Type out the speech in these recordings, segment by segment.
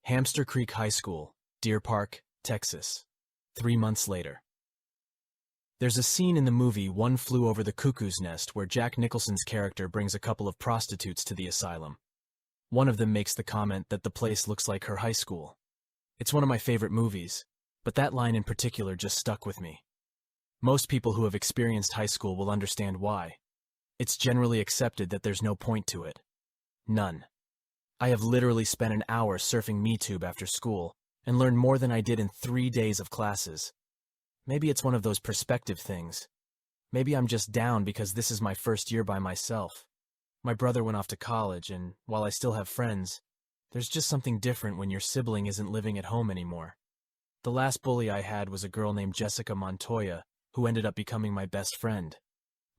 Hamster Creek High School, Deer Park, Texas. 3 months later. There's a scene in the movie One Flew Over the Cuckoo's Nest where Jack Nicholson's character brings a couple of prostitutes to the asylum. One of them makes the comment that the place looks like her high school. It's one of my favorite movies, but that line in particular just stuck with me. Most people who have experienced high school will understand why. It's generally accepted that there's no point to it. None. I have literally spent an hour surfing MeTube after school and learned more than I did in 3 days of classes. Maybe it's one of those perspective things. Maybe I'm just down because this is my first year by myself. My brother went off to college, and while I still have friends, there's just something different when your sibling isn't living at home anymore. The last bully I had was a girl named Jessica Montoya, who ended up becoming my best friend.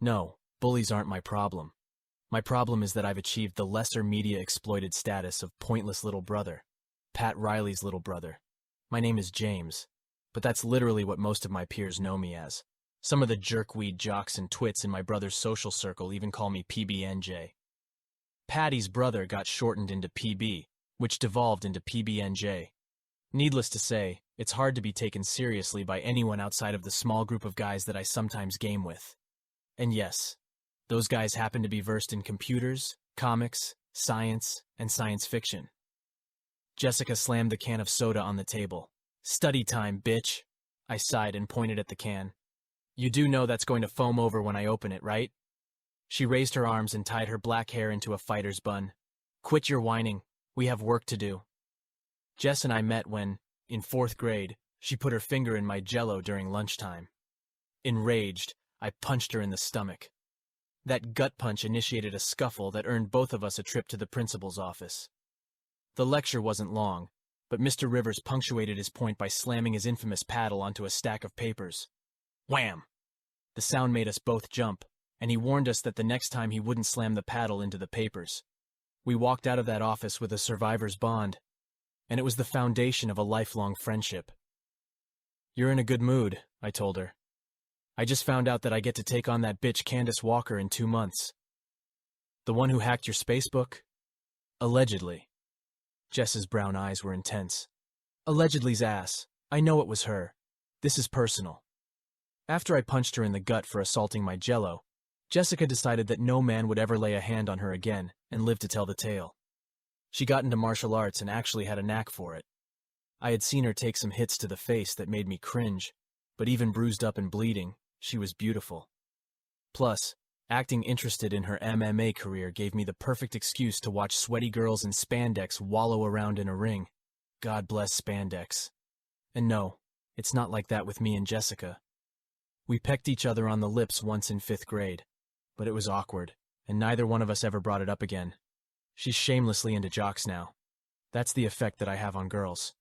No, bullies aren't my problem. My problem is that I've achieved the lesser media-exploited status of pointless little brother. Pat Riley's little brother. My name is James, but that's literally what most of my peers know me as. Some of the jerkweed jocks and twits in my brother's social circle even call me PBNJ. Patty's brother got shortened into PB, which devolved into PBNJ. Needless to say, it's hard to be taken seriously by anyone outside of the small group of guys that I sometimes game with. And yes, those guys happen to be versed in computers, comics, science, and science fiction. Jessica slammed the can of soda on the table. "Study time, bitch," I sighed and pointed at the can. "You do know that's going to foam over when I open it, right?" She raised her arms and tied her black hair into a fighter's bun. "Quit your whining. We have work to do." Jess and I met when, in 4th grade, she put her finger in my jello during lunchtime. Enraged, I punched her in the stomach. That gut punch initiated a scuffle that earned both of us a trip to the principal's office. The lecture wasn't long, but Mr. Rivers punctuated his point by slamming his infamous paddle onto a stack of papers. Wham! The sound made us both jump, and he warned us that the next time he wouldn't slam the paddle into the papers. We walked out of that office with a survivor's bond, and it was the foundation of a lifelong friendship. "You're in a good mood," I told her. "I just found out that I get to take on that bitch Candace Walker in 2 months." "The one who hacked your spacebook?" "Allegedly." Jess's brown eyes were intense. "Allegedly's ass. I know it was her. This is personal." After I punched her in the gut for assaulting my jello, Jessica decided that no man would ever lay a hand on her again and live to tell the tale. She got into martial arts and actually had a knack for it. I had seen her take some hits to the face that made me cringe, but even bruised up and bleeding, she was beautiful. Plus, acting interested in her MMA career gave me the perfect excuse to watch sweaty girls in spandex wallow around in a ring. God bless spandex. And no, it's not like that with me and Jessica. We pecked each other on the lips once in 5th grade, but it was awkward, and neither one of us ever brought it up again. She's shamelessly into jocks now. That's the effect that I have on girls.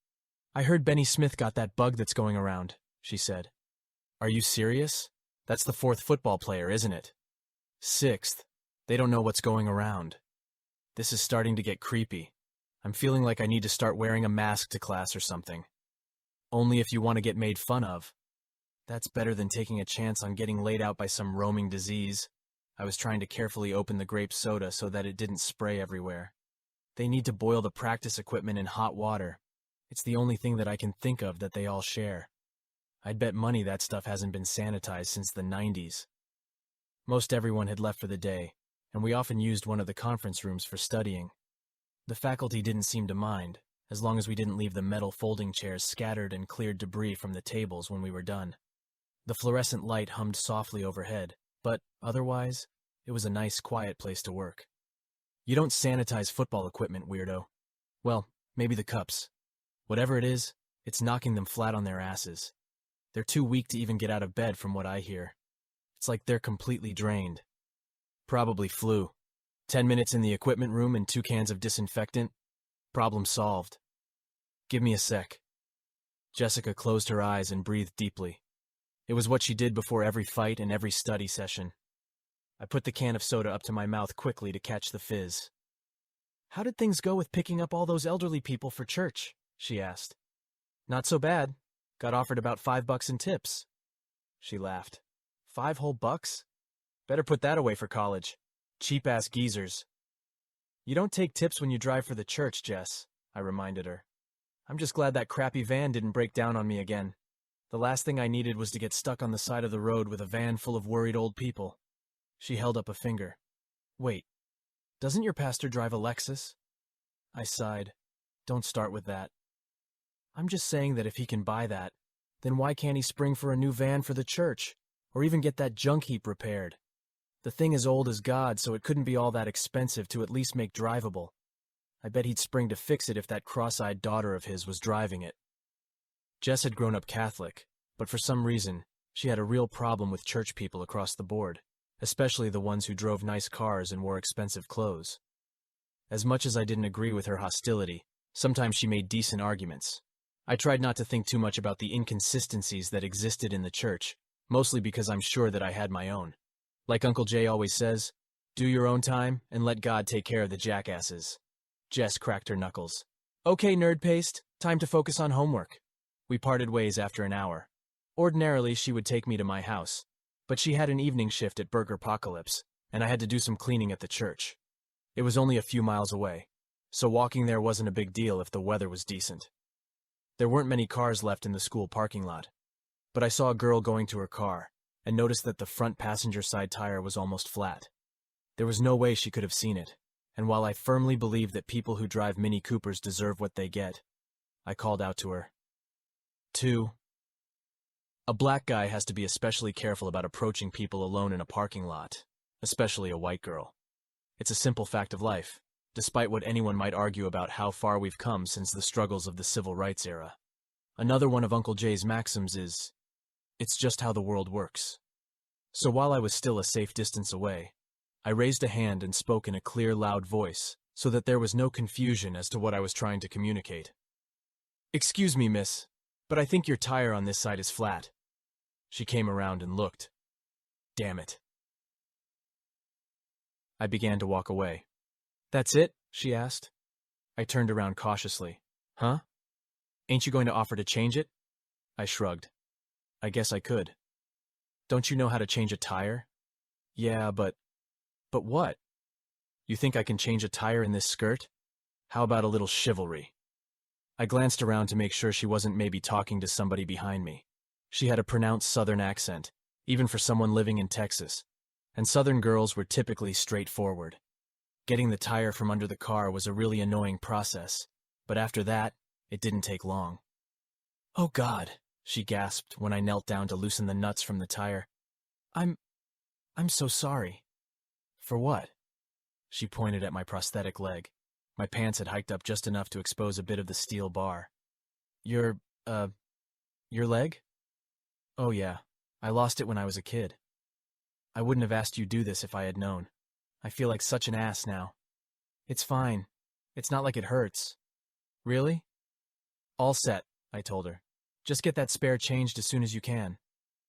"I heard Benny Smith got that bug that's going around," she said. "Are you serious? That's the 4th football player, isn't it?" "6th. They don't know what's going around." This is starting to get creepy. I'm feeling like I need to start wearing a mask to class or something. "Only if you want to get made fun of." That's better than taking a chance on getting laid out by some roaming disease. I was trying to carefully open the grape soda so that it didn't spray everywhere. They need to boil the practice equipment in hot water. It's the only thing that I can think of that they all share. I'd bet money that stuff hasn't been sanitized since the 90s. Most everyone had left for the day, and we often used one of the conference rooms for studying. The faculty didn't seem to mind, as long as we didn't leave the metal folding chairs scattered and cleared debris from the tables when we were done. The fluorescent light hummed softly overhead, but otherwise, it was a nice, quiet place to work. You don't sanitize football equipment, weirdo. Well, maybe the cups. Whatever it is, it's knocking them flat on their asses. They're too weak to even get out of bed from what I hear. It's like they're completely drained. Probably flu. 10 minutes in the equipment room and 2 cans of disinfectant. Problem solved. Give me a sec. Jessica closed her eyes and breathed deeply. It was what she did before every fight and every study session. I put the can of soda up to my mouth quickly to catch the fizz. "How did things go with picking up all those elderly people for church?" she asked. "Not so bad. Got offered about $5 in tips." She laughed. "5 whole bucks? Better put that away for college. Cheap-ass geezers." "You don't take tips when you drive for the church, Jess," I reminded her. I'm just glad that crappy van didn't break down on me again. The last thing I needed was to get stuck on the side of the road with a van full of worried old people. She held up a finger. Wait, doesn't your pastor drive a Lexus? I sighed. Don't start with that. I'm just saying that if he can buy that, then why can't he spring for a new van for the church, or even get that junk heap repaired? The thing is old as God, so it couldn't be all that expensive to at least make drivable. I bet he'd spring to fix it if that cross-eyed daughter of his was driving it. Jess had grown up Catholic, but for some reason, she had a real problem with church people across the board, especially the ones who drove nice cars and wore expensive clothes. As much as I didn't agree with her hostility, sometimes she made decent arguments. I tried not to think too much about the inconsistencies that existed in the church, mostly because I'm sure that I had my own. Like Uncle Jay always says, do your own time and let God take care of the jackasses. Jess cracked her knuckles. Okay, nerd paste, time to focus on homework. We parted ways after an hour. Ordinarily, she would take me to my house, but she had an evening shift at Burgerpocalypse, and I had to do some cleaning at the church. It was only a few miles away, so walking there wasn't a big deal if the weather was decent. There weren't many cars left in the school parking lot, but I saw a girl going to her car and noticed that the front passenger side tire was almost flat. There was no way she could have seen it, and while I firmly believe that people who drive Mini Coopers deserve what they get, I called out to her. 2. A black guy has to be especially careful about approaching people alone in a parking lot, especially a white girl. It's a simple fact of life, despite what anyone might argue about how far we've come since the struggles of the civil rights era. Another one of Uncle Jay's maxims is, it's just how the world works. So while I was still a safe distance away, I raised a hand and spoke in a clear, loud voice, so that there was no confusion as to what I was trying to communicate. Excuse me, miss, but I think your tire on this side is flat. She came around and looked. Damn it. I began to walk away. That's it? She asked. I turned around cautiously. Huh? Ain't you going to offer to change it? I shrugged. I guess I could. Don't you know how to change a tire? Yeah, but what? You think I can change a tire in this skirt? How about a little chivalry? I glanced around to make sure she wasn't maybe talking to somebody behind me. She had a pronounced southern accent, even for someone living in Texas, and southern girls were typically straightforward. Getting the tire from under the car was a really annoying process, but after that, it didn't take long. Oh God, she gasped when I knelt down to loosen the nuts from the tire. I'm so sorry. For what? She pointed at my prosthetic leg. My pants had hiked up just enough to expose a bit of the steel bar. Your leg? Oh yeah, I lost it when I was a kid. I wouldn't have asked you do this if I had known. I feel like such an ass now. It's fine. It's not like it hurts. Really? All set, I told her. Just get that spare changed as soon as you can.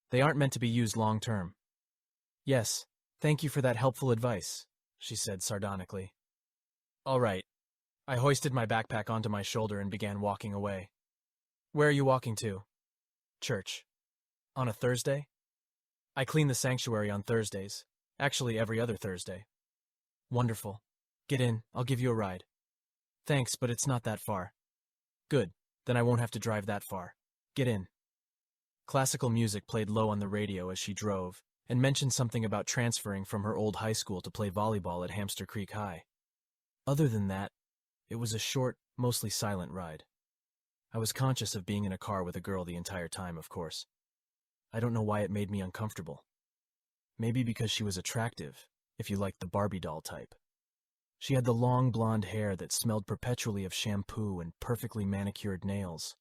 They aren't meant to be used long term. Yes, thank you for that helpful advice, she said sardonically. All right. I hoisted my backpack onto my shoulder and began walking away. Where are you walking to? Church. On a Thursday? I clean the sanctuary on Thursdays. Actually, every other Thursday. Wonderful. Get in, I'll give you a ride. Thanks, but it's not that far. Good, then I won't have to drive that far. Get in. Classical music played low on the radio as she drove, and mentioned something about transferring from her old high school to play volleyball at Hamster Creek High. Other than that, it was a short, mostly silent ride. I was conscious of being in a car with a girl the entire time, of course. I don't know why it made me uncomfortable. Maybe because she was attractive, if you liked the Barbie doll type. She had the long blonde hair that smelled perpetually of shampoo and perfectly manicured nails.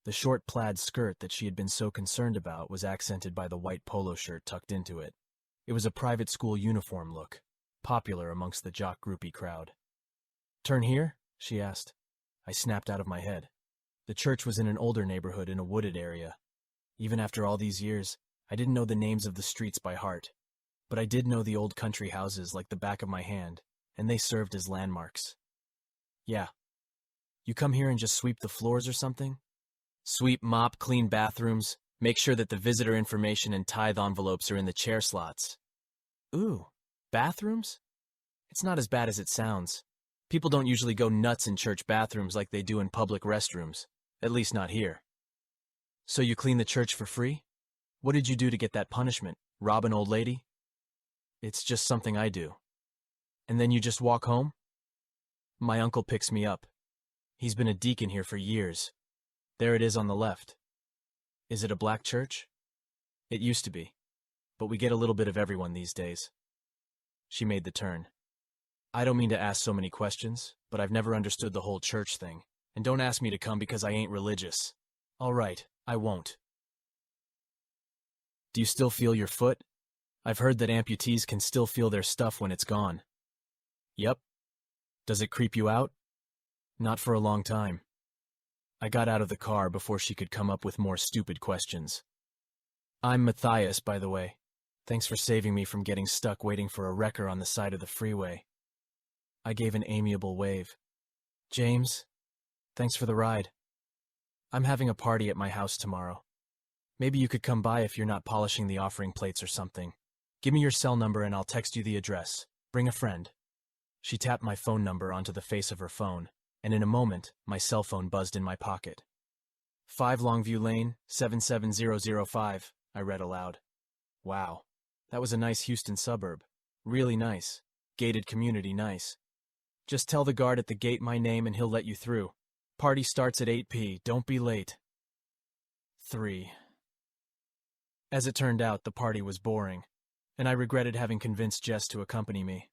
The short plaid skirt that she had been so concerned about was accented by the white polo shirt tucked into it. It was a private school uniform look, popular amongst the jock groupie crowd. Turn here? She asked. I snapped out of my head. The church was in an older neighborhood in a wooded area. Even after all these years, I didn't know the names of the streets by heart, but I did know the old country houses like the back of my hand, and they served as landmarks. Yeah. You come here and just sweep the floors or something? Sweep, mop, clean bathrooms, make sure that the visitor information and tithe envelopes are in the chair slots. Ooh, bathrooms? It's not as bad as it sounds. People don't usually go nuts in church bathrooms like they do in public restrooms. At least not here. So you clean the church for free? What did you do to get that punishment? Rob an old lady? It's just something I do. And then you just walk home? My uncle picks me up. He's been a deacon here for years. There it is on the left. Is it a black church? It used to be. But we get a little bit of everyone these days. She made the turn. I don't mean to ask so many questions, but I've never understood the whole church thing. And don't ask me to come because I ain't religious. All right, I won't. Do you still feel your foot? I've heard that amputees can still feel their stuff when it's gone. Yep. Does it creep you out? Not for a long time. I got out of the car before she could come up with more stupid questions. I'm Matthias, by the way. Thanks for saving me from getting stuck waiting for a wrecker on the side of the freeway. I gave an amiable wave. James, thanks for the ride. I'm having a party at my house tomorrow. Maybe you could come by if you're not polishing the offering plates or something. Give me your cell number and I'll text you the address. Bring a friend. She tapped my phone number onto the face of her phone, and in a moment, my cell phone buzzed in my pocket. 5 Longview Lane, 77005, I read aloud. Wow, that was a nice Houston suburb. Really nice. Gated community nice. Just tell the guard at the gate my name and he'll let you through. Party starts at 8 p. Don't be late. 3. As it turned out, the party was boring, and I regretted having convinced Jess to accompany me.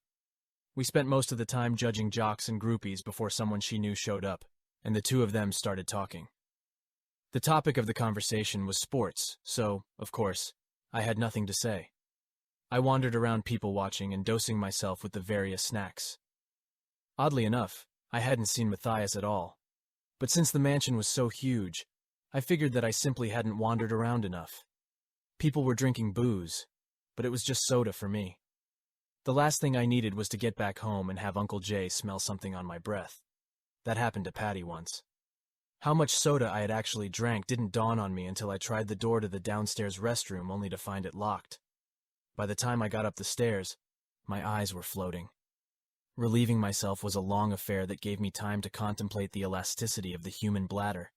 We spent most of the time judging jocks and groupies before someone she knew showed up, and the two of them started talking. The topic of the conversation was sports, so, of course, I had nothing to say. I wandered around people watching and dosing myself with the various snacks. Oddly enough, I hadn't seen Matthias at all, but since the mansion was so huge, I figured that I simply hadn't wandered around enough. People were drinking booze, but it was just soda for me. The last thing I needed was to get back home and have Uncle Jay smell something on my breath. That happened to Patty once. How much soda I had actually drank didn't dawn on me until I tried the door to the downstairs restroom only to find it locked. By the time I got up the stairs, my eyes were floating. Relieving myself was a long affair that gave me time to contemplate the elasticity of the human bladder,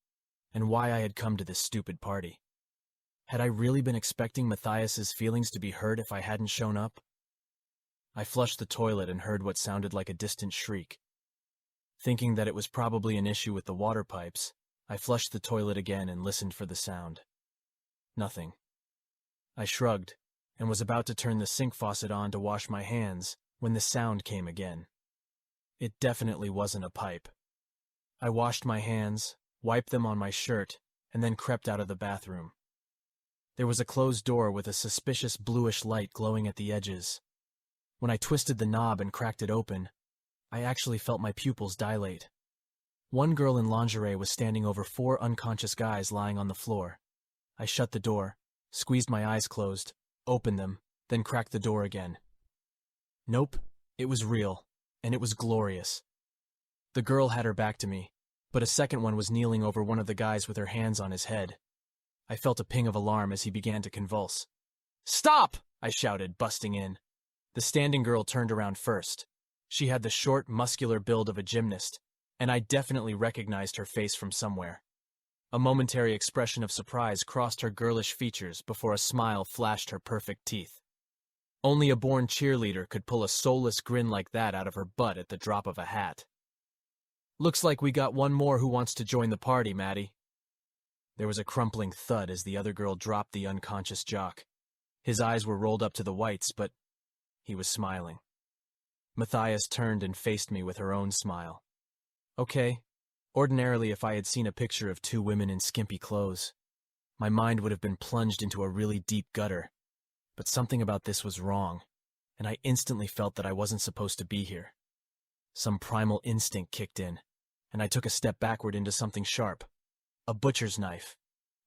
and why I had come to this stupid party. Had I really been expecting Matthias's feelings to be hurt if I hadn't shown up? I flushed the toilet and heard what sounded like a distant shriek. Thinking that it was probably an issue with the water pipes, I flushed the toilet again and listened for the sound. Nothing. I shrugged and was about to turn the sink faucet on to wash my hands when the sound came again. It definitely wasn't a pipe. I washed my hands, wiped them on my shirt, and then crept out of the bathroom. There was a closed door with a suspicious bluish light glowing at the edges. When I twisted the knob and cracked it open, I actually felt my pupils dilate. One girl in lingerie was standing over 4 unconscious guys lying on the floor. I shut the door, squeezed my eyes closed, opened them, then cracked the door again. Nope, it was real, and it was glorious. The girl had her back to me, but a second one was kneeling over one of the guys with her hands on his head. I felt a ping of alarm as he began to convulse. "Stop!" I shouted, busting in. The standing girl turned around first. She had the short, muscular build of a gymnast, and I definitely recognized her face from somewhere. A momentary expression of surprise crossed her girlish features before a smile flashed her perfect teeth. Only a born cheerleader could pull a soulless grin like that out of her butt at the drop of a hat. "Looks like we got one more who wants to join the party, Maddie." There was a crumpling thud as the other girl dropped the unconscious jock. His eyes were rolled up to the whites, but he was smiling. Matthias turned and faced me with her own smile. Okay, ordinarily if I had seen a picture of 2 women in skimpy clothes, my mind would have been plunged into a really deep gutter. But something about this was wrong, and I instantly felt that I wasn't supposed to be here. Some primal instinct kicked in, and I took a step backward into something sharp. A butcher's knife.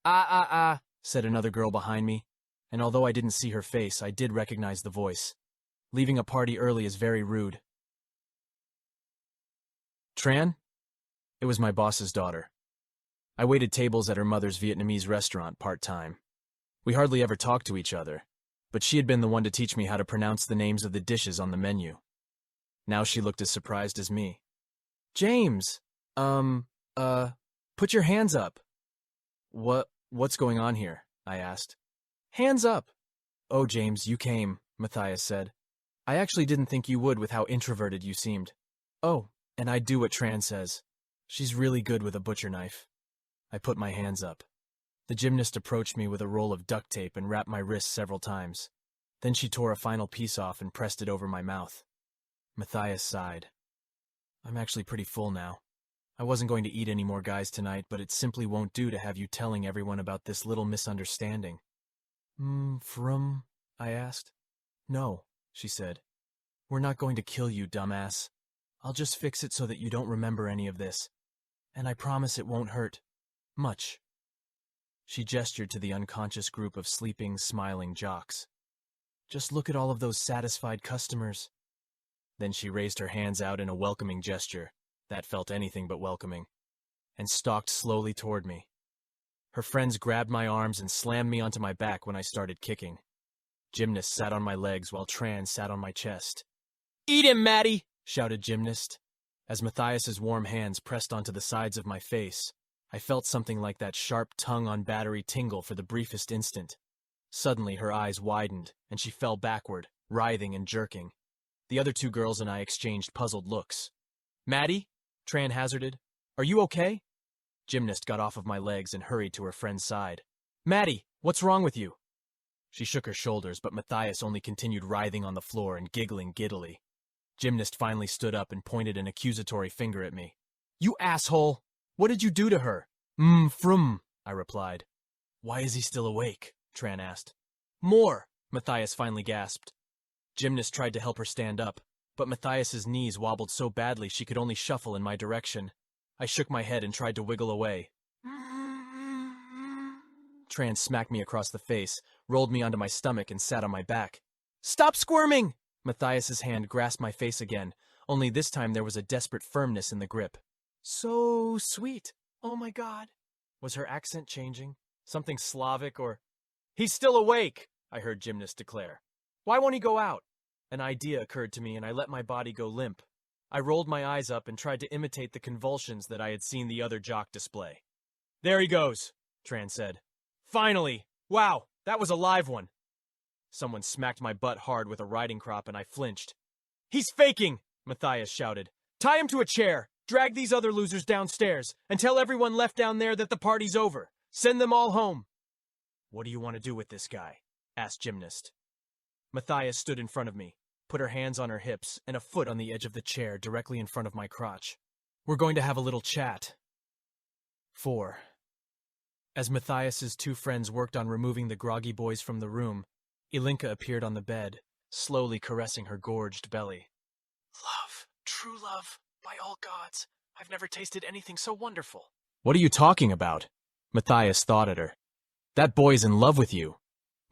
Ah, said another girl behind me, and although I didn't see her face, I did recognize the voice. Leaving a party early is very rude. Tran? It was my boss's daughter. I waited tables at her mother's Vietnamese restaurant part-time. We hardly ever talked to each other, but she had been the one to teach me how to pronounce the names of the dishes on the menu. Now she looked as surprised as me. James! Put your hands up. What's going on here? I asked. Hands up! Oh, James, you came, Matthias said. I actually didn't think you would with how introverted you seemed. Oh, and I'd do what Tran says. She's really good with a butcher knife. I put my hands up. The gymnast approached me with a roll of duct tape and wrapped my wrists several times. Then she tore a final piece off and pressed it over my mouth. Matthias sighed. I'm actually pretty full now. I wasn't going to eat any more guys tonight, but it simply won't do to have you telling everyone about this little misunderstanding. From? I asked. No, she said. We're not going to kill you, dumbass. I'll just fix it so that you don't remember any of this. And I promise it won't hurt. Much. She gestured to the unconscious group of sleeping, smiling jocks. Just look at all of those satisfied customers. Then she raised her hands out in a welcoming gesture, that felt anything but welcoming, and stalked slowly toward me. Her friends grabbed my arms and slammed me onto my back when I started kicking. Gymnast sat on my legs while Tran sat on my chest. Eat him, Maddie! Shouted Gymnast. As Matthias's warm hands pressed onto the sides of my face, I felt something like that sharp tongue on battery tingle for the briefest instant. Suddenly her eyes widened, and she fell backward, writhing and jerking. The other two girls and I exchanged puzzled looks. Maddie? Tran hazarded. Are you okay? Gymnast got off of my legs and hurried to her friend's side. Maddie, what's wrong with you? She shook her shoulders, but Matthias only continued writhing on the floor and giggling giddily. Gymnast finally stood up and pointed an accusatory finger at me. You asshole! What did you do to her? From, I replied. Why is he still awake? Tran asked. More, Matthias finally gasped. Gymnast tried to help her stand up, but Matthias's knees wobbled so badly she could only shuffle in my direction. I shook my head and tried to wiggle away. Tran smacked me across the face, rolled me onto my stomach, and sat on my back. Stop squirming! Matthias's hand grasped my face again, only this time there was a desperate firmness in the grip. So sweet. Oh my God. Was her accent changing? Something Slavic or... He's still awake, I heard Gymnast declare. Why won't he go out? An idea occurred to me and I let my body go limp. I rolled my eyes up and tried to imitate the convulsions that I had seen the other jock display. There he goes, Tran said. Finally! Wow, that was a live one. Someone smacked my butt hard with a riding crop and I flinched. He's faking, Matthias shouted. Tie him to a chair, drag these other losers downstairs, and tell everyone left down there that the party's over. Send them all home. What do you want to do with this guy? Asked Gymnast. Matthias stood in front of me, put her hands on her hips and a foot on the edge of the chair directly in front of my crotch. We're going to have a little chat. 4. As Matthias's two friends worked on removing the groggy boys from the room, Ilinka appeared on the bed, slowly caressing her gorged belly. Love, true love, by all gods, I've never tasted anything so wonderful. What are you talking about? Matthias thought at her. That boy's in love with you.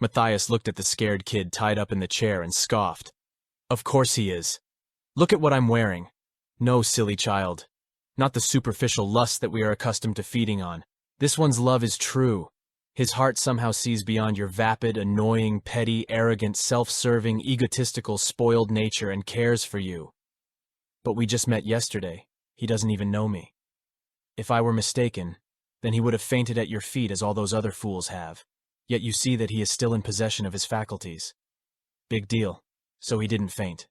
Matthias looked at the scared kid tied up in the chair and scoffed. Of course he is. Look at what I'm wearing. No, silly child. Not the superficial lust that we are accustomed to feeding on. This one's love is true. His heart somehow sees beyond your vapid, annoying, petty, arrogant, self-serving, egotistical, spoiled nature and cares for you. But we just met yesterday. He doesn't even know me. If I were mistaken, then he would have fainted at your feet as all those other fools have. Yet you see that he is still in possession of his faculties. Big deal. So he didn't faint.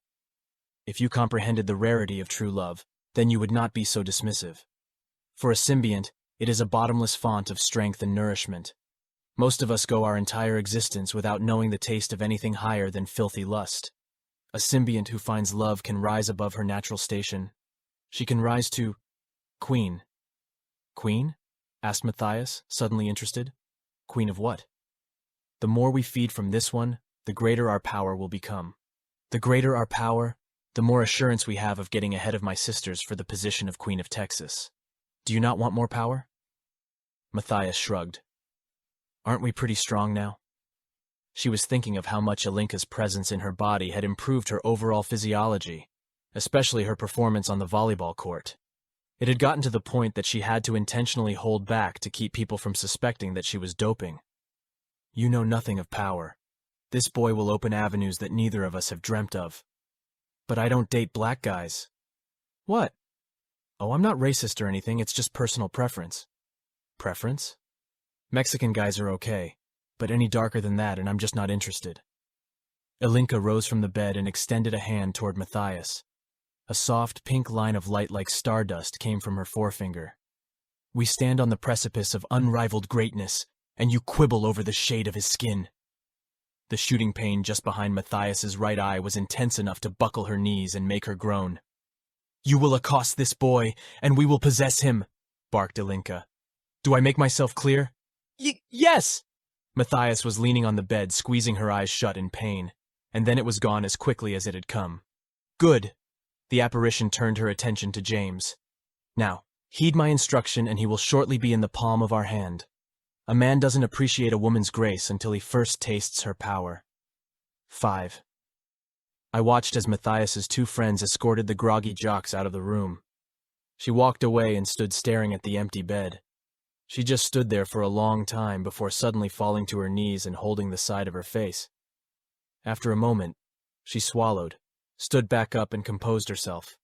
If you comprehended the rarity of true love, then you would not be so dismissive. For a symbiont, it is a bottomless font of strength and nourishment. Most of us go our entire existence without knowing the taste of anything higher than filthy lust. A symbiont who finds love can rise above her natural station. She can rise to... Queen. Queen? Asked Matthias, suddenly interested. Queen of what? The more we feed from this one, the greater our power will become. The greater our power, the more assurance we have of getting ahead of my sisters for the position of Queen of Texas. Do you not want more power? Matthias shrugged. Aren't we pretty strong now? She was thinking of how much Ilinka's presence in her body had improved her overall physiology, especially her performance on the volleyball court. It had gotten to the point that she had to intentionally hold back to keep people from suspecting that she was doping. You know nothing of power. This boy will open avenues that neither of us have dreamt of. But I don't date black guys. What? Oh, I'm not racist or anything, it's just personal preference. Preference? Mexican guys are okay, but any darker than that and I'm just not interested. Ilinka rose from the bed and extended a hand toward Matthias. A soft, pink line of light like stardust came from her forefinger. We stand on the precipice of unrivaled greatness, and you quibble over the shade of his skin. The shooting pain just behind Matthias's right eye was intense enough to buckle her knees and make her groan. You will accost this boy, and we will possess him, barked Ilinka. Do I make myself clear? Yes! Matthias was leaning on the bed, squeezing her eyes shut in pain, and then it was gone as quickly as it had come. Good. The apparition turned her attention to James. Now, heed my instruction and he will shortly be in the palm of our hand. A man doesn't appreciate a woman's grace until he first tastes her power. 5. I watched as Matthias's two friends escorted the groggy jocks out of the room. She walked away and stood staring at the empty bed. She just stood there for a long time before suddenly falling to her knees and holding the side of her face. After a moment, she swallowed, stood back up and composed herself.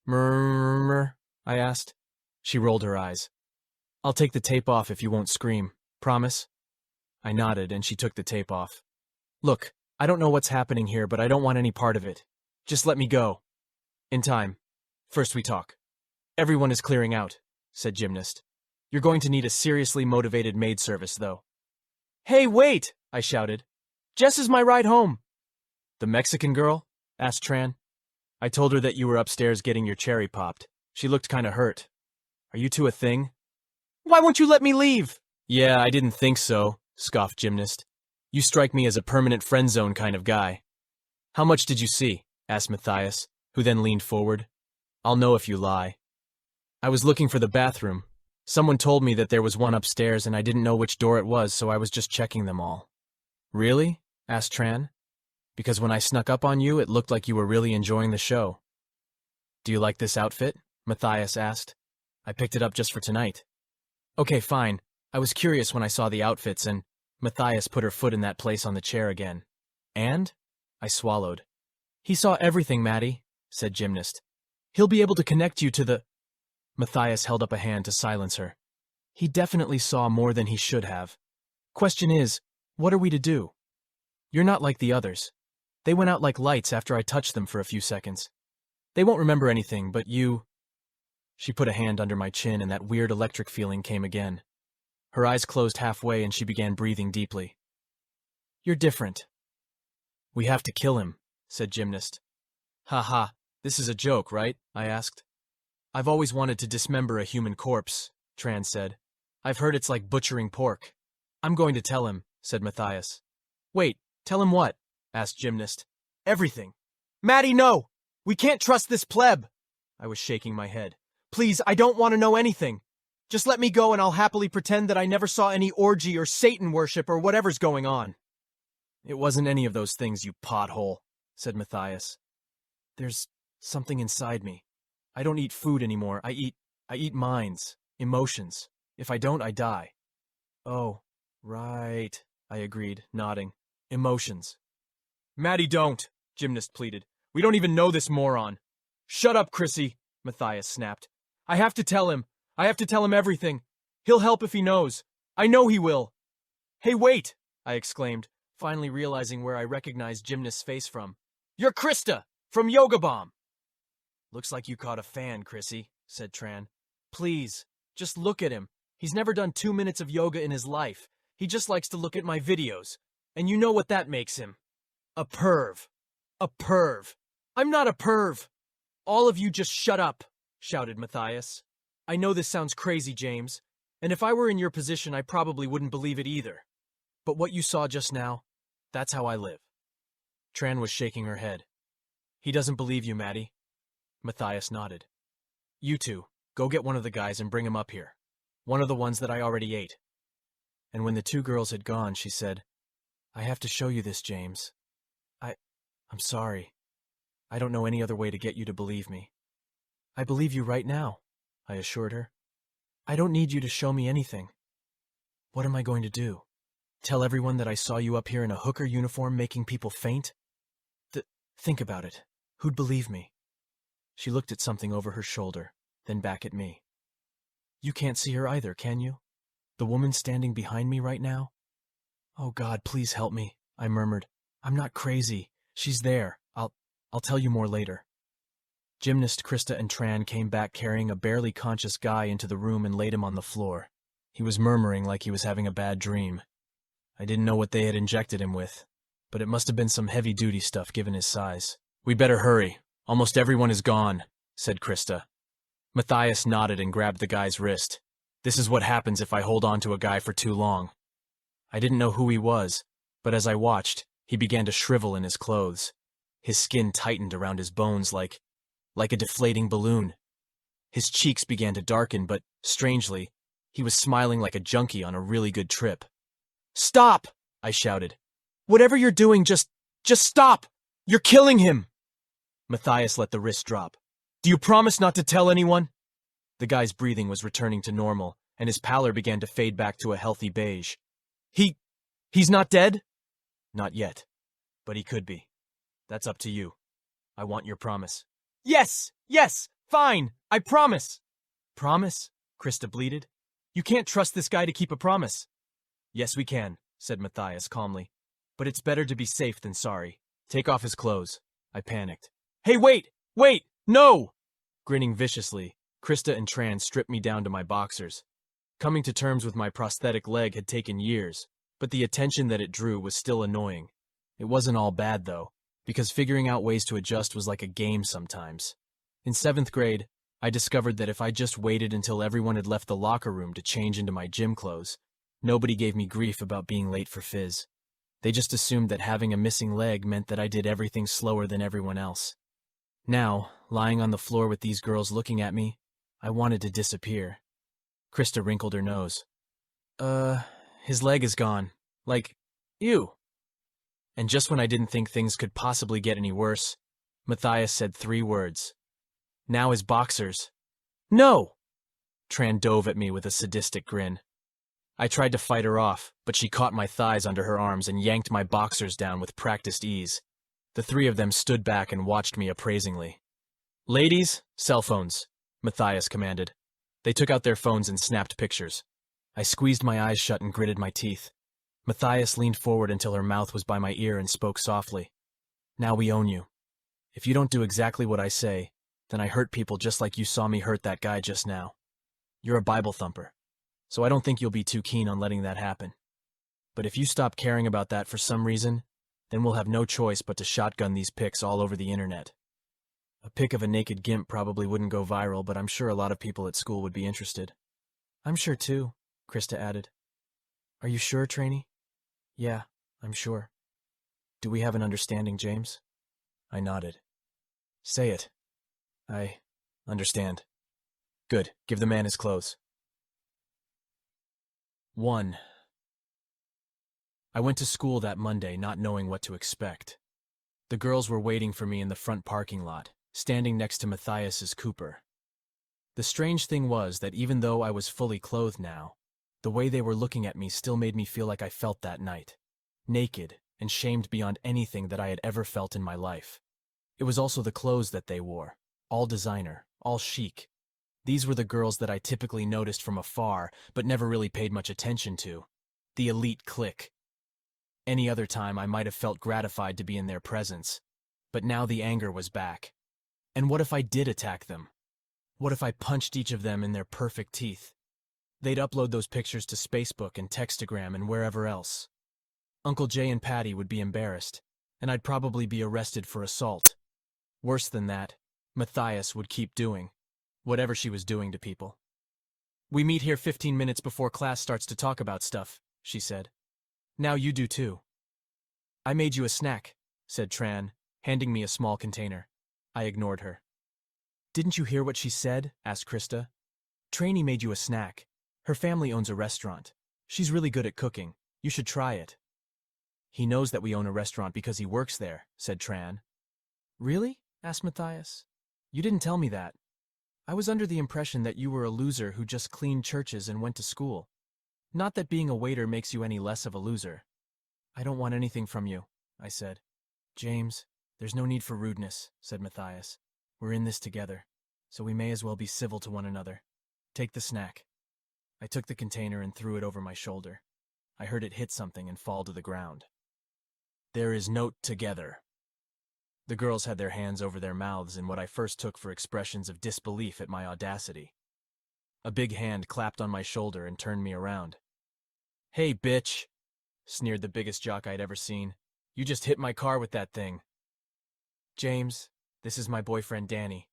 Murmur, I asked. She rolled her eyes. I'll take the tape off if you won't scream. Promise? I nodded and she took the tape off. Look, I don't know what's happening here, but I don't want any part of it. Just let me go. In time. First we talk. Everyone is clearing out, said Gymnast. You're going to need a seriously motivated maid service, though. Hey, wait, I shouted. Jess is my ride home. The Mexican girl? Asked Tran. I told her that you were upstairs getting your cherry popped. She looked kinda hurt. Are you two a thing? Why won't you let me leave? Yeah, I didn't think so, scoffed Gymnast. You strike me as a permanent friend zone kind of guy. How much did you see? Asked Matthias, who then leaned forward. I'll know if you lie. I was looking for the bathroom. Someone told me that there was one upstairs and I didn't know which door it was, so I was just checking them all. Really? Asked Tran. Because when I snuck up on you, it looked like you were really enjoying the show. Do you like this outfit? Matthias asked. I picked it up just for tonight. Okay, fine. I was curious when I saw the outfits and Matthias put her foot in that place on the chair again. And? I swallowed. He saw everything, Maddie, said Gymnast. He'll be able to connect you to the... Matthias held up a hand to silence her. He definitely saw more than he should have. Question is, what are we to do? You're not like the others. They went out like lights after I touched them for a few seconds. They won't remember anything, but you... She put a hand under my chin and that weird electric feeling came again. Her eyes closed halfway and she began breathing deeply. You're different. We have to kill him, said Gymnast. Ha ha, this is a joke, right? I asked. I've always wanted to dismember a human corpse, Tran said. I've heard it's like butchering pork. I'm going to tell him, said Matthias. Wait, tell him what? Asked Gymnast. Everything. Maddie, no! We can't trust this pleb! I was shaking my head. Please, I don't want to know anything. Just let me go and I'll happily pretend that I never saw any orgy or Satan worship or whatever's going on. It wasn't any of those things, you pothole, said Matthias. There's something inside me. I don't eat food anymore. I eat minds, emotions. If I don't, I die. Oh, right, I agreed, nodding. Emotions. Maddie, don't, Gymnast pleaded. We don't even know this moron. Shut up, Chrissy, Matthias snapped. I have to tell him. I have to tell him everything. He'll help if he knows. I know he will. Hey, wait, I exclaimed, finally realizing where I recognized Gymnast's face from. You're Krista, from Yoga Bomb. Looks like you caught a fan, Chrissy, said Tran. Please, just look at him. He's never done 2 minutes of yoga in his life. He just likes to look at my videos. And you know what that makes him. A perv. A perv. I'm not a perv. All of you just shut up, shouted Matthias. I know this sounds crazy, James, and if I were in your position, I probably wouldn't believe it either. But what you saw just now, that's how I live. Tran was shaking her head. He doesn't believe you, Maddie. Matthias nodded. You two, go get one of the guys and bring him up here. One of the ones that I already ate. And when the two girls had gone, she said, I have to show you this, James. I'm sorry. I don't know any other way to get you to believe me. I believe you right now, I assured her. I don't need you to show me anything. What am I going to do? Tell everyone that I saw you up here in a hooker uniform making people faint? Think about it. Who'd believe me? She looked at something over her shoulder. then back at me. You can't see her either, can you? The woman standing behind me right now? Oh God, please help me, I murmured. I'm not crazy. She's there. I'll tell you more later. Gymnast Krista and Tran came back carrying a barely conscious guy into the room and laid him on the floor. He was murmuring like he was having a bad dream. I didn't know what they had injected him with, but it must have been some heavy-duty stuff given his size. We better hurry. Almost everyone is gone, said Krista. Matthias nodded and grabbed the guy's wrist. This is what happens if I hold on to a guy for too long. I didn't know who he was, but as I watched, he began to shrivel in his clothes. His skin tightened around his bones like a deflating balloon. His cheeks began to darken, but, strangely, he was smiling like a junkie on a really good trip. Stop! I shouted. Whatever you're doing, just stop! You're killing him! Matthias let the wrist drop. Do you promise not to tell anyone? The guy's breathing was returning to normal, and his pallor began to fade back to a healthy beige. He's not dead? Not yet, but he could be. That's up to you. I want your promise. Yes, fine, I promise. Promise? Krista bleated. You can't trust this guy to keep a promise. Yes, we can, said Matthias calmly. But it's better to be safe than sorry. Take off his clothes. I panicked. Hey, wait, no! Grinning viciously, Krista and Tran stripped me down to my boxers. Coming to terms with my prosthetic leg had taken years, but the attention that it drew was still annoying. It wasn't all bad, though, because figuring out ways to adjust was like a game sometimes. In 7th grade, I discovered that if I just waited until everyone had left the locker room to change into my gym clothes, nobody gave me grief about being late for phys. They just assumed that having a missing leg meant that I did everything slower than everyone else. Now, lying on the floor with these girls looking at me, I wanted to disappear. Krista wrinkled her nose. His leg is gone. Like, ew. And just when I didn't think things could possibly get any worse, Matthias said 3 words. Now his boxers. No! Tran dove at me with a sadistic grin. I tried to fight her off, but she caught my thighs under her arms and yanked my boxers down with practiced ease. The 3 of them stood back and watched me appraisingly. Ladies, cell phones, Matthias commanded. They took out their phones and snapped pictures. I squeezed my eyes shut and gritted my teeth. Matthias leaned forward until her mouth was by my ear and spoke softly. Now we own you. If you don't do exactly what I say, then I hurt people just like you saw me hurt that guy just now. You're a Bible thumper, so I don't think you'll be too keen on letting that happen. But if you stop caring about that for some reason, then we'll have no choice but to shotgun these pics all over the internet. A pic of a naked gimp probably wouldn't go viral, but I'm sure a lot of people at school would be interested. I'm sure too, Krista added. Are you sure, trainee? Yeah, I'm sure. Do we have an understanding, James? I nodded. Say it. I understand. Good. Give the man his clothes. 1. I went to school that Monday not knowing what to expect. The girls were waiting for me in the front parking lot, standing next to Matthias's Cooper. The strange thing was that even though I was fully clothed now, the way they were looking at me still made me feel like I felt that night, naked and shamed beyond anything that I had ever felt in my life. It was also the clothes that they wore, all designer, all chic. These were the girls that I typically noticed from afar, but never really paid much attention to. The elite clique. Any other time I might have felt gratified to be in their presence, but now the anger was back. And what if I did attack them? What if I punched each of them in their perfect teeth? They'd upload those pictures to Facebook and Textagram and wherever else. Uncle Jay and Patty would be embarrassed, and I'd probably be arrested for assault. Worse than that, Matthias would keep doing whatever she was doing to people. We meet here 15 minutes before class starts to talk about stuff, she said. Now you do too. I made you a snack, said Tran, handing me a small container. I ignored her. Didn't you hear what she said? Asked Krista. Trainee made you a snack. Her family owns a restaurant. She's really good at cooking. You should try it. He knows that we own a restaurant because he works there, said Tran. Really? Asked Matthias. You didn't tell me that. I was under the impression that you were a loser who just cleaned churches and went to school. Not that being a waiter makes you any less of a loser. I don't want anything from you, I said. James, there's no need for rudeness, said Matthias. We're in this together. so we may as well be civil to one another. Take the snack. I took the container and threw it over my shoulder. I heard it hit something and fall to the ground. There is note together. The girls had their hands over their mouths in what I first took for expressions of disbelief at my audacity. A big hand clapped on my shoulder and turned me around. Hey, bitch, sneered the biggest jock I'd ever seen. You just hit my car with that thing. James, this is my boyfriend Danny,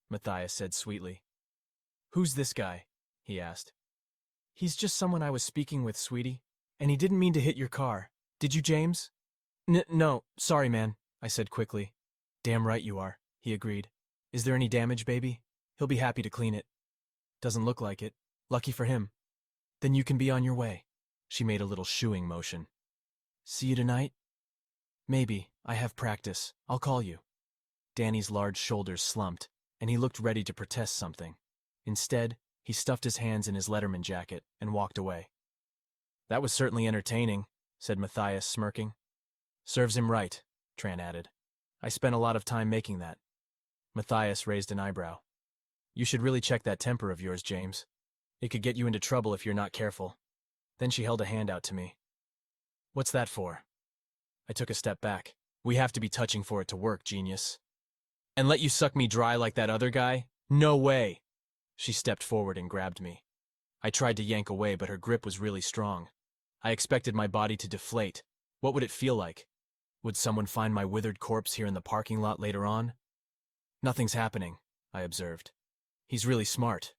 Matthias said sweetly. Who's this guy? He asked. He's just someone I was speaking with, sweetie, and he didn't mean to hit your car. Did you, James? No, sorry, man, I said quickly. Damn right you are, he agreed. Is there any damage, baby? He'll be happy to clean it. Doesn't look like it. Lucky for him. Then you can be on your way. She made a little shooing motion. See you tonight? Maybe. I have practice. I'll call you. Danny's large shoulders slumped, and he looked ready to protest something. Instead, he stuffed his hands in his Letterman jacket and walked away. That was certainly entertaining, said Matthias, smirking. Serves him right, Tran added. I spent a lot of time making that. Matthias raised an eyebrow. You should really check that temper of yours, James. It could get you into trouble if you're not careful. Then she held a hand out to me. What's that for? I took a step back. We have to be touching for it to work, genius. And let you suck me dry like that other guy? No way! She stepped forward and grabbed me. I tried to yank away, but her grip was really strong. I expected my body to deflate. What would it feel like? Would someone find my withered corpse here in the parking lot later on? Nothing's happening, I observed. He's really smart,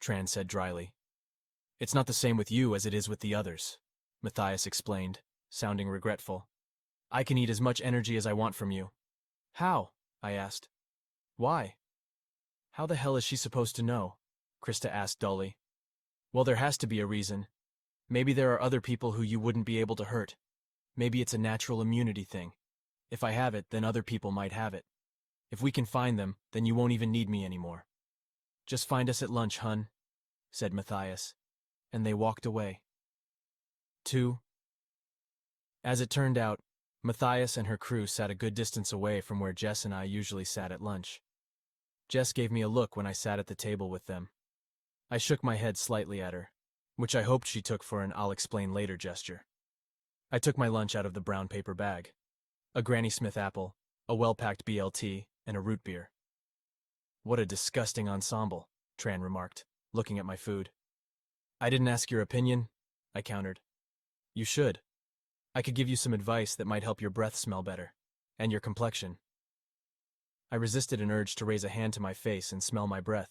Tran said dryly. It's not the same with you as it is with the others, Matthias explained, sounding regretful. I can eat as much energy as I want from you. How? I asked. Why? How the hell is she supposed to know? Krista asked dully. Well, there has to be a reason. Maybe there are other people who you wouldn't be able to hurt. Maybe it's a natural immunity thing. If I have it, then other people might have it. If we can find them, then you won't even need me anymore. Just find us at lunch, hun, said Matthias, and they walked away. 2. As it turned out, Matthias and her crew sat a good distance away from where Jess and I usually sat at lunch. Jess gave me a look when I sat at the table with them. I shook my head slightly at her, which I hoped she took for an I'll explain later gesture. I took my lunch out of the brown paper bag. A Granny Smith apple, a well-packed BLT, and a root beer. What a disgusting ensemble, Tran remarked, looking at my food. I didn't ask your opinion, I countered. You should. I could give you some advice that might help your breath smell better, and your complexion. I resisted an urge to raise a hand to my face and smell my breath.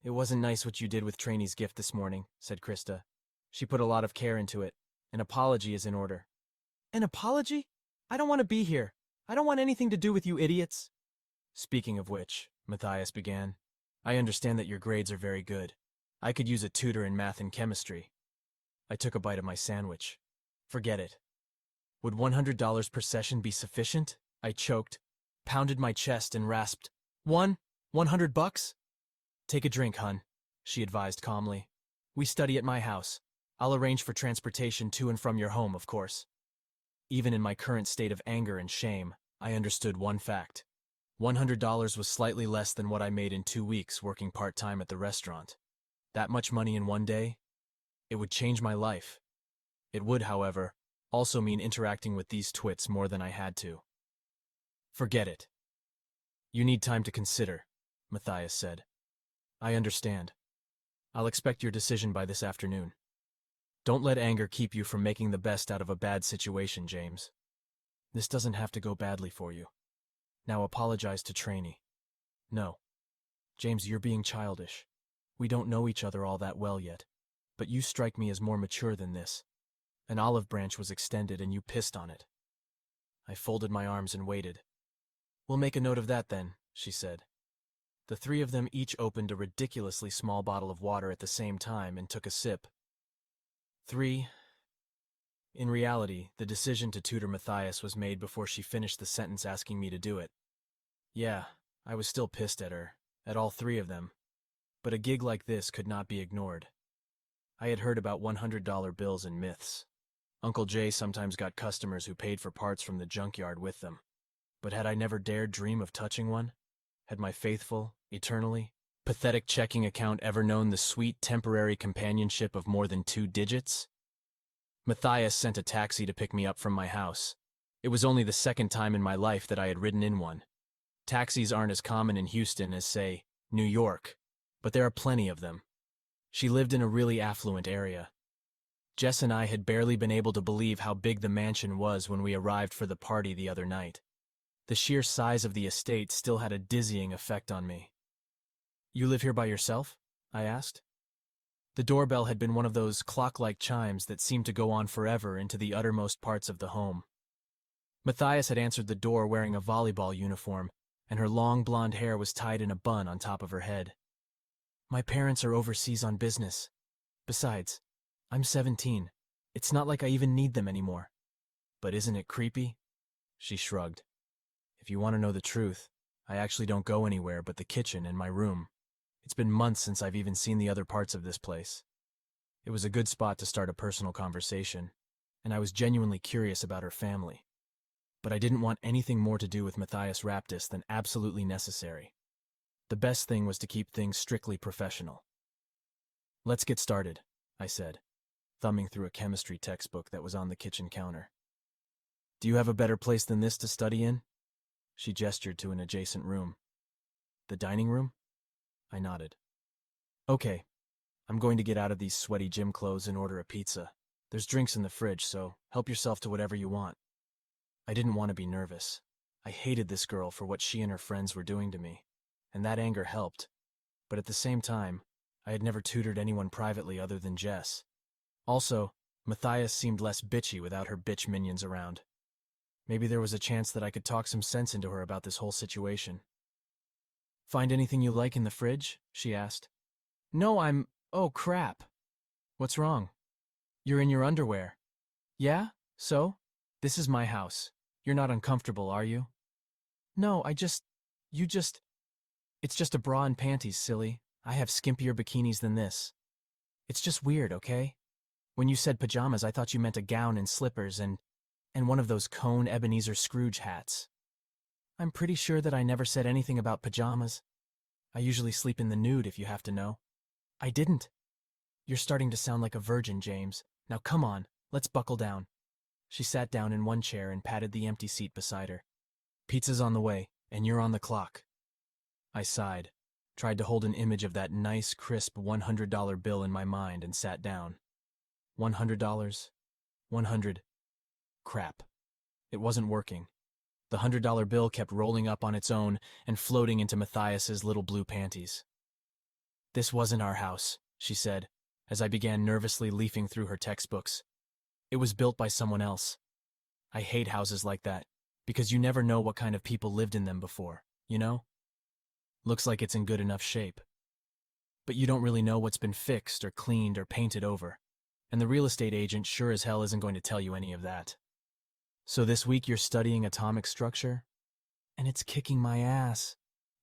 It wasn't nice what you did with Trainy's gift this morning, said Krista. She put a lot of care into it. An apology is in order. An apology? I don't want to be here. I don't want anything to do with you idiots. Speaking of which, Matthias began, I understand that your grades are very good. I could use a tutor in math and chemistry. I took a bite of my sandwich. Forget it. Would $100 per session be sufficient? I choked, pounded my chest and rasped, $100? Take a drink, hun, she advised calmly. We study at my house. I'll arrange for transportation to and from your home, of course. Even in my current state of anger and shame, I understood one fact. $100 was slightly less than what I made in 2 weeks working part-time at the restaurant. That much money in one day? It would change my life. It would, however, also mean interacting with these twits more than I had to. Forget it. You need time to consider, Matthias said. I understand. I'll expect your decision by this afternoon. Don't let anger keep you from making the best out of a bad situation, James. This doesn't have to go badly for you. Now apologize to Trainee. No. James, you're being childish. We don't know each other all that well yet, but you strike me as more mature than this. An olive branch was extended and you pissed on it. I folded my arms and waited. We'll make a note of that then, she said. The three of them each opened a ridiculously small bottle of water at the same time and took a sip. 3. In reality, the decision to tutor Matthias was made before she finished the sentence asking me to do it. Yeah, I was still pissed at her, at all three of them. But a gig like this could not be ignored. I had heard about $100 bills and myths. Uncle Jay sometimes got customers who paid for parts from the junkyard with them. But had I never dared dream of touching one? Had my faithful, Eternally? Pathetic checking account ever known the sweet temporary companionship of more than 2 digits? Matthias sent a taxi to pick me up from my house. It was only the second time in my life that I had ridden in one. Taxis aren't as common in Houston as, say, New York, but there are plenty of them. She lived in a really affluent area. Jess and I had barely been able to believe how big the mansion was when we arrived for the party the other night. The sheer size of the estate still had a dizzying effect on me. "You live here by yourself?" I asked. The doorbell had been one of those clock-like chimes that seemed to go on forever into the uttermost parts of the home. Matthias had answered the door wearing a volleyball uniform, and her long blonde hair was tied in a bun on top of her head. "My parents are overseas on business. Besides, I'm 17. It's not like I even need them anymore." "But isn't it creepy?" She shrugged. "If you want to know the truth, I actually don't go anywhere but the kitchen and my room. It's been months since I've even seen the other parts of this place." It was a good spot to start a personal conversation, and I was genuinely curious about her family. But I didn't want anything more to do with Matthias Raptis than absolutely necessary. The best thing was to keep things strictly professional. "Let's get started," I said, thumbing through a chemistry textbook that was on the kitchen counter. "Do you have a better place than this to study in?" She gestured to an adjacent room. "The dining room?" I nodded. "Okay, I'm going to get out of these sweaty gym clothes and order a pizza. There's drinks in the fridge, so help yourself to whatever you want." I didn't want to be nervous. I hated this girl for what she and her friends were doing to me, and that anger helped. But at the same time, I had never tutored anyone privately other than Jess. Also, Matthias seemed less bitchy without her bitch minions around. Maybe there was a chance that I could talk some sense into her about this whole situation. "Find anything you like in the fridge?" she asked. "No, Oh, crap. What's wrong?" "You're in your underwear." "Yeah? So? This is my house. You're not uncomfortable, are you?" "No, It's just a bra and panties, silly. I have skimpier bikinis than this. It's just weird, okay? When you said pajamas, I thought you meant a gown and slippers and one of those cone Ebenezer Scrooge hats." "I'm pretty sure that I never said anything about pajamas. I usually sleep in the nude, if you have to know." "I didn't." "You're starting to sound like a virgin, James. Now come on, let's buckle down." She sat down in one chair and patted the empty seat beside her. "Pizza's on the way, and you're on the clock." I sighed, tried to hold an image of that nice, crisp $100 bill in my mind, and sat down. $100, 100. Crap. It wasn't working. The $100 bill kept rolling up on its own and floating into Matthias's little blue panties. "This wasn't our house," she said, as I began nervously leafing through her textbooks. "It was built by someone else. I hate houses like that, because you never know what kind of people lived in them before, you know? Looks like it's in good enough shape. But you don't really know what's been fixed or cleaned or painted over, and the real estate agent sure as hell isn't going to tell you any of that. So this week you're studying atomic structure? And it's kicking my ass.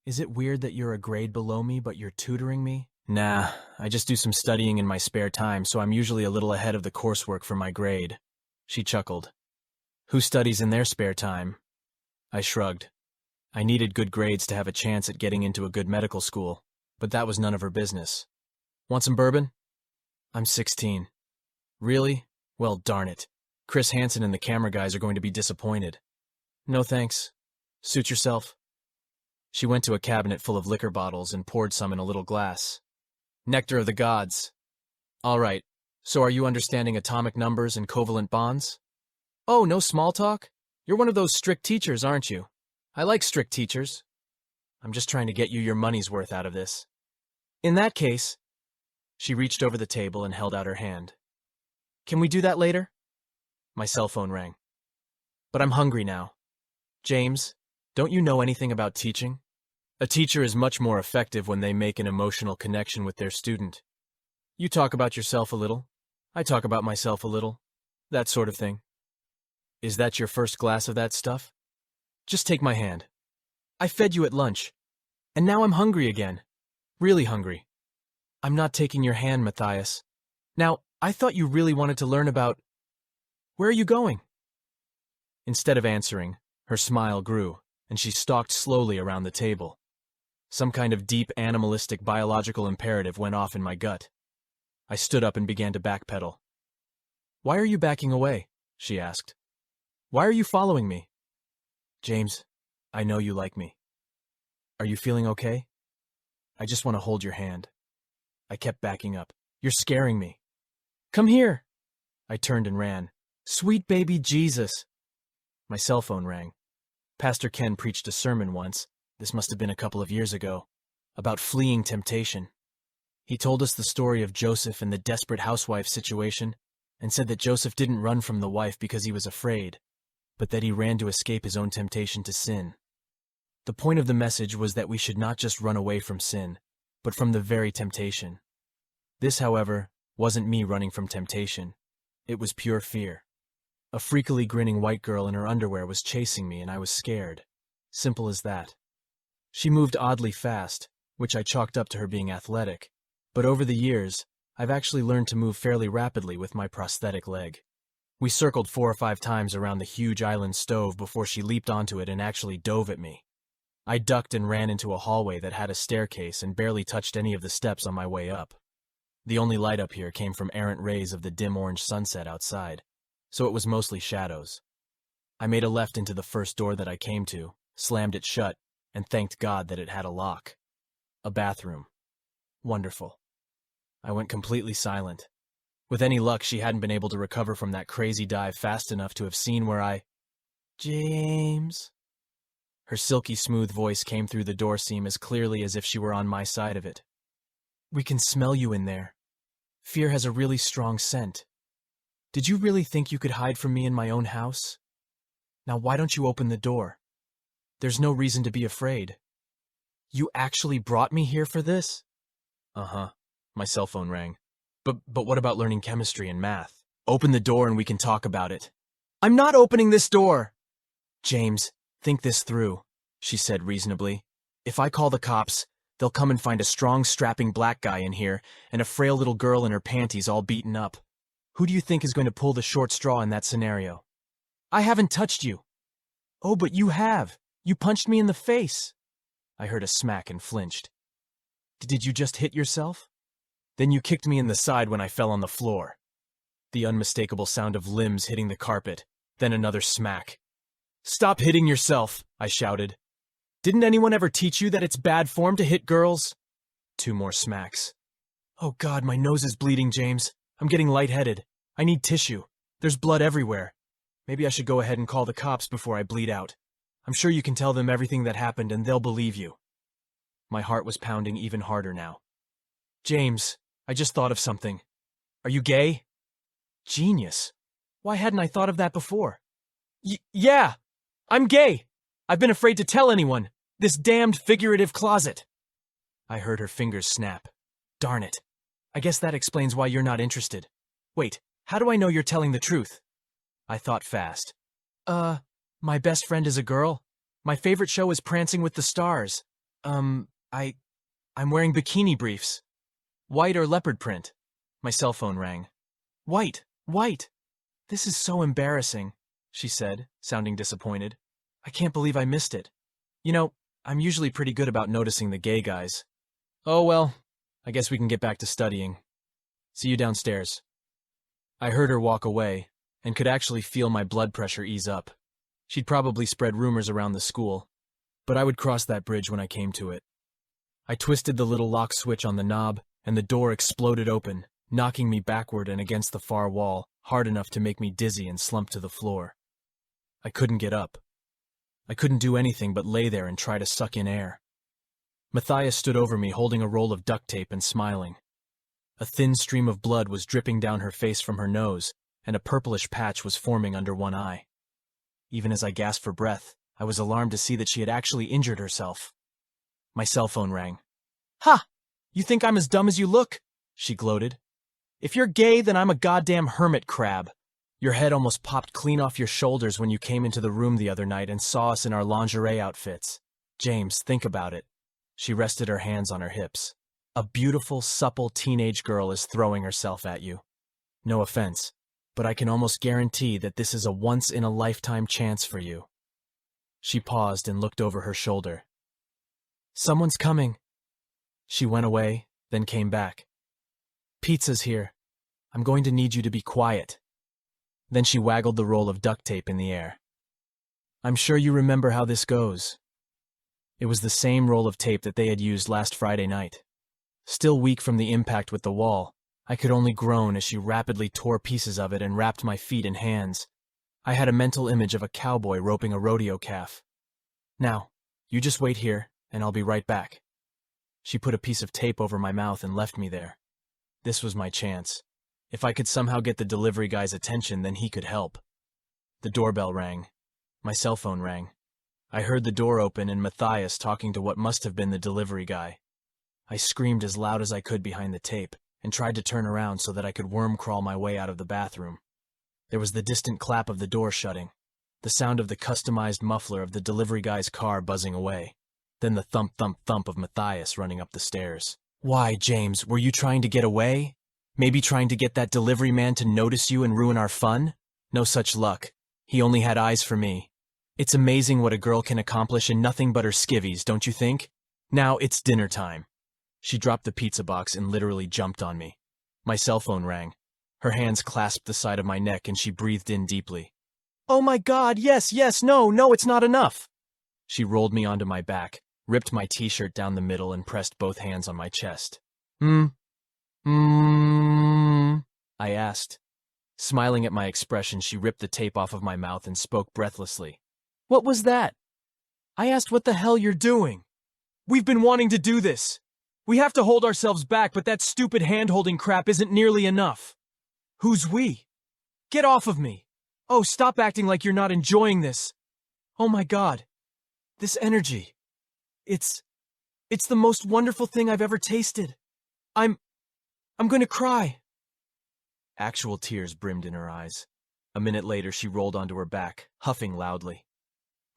Is it weird that you're a grade below me, but you're tutoring me?" "Nah, I just do some studying in my spare time, so I'm usually a little ahead of the coursework for my grade." She chuckled. "Who studies in their spare time?" I shrugged. I needed good grades to have a chance at getting into a good medical school, but that was none of her business. "Want some bourbon?" "I'm 16. "Really? Well, darn it. Chris Hansen and the camera guys are going to be disappointed." "No thanks. Suit yourself." She went to a cabinet full of liquor bottles and poured some in a little glass. "Nectar of the gods. All right, so are you understanding atomic numbers and covalent bonds?" "Oh, no small talk? You're one of those strict teachers, aren't you? I like strict teachers. I'm just trying to get you your money's worth out of this." "In that case..." She reached over the table and held out her hand. "Can we do that later?" My cell phone rang. "But I'm hungry now. James, don't you know anything about teaching?" "A teacher is much more effective when they make an emotional connection with their student. You talk about yourself a little. I talk about myself a little. That sort of thing." "Is that your first glass of that stuff?" "Just take my hand. I fed you at lunch. And now I'm hungry again. Really hungry." "I'm not taking your hand, Matthias. Now, I thought you really wanted to learn about... Where are you going?" Instead of answering, her smile grew, and she stalked slowly around the table. Some kind of deep animalistic biological imperative went off in my gut. I stood up and began to backpedal. "Why are you backing away?" she asked. "Why are you following me?" "James, I know you like me. Are you feeling okay? I just want to hold your hand." I kept backing up. "You're scaring me." "Come here." I turned and ran. "Sweet baby Jesus." My cell phone rang. Pastor Ken preached a sermon once, this must have been a couple of years ago, about fleeing temptation. He told us the story of Joseph and the desperate housewife situation, and said that Joseph didn't run from the wife because he was afraid, but that he ran to escape his own temptation to sin. The point of the message was that we should not just run away from sin, but from the very temptation. This, however, wasn't me running from temptation. It was pure fear. A freakily grinning white girl in her underwear was chasing me, and I was scared. Simple as that. She moved oddly fast, which I chalked up to her being athletic, but over the years, I've actually learned to move fairly rapidly with my prosthetic leg. We circled 4 or 5 times around the huge island stove before she leaped onto it and actually dove at me. I ducked and ran into a hallway that had a staircase and barely touched any of the steps on my way up. The only light up here came from errant rays of the dim orange sunset outside, so it was mostly shadows. I made a left into the first door that I came to, slammed it shut, and thanked God that it had a lock. A bathroom. Wonderful. I went completely silent. With any luck, she hadn't been able to recover from that crazy dive fast enough to have seen where I... "James." Her silky smooth voice came through the door seam as clearly as if she were on my side of it. "We can smell you in there. Fear has a really strong scent. Did you really think you could hide from me in my own house? Now why don't you open the door? There's no reason to be afraid. You actually brought me here for this?" "Uh-huh." My cell phone rang. But what about learning chemistry and math? Open the door and we can talk about it." "I'm not opening this door!" "James, think this through," she said reasonably. "If I call the cops, they'll come and find a strong, strapping black guy in here and a frail little girl in her panties all beaten up. Who do you think is going to pull the short straw in that scenario?" "I haven't touched you." "Oh, but you have. You punched me in the face." I heard a smack and flinched. "Did you just hit yourself?" "Then you kicked me in the side when I fell on the floor." The unmistakable sound of limbs hitting the carpet, then another smack. "Stop hitting yourself," I shouted. "Didn't anyone ever teach you that it's bad form to hit girls?" 2 more smacks. "Oh God, my nose is bleeding, James. I'm getting lightheaded. I need tissue. There's blood everywhere. Maybe I should go ahead and call the cops before I bleed out. I'm sure you can tell them everything that happened and they'll believe you." My heart was pounding even harder now. "James, I just thought of something. Are you gay?" Genius. Why hadn't I thought of that before? Yeah, I'm gay. I've been afraid to tell anyone. This damned figurative closet." I heard her fingers snap. "Darn it. I guess that explains why you're not interested. Wait, how do I know you're telling the truth?" I thought fast. My best friend is a girl. My favorite show is Prancing with the Stars. I'm wearing bikini briefs. White or leopard print." My cell phone rang. White. "This is so embarrassing," she said, sounding disappointed. "I can't believe I missed it. You know, I'm usually pretty good about noticing the gay guys." "Oh well, I guess we can get back to studying. See you downstairs." I heard her walk away, and could actually feel my blood pressure ease up. She'd probably spread rumors around the school, but I would cross that bridge when I came to it. I twisted the little lock switch on the knob, and the door exploded open, knocking me backward and against the far wall, hard enough to make me dizzy and slump to the floor. I couldn't get up. I couldn't do anything but lay there and try to suck in air. Matthias stood over me holding a roll of duct tape and smiling. A thin stream of blood was dripping down her face from her nose, and a purplish patch was forming under one eye. Even as I gasped for breath, I was alarmed to see that she had actually injured herself. My cell phone rang. "Ha! You think I'm as dumb as you look?" she gloated. "If you're gay, then I'm a goddamn hermit crab. Your head almost popped clean off your shoulders when you came into the room the other night and saw us in our lingerie outfits. James, think about it." She rested her hands on her hips. "A beautiful, supple teenage girl is throwing herself at you. No offense, but I can almost guarantee that this is a once-in-a-lifetime chance for you." She paused and looked over her shoulder. Someone's coming. She went away, then came back. Pizza's here. I'm going to need you to be quiet. Then she waggled the roll of duct tape in the air. I'm sure you remember how this goes. It was the same roll of tape that they had used last Friday night. Still weak from the impact with the wall, I could only groan as she rapidly tore pieces of it and wrapped my feet and hands. I had a mental image of a cowboy roping a rodeo calf. Now, you just wait here, and I'll be right back. She put a piece of tape over my mouth and left me there. This was my chance. If I could somehow get the delivery guy's attention, then he could help. The doorbell rang. My cell phone rang. I heard the door open and Matthias talking to what must have been the delivery guy. I screamed as loud as I could behind the tape and tried to turn around so that I could worm crawl my way out of the bathroom. There was the distant clap of the door shutting, the sound of the customized muffler of the delivery guy's car buzzing away, then the thump, thump, thump of Matthias running up the stairs. Why, James, were you trying to get away? Maybe trying to get that delivery man to notice you and ruin our fun? No such luck. He only had eyes for me. It's amazing what a girl can accomplish in nothing but her skivvies, don't you think? Now it's dinner time. She dropped the pizza box and literally jumped on me. My cell phone rang. Her hands clasped the side of my neck and she breathed in deeply. Oh my God, yes, no, it's not enough. She rolled me onto my back, ripped my t-shirt down the middle and pressed both hands on my chest. I asked. Smiling at my expression, she ripped the tape off of my mouth and spoke breathlessly. What was that? I asked what the hell you're doing. We've been wanting to do this. We have to hold ourselves back, but that stupid hand-holding crap isn't nearly enough. Who's we? Get off of me. Oh, stop acting like you're not enjoying this. Oh my God. This energy. It's the most wonderful thing I've ever tasted. I'm going to cry. Actual tears brimmed in her eyes. A minute later, she rolled onto her back, huffing loudly.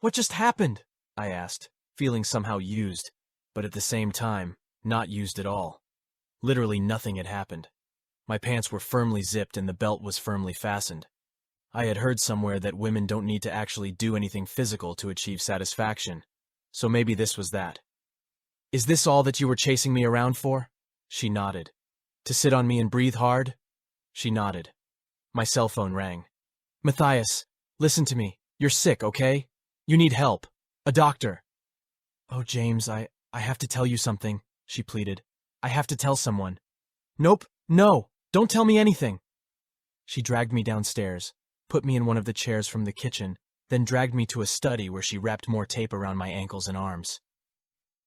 What just happened? I asked, feeling somehow used, but at the same time, not used at all. Literally nothing had happened. My pants were firmly zipped and the belt was firmly fastened. I had heard somewhere that women don't need to actually do anything physical to achieve satisfaction, so maybe this was that. Is this all that you were chasing me around for? She nodded. To sit on me and breathe hard? She nodded. My cell phone rang. Matthias, listen to me. You're sick, okay? You need help. A doctor. Oh, James, I have to tell you something, she pleaded. I have to tell someone. Nope, no, don't tell me anything. She dragged me downstairs, put me in one of the chairs from the kitchen, then dragged me to a study where she wrapped more tape around my ankles and arms.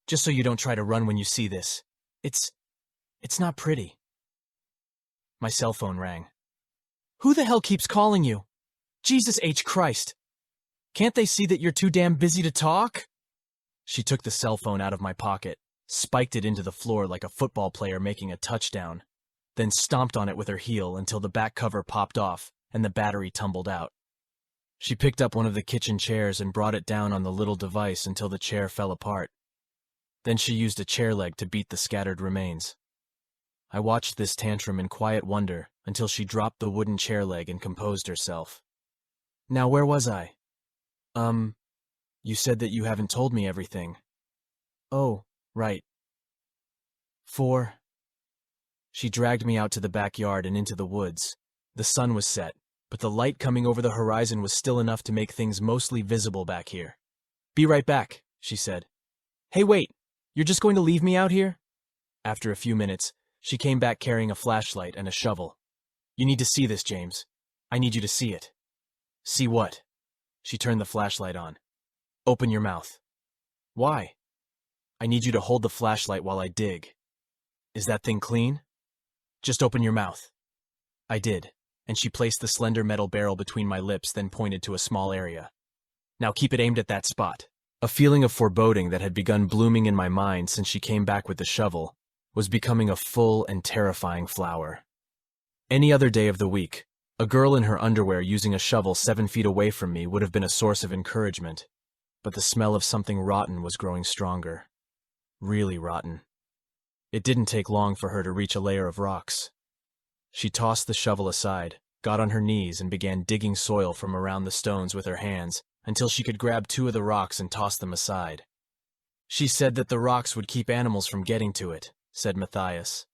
Just so you don't try to run when you see this. It's not pretty. My cell phone rang. Who the hell keeps calling you? Jesus H. Christ. Can't they see that you're too damn busy to talk? She took the cell phone out of my pocket, spiked it into the floor like a football player making a touchdown, then stomped on it with her heel until the back cover popped off and the battery tumbled out. She picked up one of the kitchen chairs and brought it down on the little device until the chair fell apart. Then she used a chair leg to beat the scattered remains. I watched this tantrum in quiet wonder until she dropped the wooden chair leg and composed herself. Now, where was I? You said that you haven't told me everything. Oh, right. 4. She dragged me out to the backyard and into the woods. The sun was set, but the light coming over the horizon was still enough to make things mostly visible back here. Be right back, she said. Hey, wait, you're just going to leave me out here? After a few minutes, she came back carrying a flashlight and a shovel. You need to see this, James. I need you to see it. See what? She turned the flashlight on. Open your mouth. Why? I need you to hold the flashlight while I dig. Is that thing clean? Just open your mouth. I did, and she placed the slender metal barrel between my lips, then pointed to a small area. Now keep it aimed at that spot. A feeling of foreboding that had begun blooming in my mind since she came back with the shovel was becoming a full and terrifying flower. Any other day of the week, a girl in her underwear using a shovel 7 feet away from me would have been a source of encouragement, but the smell of something rotten was growing stronger. Really rotten. It didn't take long for her to reach a layer of rocks. She tossed the shovel aside, got on her knees, and began digging soil from around the stones with her hands until she could grab 2 of the rocks and toss them aside. She said that the rocks would keep animals from getting to it, said Matthias.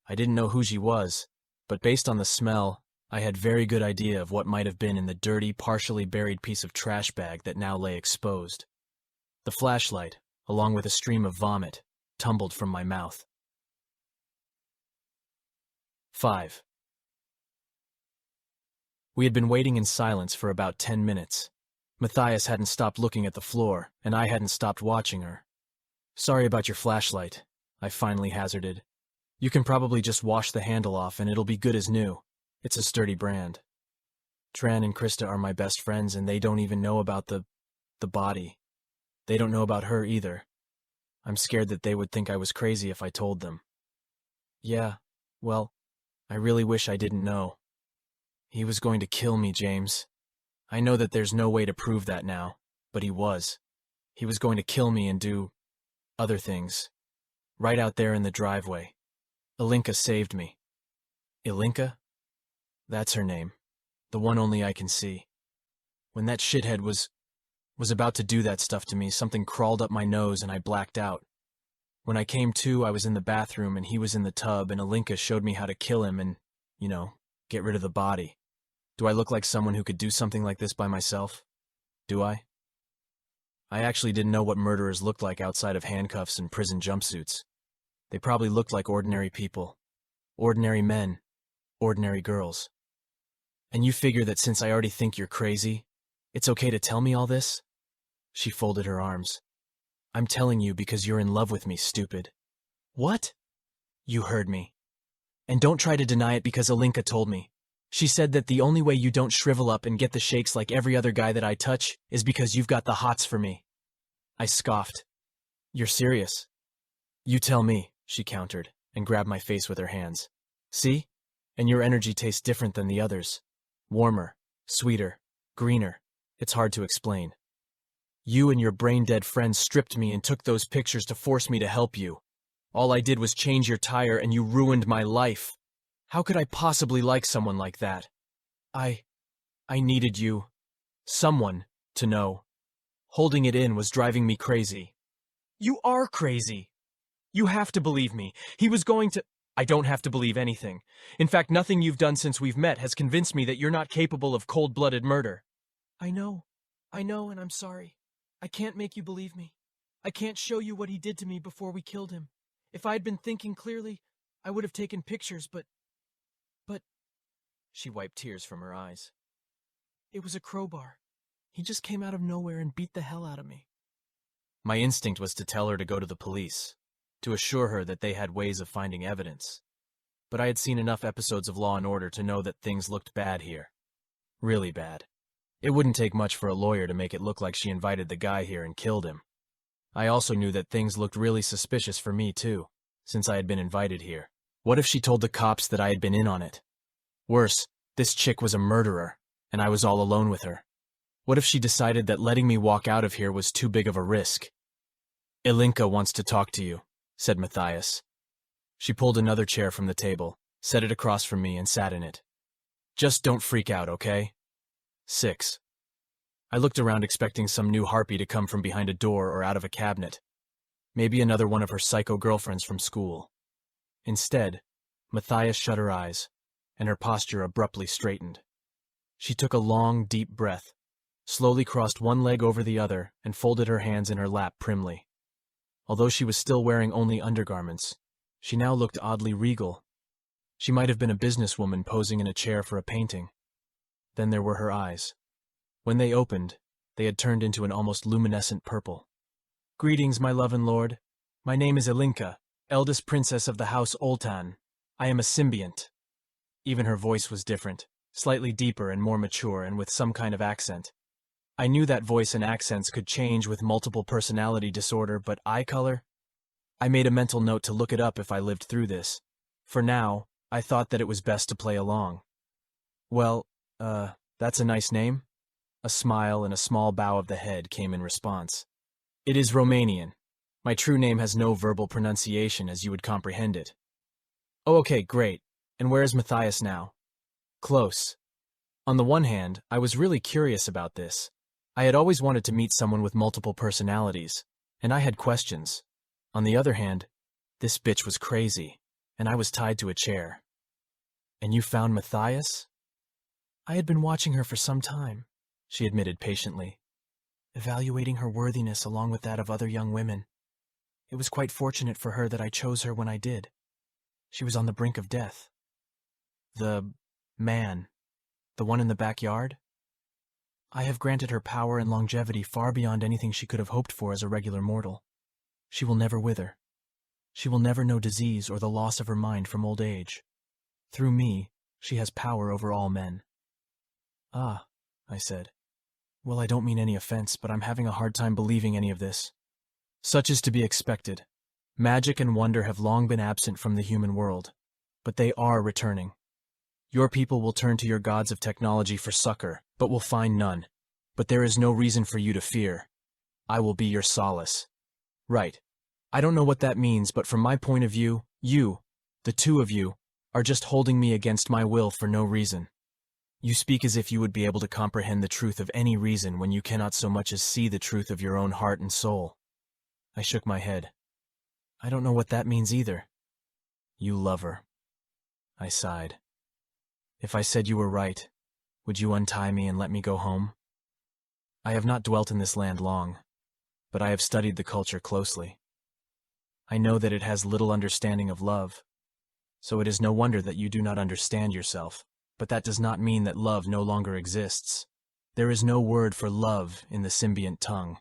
I didn't know who she was, but based on the smell, I had very good idea of what might have been in the dirty, partially buried piece of trash bag that now lay exposed. The flashlight, along with a stream of vomit, tumbled from my mouth. 5. We had been waiting in silence for about 10 minutes. Matthias hadn't stopped looking at the floor, and I hadn't stopped watching her. Sorry about your flashlight, I finally hazarded. You can probably just wash the handle off and it'll be good as new. It's a sturdy brand. Tran and Krista are my best friends and they don't even know about the body. They don't know about her either. I'm scared that they would think I was crazy if I told them. Yeah, well, I really wish I didn't know. He was going to kill me, James. I know that there's no way to prove that now, but he was. He was going to kill me and do other things. Right out there in the driveway. Ilinka saved me. Ilinka? That's her name. The one only I can see. When that shithead was about to do that stuff to me, something crawled up my nose and I blacked out. When I came to, I was in the bathroom and he was in the tub and Ilinka showed me how to kill him and, get rid of the body. Do I look like someone who could do something like this by myself? Do I? I actually didn't know what murderers looked like outside of handcuffs and prison jumpsuits. They probably looked like ordinary people. Ordinary men. Ordinary girls. And you figure that since I already think you're crazy, it's okay to tell me all this? She folded her arms. I'm telling you because you're in love with me, stupid. What? You heard me. And don't try to deny it because Ilinka told me. She said that the only way you don't shrivel up and get the shakes like every other guy that I touch is because you've got the hots for me. I scoffed. You're serious? You tell me, she countered, and grabbed my face with her hands. See? And your energy tastes different than the others. Warmer, sweeter, greener. It's hard to explain. You and your brain-dead friends stripped me and took those pictures to force me to help you. All I did was change your tire and you ruined my life. How could I possibly like someone like that? I needed you. Someone to know. Holding it in was driving me crazy. You are crazy. You have to believe me. He was going to... I don't have to believe anything. In fact, nothing you've done since we've met has convinced me that you're not capable of cold-blooded murder. I know, and I'm sorry. I can't make you believe me. I can't show you what he did to me before we killed him. If I had been thinking clearly, I would have taken pictures, but... She wiped tears from her eyes. It was a crowbar. He just came out of nowhere and beat the hell out of me. My instinct was to tell her to go to the police, to assure her that they had ways of finding evidence. But I had seen enough episodes of Law and Order to know that things looked bad here. Really bad. It wouldn't take much for a lawyer to make it look like she invited the guy here and killed him. I also knew that things looked really suspicious for me, too, since I had been invited here. What if she told the cops that I had been in on it? Worse, this chick was a murderer, and I was all alone with her. What if she decided that letting me walk out of here was too big of a risk? Ilinka wants to talk to you, said Matthias. She pulled another chair from the table, set it across from me, and sat in it. Just don't freak out, okay? 6. I looked around expecting some new harpy to come from behind a door or out of a cabinet. Maybe another one of her psycho girlfriends from school. Instead, Matthias shut her eyes, and her posture abruptly straightened. She took a long, deep breath, slowly crossed one leg over the other, and folded her hands in her lap primly. Although she was still wearing only undergarments, she now looked oddly regal. She might have been a businesswoman posing in a chair for a painting. Then there were her eyes. When they opened, they had turned into an almost luminescent purple. Greetings, my love and lord. My name is Ilinka, eldest princess of the house Oltan. I am a symbiont. Even her voice was different, slightly deeper and more mature and with some kind of accent. I knew that voice and accents could change with multiple personality disorder, but eye color? I made a mental note to look it up if I lived through this. For now, I thought that it was best to play along. Well, that's a nice name? A smile and a small bow of the head came in response. It is Romanian. My true name has no verbal pronunciation as you would comprehend it. Oh, okay, great. And where is Matthias now? Close. On the one hand, I was really curious about this. I had always wanted to meet someone with multiple personalities, and I had questions. On the other hand, this bitch was crazy, and I was tied to a chair. And you found Matthias? I had been watching her for some time, she admitted patiently, evaluating her worthiness along with that of other young women. It was quite fortunate for her that I chose her when I did. She was on the brink of death. The man, the one in the backyard? I have granted her power and longevity far beyond anything she could have hoped for as a regular mortal. She will never wither. She will never know disease or the loss of her mind from old age. Through me, she has power over all men. Ah, I said. Well, I don't mean any offense, but I'm having a hard time believing any of this. Such is to be expected. Magic and wonder have long been absent from the human world, but they are returning. Your people will turn to your gods of technology for succor, but will find none. But there is no reason for you to fear. I will be your solace. Right. I don't know what that means, but from my point of view, you, the two of you, are just holding me against my will for no reason. You speak as if you would be able to comprehend the truth of any reason when you cannot so much as see the truth of your own heart and soul. I shook my head. I don't know what that means either. You love her. I sighed. If I said you were right, would you untie me and let me go home? I have not dwelt in this land long, but I have studied the culture closely. I know that it has little understanding of love, so it is no wonder that you do not understand yourself, but that does not mean that love no longer exists. There is no word for love in the symbiont tongue.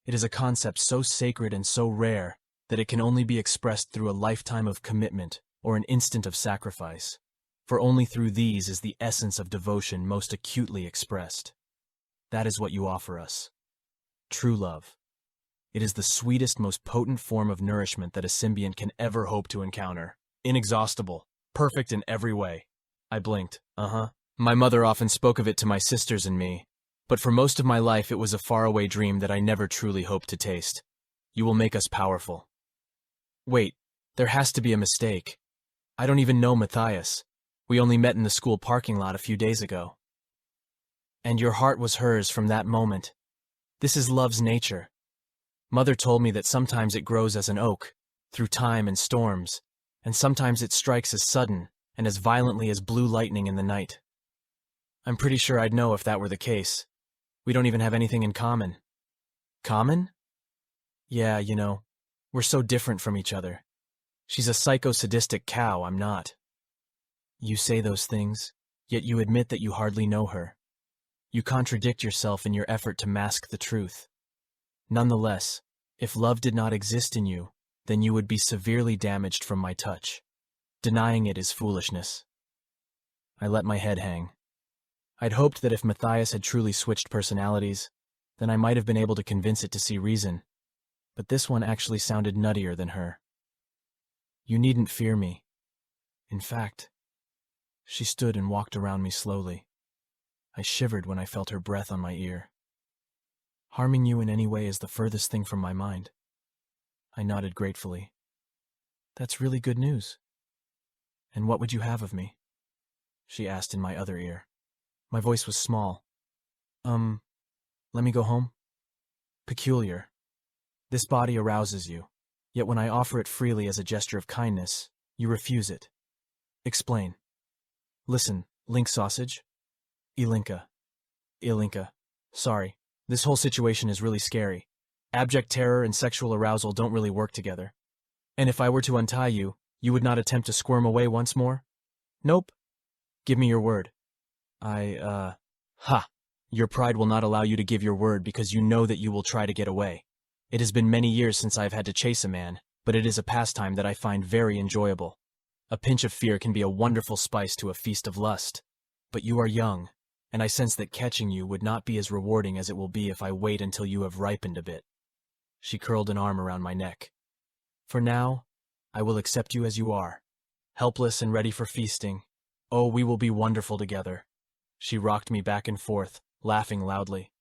It is a concept so sacred and so rare that it can only be expressed through a lifetime of commitment or an instant of sacrifice, for only through these is the essence of devotion most acutely expressed. That is what you offer us. True love. It is the sweetest, most potent form of nourishment that a symbiont can ever hope to encounter. Inexhaustible, perfect in every way. I blinked. My mother often spoke of it to my sisters and me, but for most of my life it was a faraway dream that I never truly hoped to taste. You will make us powerful. Wait, there has to be a mistake. I don't even know Matthias. We only met in the school parking lot a few days ago. And your heart was hers from that moment. This is love's nature. Mother told me that sometimes it grows as an oak, through time and storms, and sometimes it strikes as sudden and as violently as blue lightning in the night. I'm pretty sure I'd know if that were the case. We don't even have anything in common. Common? Yeah, you know, we're so different from each other. She's a psycho-sadistic cow, I'm not. You say those things, yet you admit that you hardly know her. You contradict yourself in your effort to mask the truth. Nonetheless, if love did not exist in you, then you would be severely damaged from my touch. Denying it is foolishness. I let my head hang. I'd hoped that if Matthias had truly switched personalities, then I might have been able to convince it to see reason, but this one actually sounded nuttier than her. You needn't fear me. In fact, she stood and walked around me slowly. I shivered when I felt her breath on my ear. Harming you in any way is the furthest thing from my mind. I nodded gratefully. That's really good news. And what would you have of me? She asked in my other ear. My voice was small. Let me go home? Peculiar. This body arouses you, yet when I offer it freely as a gesture of kindness, you refuse it. Explain. Listen, link sausage? Ilinka. Sorry, this whole situation is really scary. Abject terror and sexual arousal don't really work together. And if I were to untie you, you would not attempt to squirm away once more? Nope. Give me your word. Your pride will not allow you to give your word because you know that you will try to get away. It has been many years since I have had to chase a man, but it is a pastime that I find very enjoyable. A pinch of fear can be a wonderful spice to a feast of lust. But you are young, and I sense that catching you would not be as rewarding as it will be if I wait until you have ripened a bit. She curled an arm around my neck. For now, I will accept you as you are, helpless and ready for feasting. Oh, we will be wonderful together. She rocked me back and forth, laughing loudly.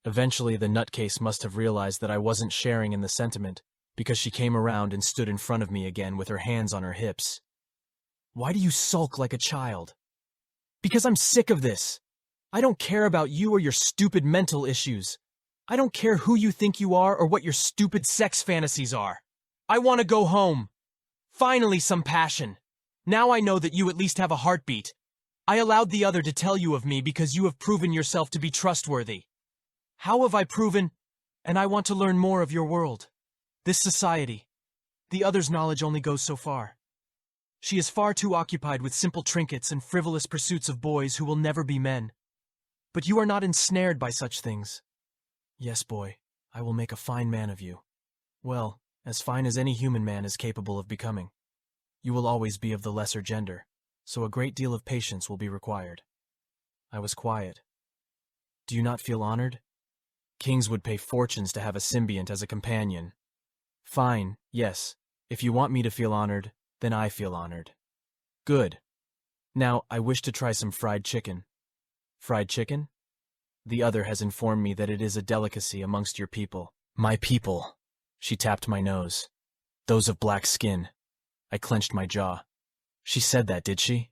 Eventually, the nutcase must have realized that I wasn't sharing in the sentiment, because she came around and stood in front of me again with her hands on her hips. Why do you sulk like a child? Because I'm sick of this. I don't care about you or your stupid mental issues. I don't care who you think you are or what your stupid sex fantasies are. I want to go home. Finally, some passion. Now I know that you at least have a heartbeat. I allowed the other to tell you of me because you have proven yourself to be trustworthy. How have I proven? And I want to learn more of your world. This society. The other's knowledge only goes so far. She is far too occupied with simple trinkets and frivolous pursuits of boys who will never be men. But you are not ensnared by such things. Yes, boy, I will make a fine man of you. Well, as fine as any human man is capable of becoming. You will always be of the lesser gender, so a great deal of patience will be required. I was quiet. Do you not feel honored? Kings would pay fortunes to have a symbiont as a companion. Fine, yes. If you want me to feel honored, then I feel honored. Good. Now, I wish to try some fried chicken. Fried chicken? The other has informed me that it is a delicacy amongst your people. My people. She tapped my nose. Those of black skin. I clenched my jaw. She said that, did she?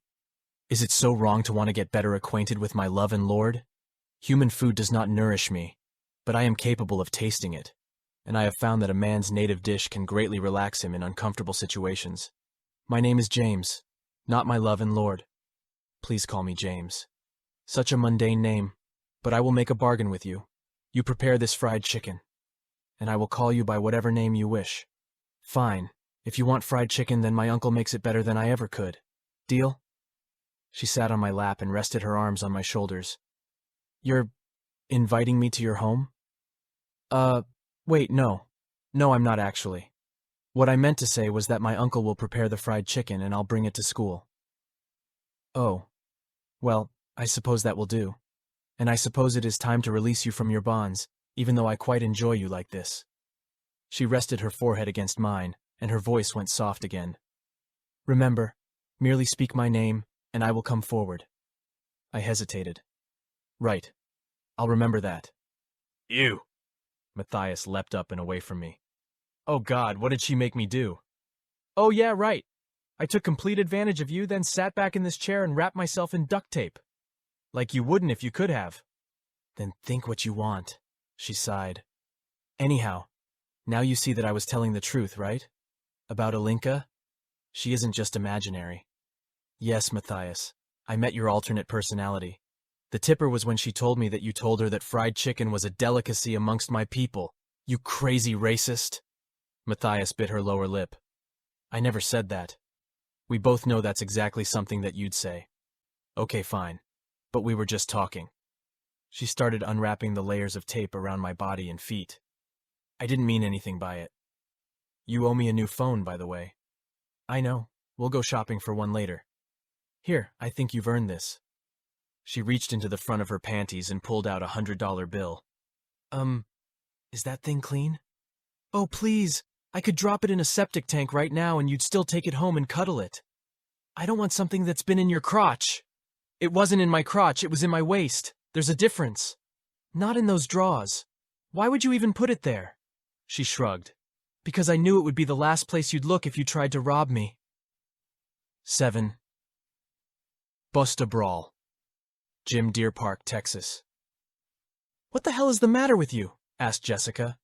Is it so wrong to want to get better acquainted with my love and lord? Human food does not nourish me, but I am capable of tasting it, and I have found that a man's native dish can greatly relax him in uncomfortable situations. My name is James, not my love and lord. Please call me James. Such a mundane name, but I will make a bargain with you. You prepare this fried chicken, and I will call you by whatever name you wish. Fine. If you want fried chicken, then my uncle makes it better than I ever could. Deal? She sat on my lap and rested her arms on my shoulders. You're inviting me to your home? Wait, no. No, I'm not actually. What I meant to say was that my uncle will prepare the fried chicken and I'll bring it to school. Oh. Well, I suppose that will do. And I suppose it is time to release you from your bonds, even though I quite enjoy you like this. She rested her forehead against mine, and her voice went soft again. Remember, merely speak my name, and I will come forward. I hesitated. Right. I'll remember that. You! Matthias leapt up and away from me. Oh God, what did she make me do? Oh yeah, right. I took complete advantage of you, then sat back in this chair and wrapped myself in duct tape. Like you wouldn't if you could have. Then think what you want, she sighed. Anyhow, now you see that I was telling the truth, right? About Alinka? She isn't just imaginary. Yes, Matthias, I met your alternate personality. The tipper was when she told me that you told her that fried chicken was a delicacy amongst my people. You crazy racist. Matthias bit her lower lip. I never said that. We both know that's exactly something that you'd say. Okay, fine. But we were just talking. She started unwrapping the layers of tape around my body and feet. I didn't mean anything by it. You owe me a new phone, by the way. I know. We'll go shopping for one later. Here, I think you've earned this. She reached into the front of her panties and pulled out $100 bill. Is that thing clean? Oh, please. I could drop it in a septic tank right now and you'd still take it home and cuddle it. I don't want something that's been in your crotch. It wasn't in my crotch, it was in my waist. There's a difference. Not in those drawers. Why would you even put it there? She shrugged. Because I knew it would be the last place you'd look if you tried to rob me. 7. Bust a Brawl. Gym, Deer Park, Texas. What the hell is the matter with you? Asked Jessica.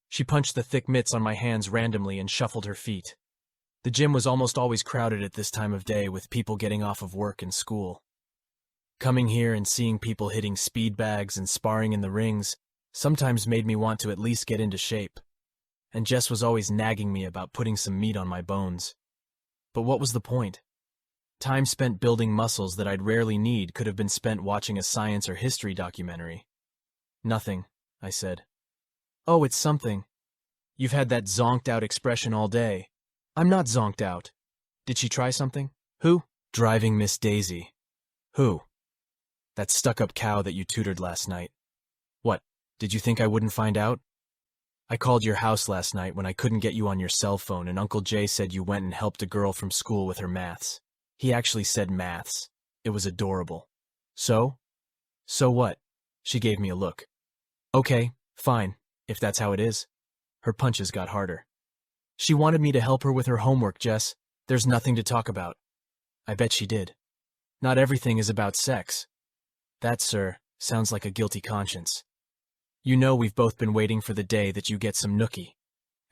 She punched the thick mitts on my hands randomly and shuffled her feet. The gym was almost always crowded at this time of day with people getting off of work and school. Coming here and seeing people hitting speed bags and sparring in the rings sometimes made me want to at least get into shape. And Jess was always nagging me about putting some meat on my bones. But what was the point? Time spent building muscles that I'd rarely need could have been spent watching a science or history documentary. Nothing, I said. Oh, it's something. You've had that zonked-out expression all day. I'm not zonked out. Did she try something? Who? Driving Miss Daisy. Who? That stuck-up cow that you tutored last night. What, did you think I wouldn't find out? I called your house last night when I couldn't get you on your cell phone and Uncle Jay said you went and helped a girl from school with her maths. He actually said maths. It was adorable. So? So what? She gave me a look. Okay, fine, if that's how it is. Her punches got harder. She wanted me to help her with her homework, Jess. There's nothing to talk about. I bet she did. Not everything is about sex. That, sir, sounds like a guilty conscience. You know we've both been waiting for the day that you get some nookie.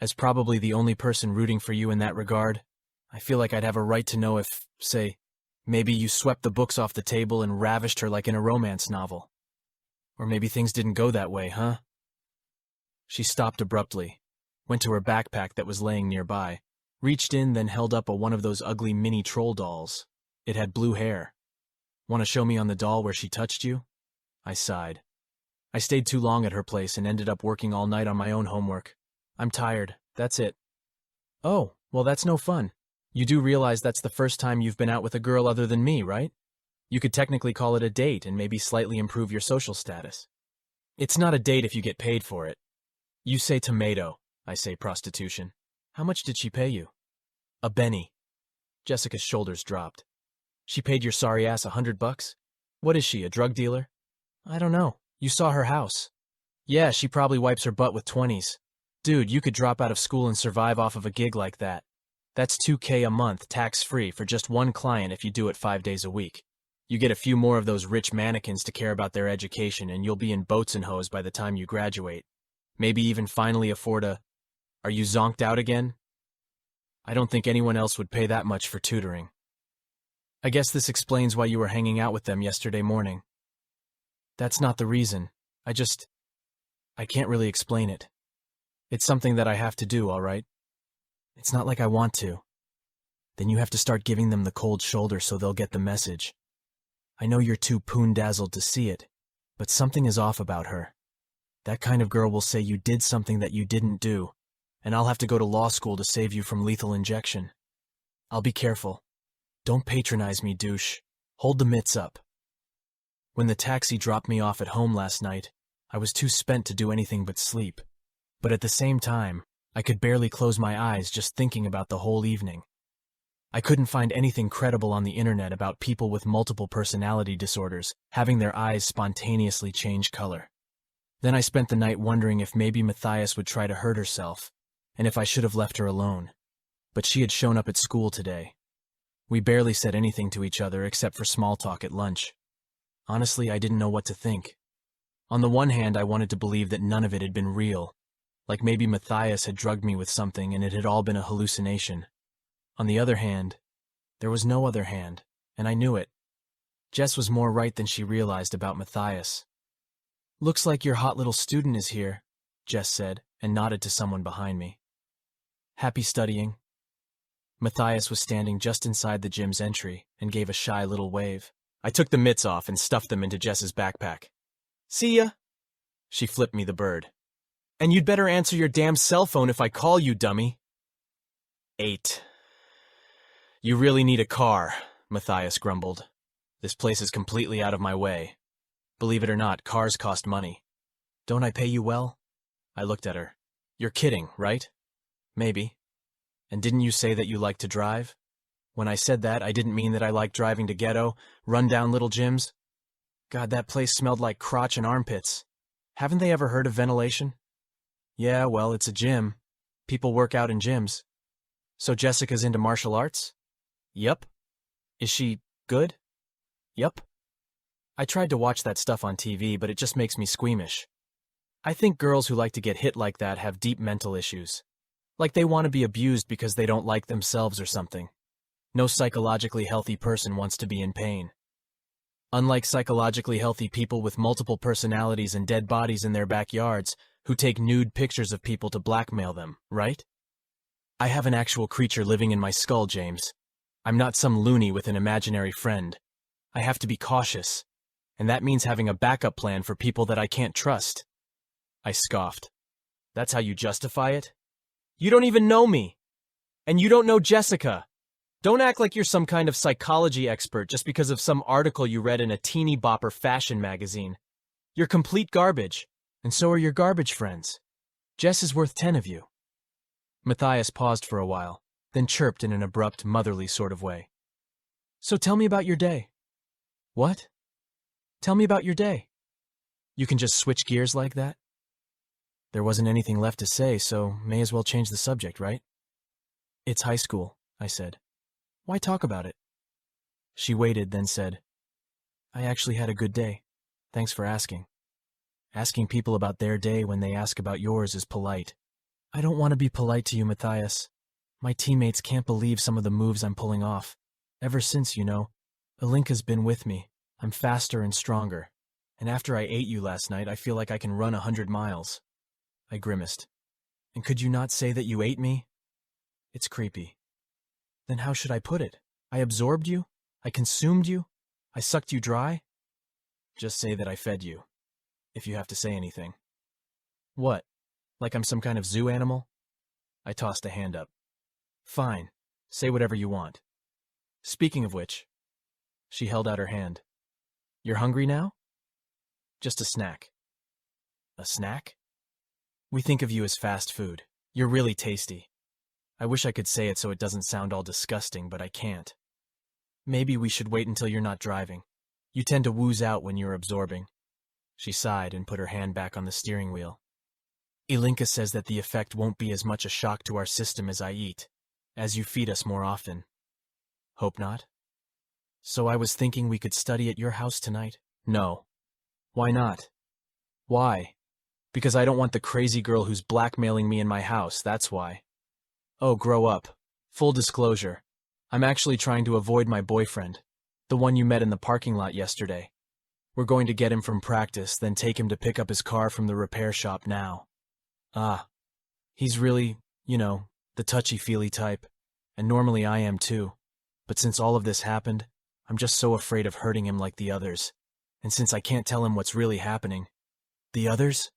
As probably the only person rooting for you in that regard, I feel like I'd have a right to know if, say, maybe you swept the books off the table and ravished her like in a romance novel. Or maybe things didn't go that way, huh? She stopped abruptly, went to her backpack that was laying nearby, reached in, then held up one of those ugly mini troll dolls. It had blue hair. Want to show me on the doll where she touched you? I sighed. I stayed too long at her place and ended up working all night on my own homework. I'm tired, that's it. Oh, well that's no fun. You do realize that's the first time you've been out with a girl other than me, right? You could technically call it a date and maybe slightly improve your social status. It's not a date if you get paid for it. You say tomato, I say prostitution. How much did she pay you? A penny. Jessica's shoulders dropped. She paid your sorry ass $100? What is she, a drug dealer? I don't know. You saw her house. Yeah, she probably wipes her butt with 20s. Dude, you could drop out of school and survive off of a gig like that. That's $2K a month, tax-free, for just one client if you do it 5 days a week. You get a few more of those rich mannequins to care about their education and you'll be in boats and hoes by the time you graduate. Maybe even finally afford a... Are you zonked out again? I don't think anyone else would pay that much for tutoring. I guess this explains why you were hanging out with them yesterday morning. That's not the reason. I can't really explain it. It's something that I have to do, all right? It's not like I want to. Then you have to start giving them the cold shoulder so they'll get the message. I know you're too poon-dazzled to see it, but something is off about her. That kind of girl will say you did something that you didn't do, and I'll have to go to law school to save you from lethal injection. I'll be careful. Don't patronize me, douche. Hold the mitts up. When the taxi dropped me off at home last night, I was too spent to do anything but sleep. But at the same time, I could barely close my eyes just thinking about the whole evening. I couldn't find anything credible on the internet about people with multiple personality disorders having their eyes spontaneously change color. Then I spent the night wondering if maybe Matthias would try to hurt herself, and if I should have left her alone. But she had shown up at school today. We barely said anything to each other except for small talk at lunch. Honestly, I didn't know what to think. On the one hand, I wanted to believe that none of it had been real, like maybe Matthias had drugged me with something and it had all been a hallucination. On the other hand, there was no other hand, and I knew it. Jess was more right than she realized about Matthias. Looks like your hot little student is here, Jess said, and nodded to someone behind me. Happy studying. Matthias was standing just inside the gym's entry and gave a shy little wave. I took the mitts off and stuffed them into Jess's backpack. See ya. She flipped me the bird. And you'd better answer your damn cell phone if I call you, dummy. 8. You really need a car, Matthias grumbled. This place is completely out of my way. Believe it or not, cars cost money. Don't I pay you well? I looked at her. You're kidding, right? Maybe. And didn't you say that you like to drive? When I said that, I didn't mean that I like driving to ghetto, run-down little gyms. God, that place smelled like crotch and armpits. Haven't they ever heard of ventilation? Yeah, well, it's a gym. People work out in gyms. So Jessica's into martial arts? Yup. Is she good? Yup. I tried to watch that stuff on TV, but it just makes me squeamish. I think girls who like to get hit like that have deep mental issues. Like they want to be abused because they don't like themselves or something. No psychologically healthy person wants to be in pain. Unlike psychologically healthy people with multiple personalities and dead bodies in their backyards who take nude pictures of people to blackmail them, right? I have an actual creature living in my skull, James. I'm not some loony with an imaginary friend. I have to be cautious, and that means having a backup plan for people that I can't trust. I scoffed. That's how you justify it? You don't even know me. And you don't know Jessica. Don't act like you're some kind of psychology expert just because of some article you read in a teeny bopper fashion magazine. You're complete garbage, and so are your garbage friends. Jess is worth 10 of you. Matthias paused for a while, then chirped in an abrupt, motherly sort of way. So tell me about your day. What? Tell me about your day. You can just switch gears like that? There wasn't anything left to say, so may as well change the subject, right? It's high school, I said. Why talk about it? She waited, then said, I actually had a good day. Thanks for asking. Asking people about their day when they ask about yours is polite. I don't want to be polite to you, Matthias. My teammates can't believe some of the moves I'm pulling off. Ever since, Alinka's been with me. I'm faster and stronger. And after I ate you last night, I feel like I can run 100 miles. I grimaced. And could you not say that you ate me? It's creepy. Then how should I put it? I absorbed you? I consumed you? I sucked you dry? Just say that I fed you, if you have to say anything. What? Like I'm some kind of zoo animal? I tossed a hand up. Fine. Say whatever you want. Speaking of which, she held out her hand. You're hungry now? Just a snack. A snack? We think of you as fast food. You're really tasty. I wish I could say it so it doesn't sound all disgusting, but I can't. Maybe we should wait until you're not driving. You tend to wooze out when you're absorbing. She sighed and put her hand back on the steering wheel. Ilinka says that the effect won't be as much a shock to our system as I eat, as you feed us more often. Hope not. So I was thinking we could study at your house tonight. No. Why not? Why? Because I don't want the crazy girl who's blackmailing me in my house, that's why. Oh, grow up. Full disclosure. I'm actually trying to avoid my boyfriend, the one you met in the parking lot yesterday. We're going to get him from practice, then take him to pick up his car from the repair shop now. He's really, the touchy-feely type, and normally I am too. But since all of this happened, I'm just so afraid of hurting him like the others. And since I can't tell him what's really happening. The others?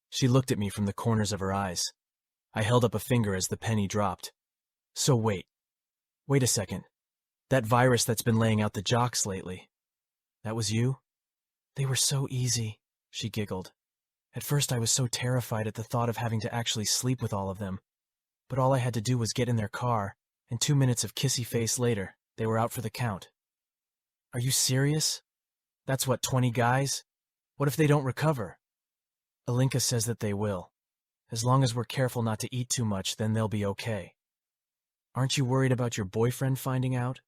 She looked at me from the corners of her eyes. I held up a finger as the penny dropped. So wait a second. That virus that's been laying out the jocks lately. That was you? They were so easy, she giggled. At first I was so terrified at the thought of having to actually sleep with all of them. But all I had to do was get in their car, and 2 minutes of kissy face later, they were out for the count. Are you serious? That's what, 20 guys? What if they don't recover? Alinka says that they will. As long as we're careful not to eat too much, then they'll be okay. Aren't you worried about your boyfriend finding out?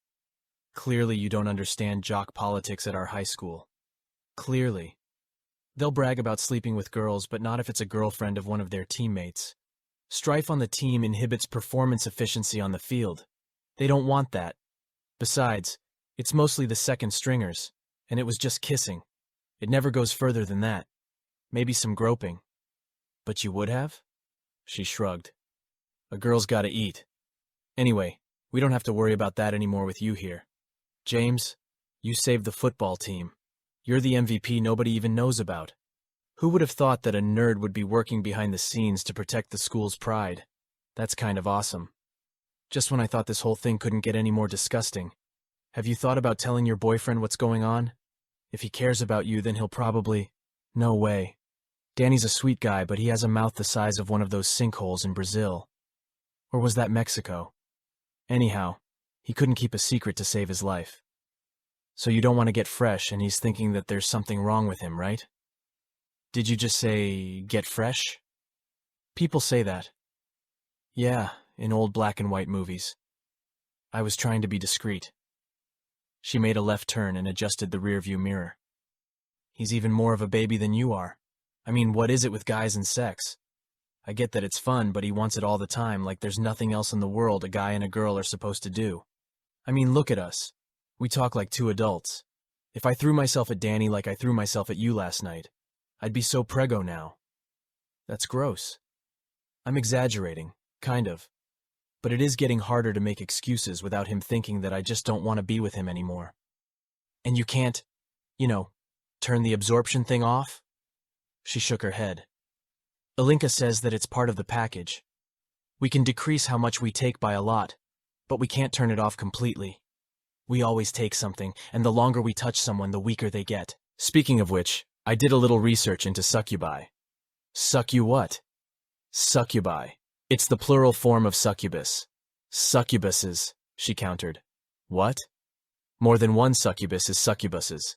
Clearly you don't understand jock politics at our high school. Clearly. They'll brag about sleeping with girls, but not if it's a girlfriend of one of their teammates. Strife on the team inhibits performance efficiency on the field. They don't want that. Besides, it's mostly the second stringers, and it was just kissing. It never goes further than that. Maybe some groping. But you would have? She shrugged. A girl's gotta eat. Anyway, we don't have to worry about that anymore with you here. James, you saved the football team. You're the MVP nobody even knows about. Who would have thought that a nerd would be working behind the scenes to protect the school's pride? That's kind of awesome. Just when I thought this whole thing couldn't get any more disgusting. Have you thought about telling your boyfriend what's going on? If he cares about you, then he'll probably... No way. Danny's a sweet guy, but he has a mouth the size of one of those sinkholes in Brazil. Or was that Mexico? Anyhow, he couldn't keep a secret to save his life. So you don't want to get fresh, and he's thinking that there's something wrong with him, right? Did you just say, get fresh? People say that. Yeah, in old black and white movies. I was trying to be discreet. She made a left turn and adjusted the rearview mirror. He's even more of a baby than you are. I mean, what is it with guys and sex? I get that it's fun, but he wants it all the time, like there's nothing else in the world a guy and a girl are supposed to do. I mean, look at us. We talk like two adults. If I threw myself at Danny like I threw myself at you last night, I'd be so preggo now. That's gross. I'm exaggerating, kind of. But it is getting harder to make excuses without him thinking that I just don't want to be with him anymore. And you can't, turn the absorption thing off? She shook her head. Alinka says that it's part of the package. We can decrease how much we take by a lot, but we can't turn it off completely. We always take something, and the longer we touch someone, the weaker they get. Speaking of which, I did a little research into succubi. Succu what? Succubi. It's the plural form of succubus. Succubuses, she countered. What? More than one succubus is succubuses.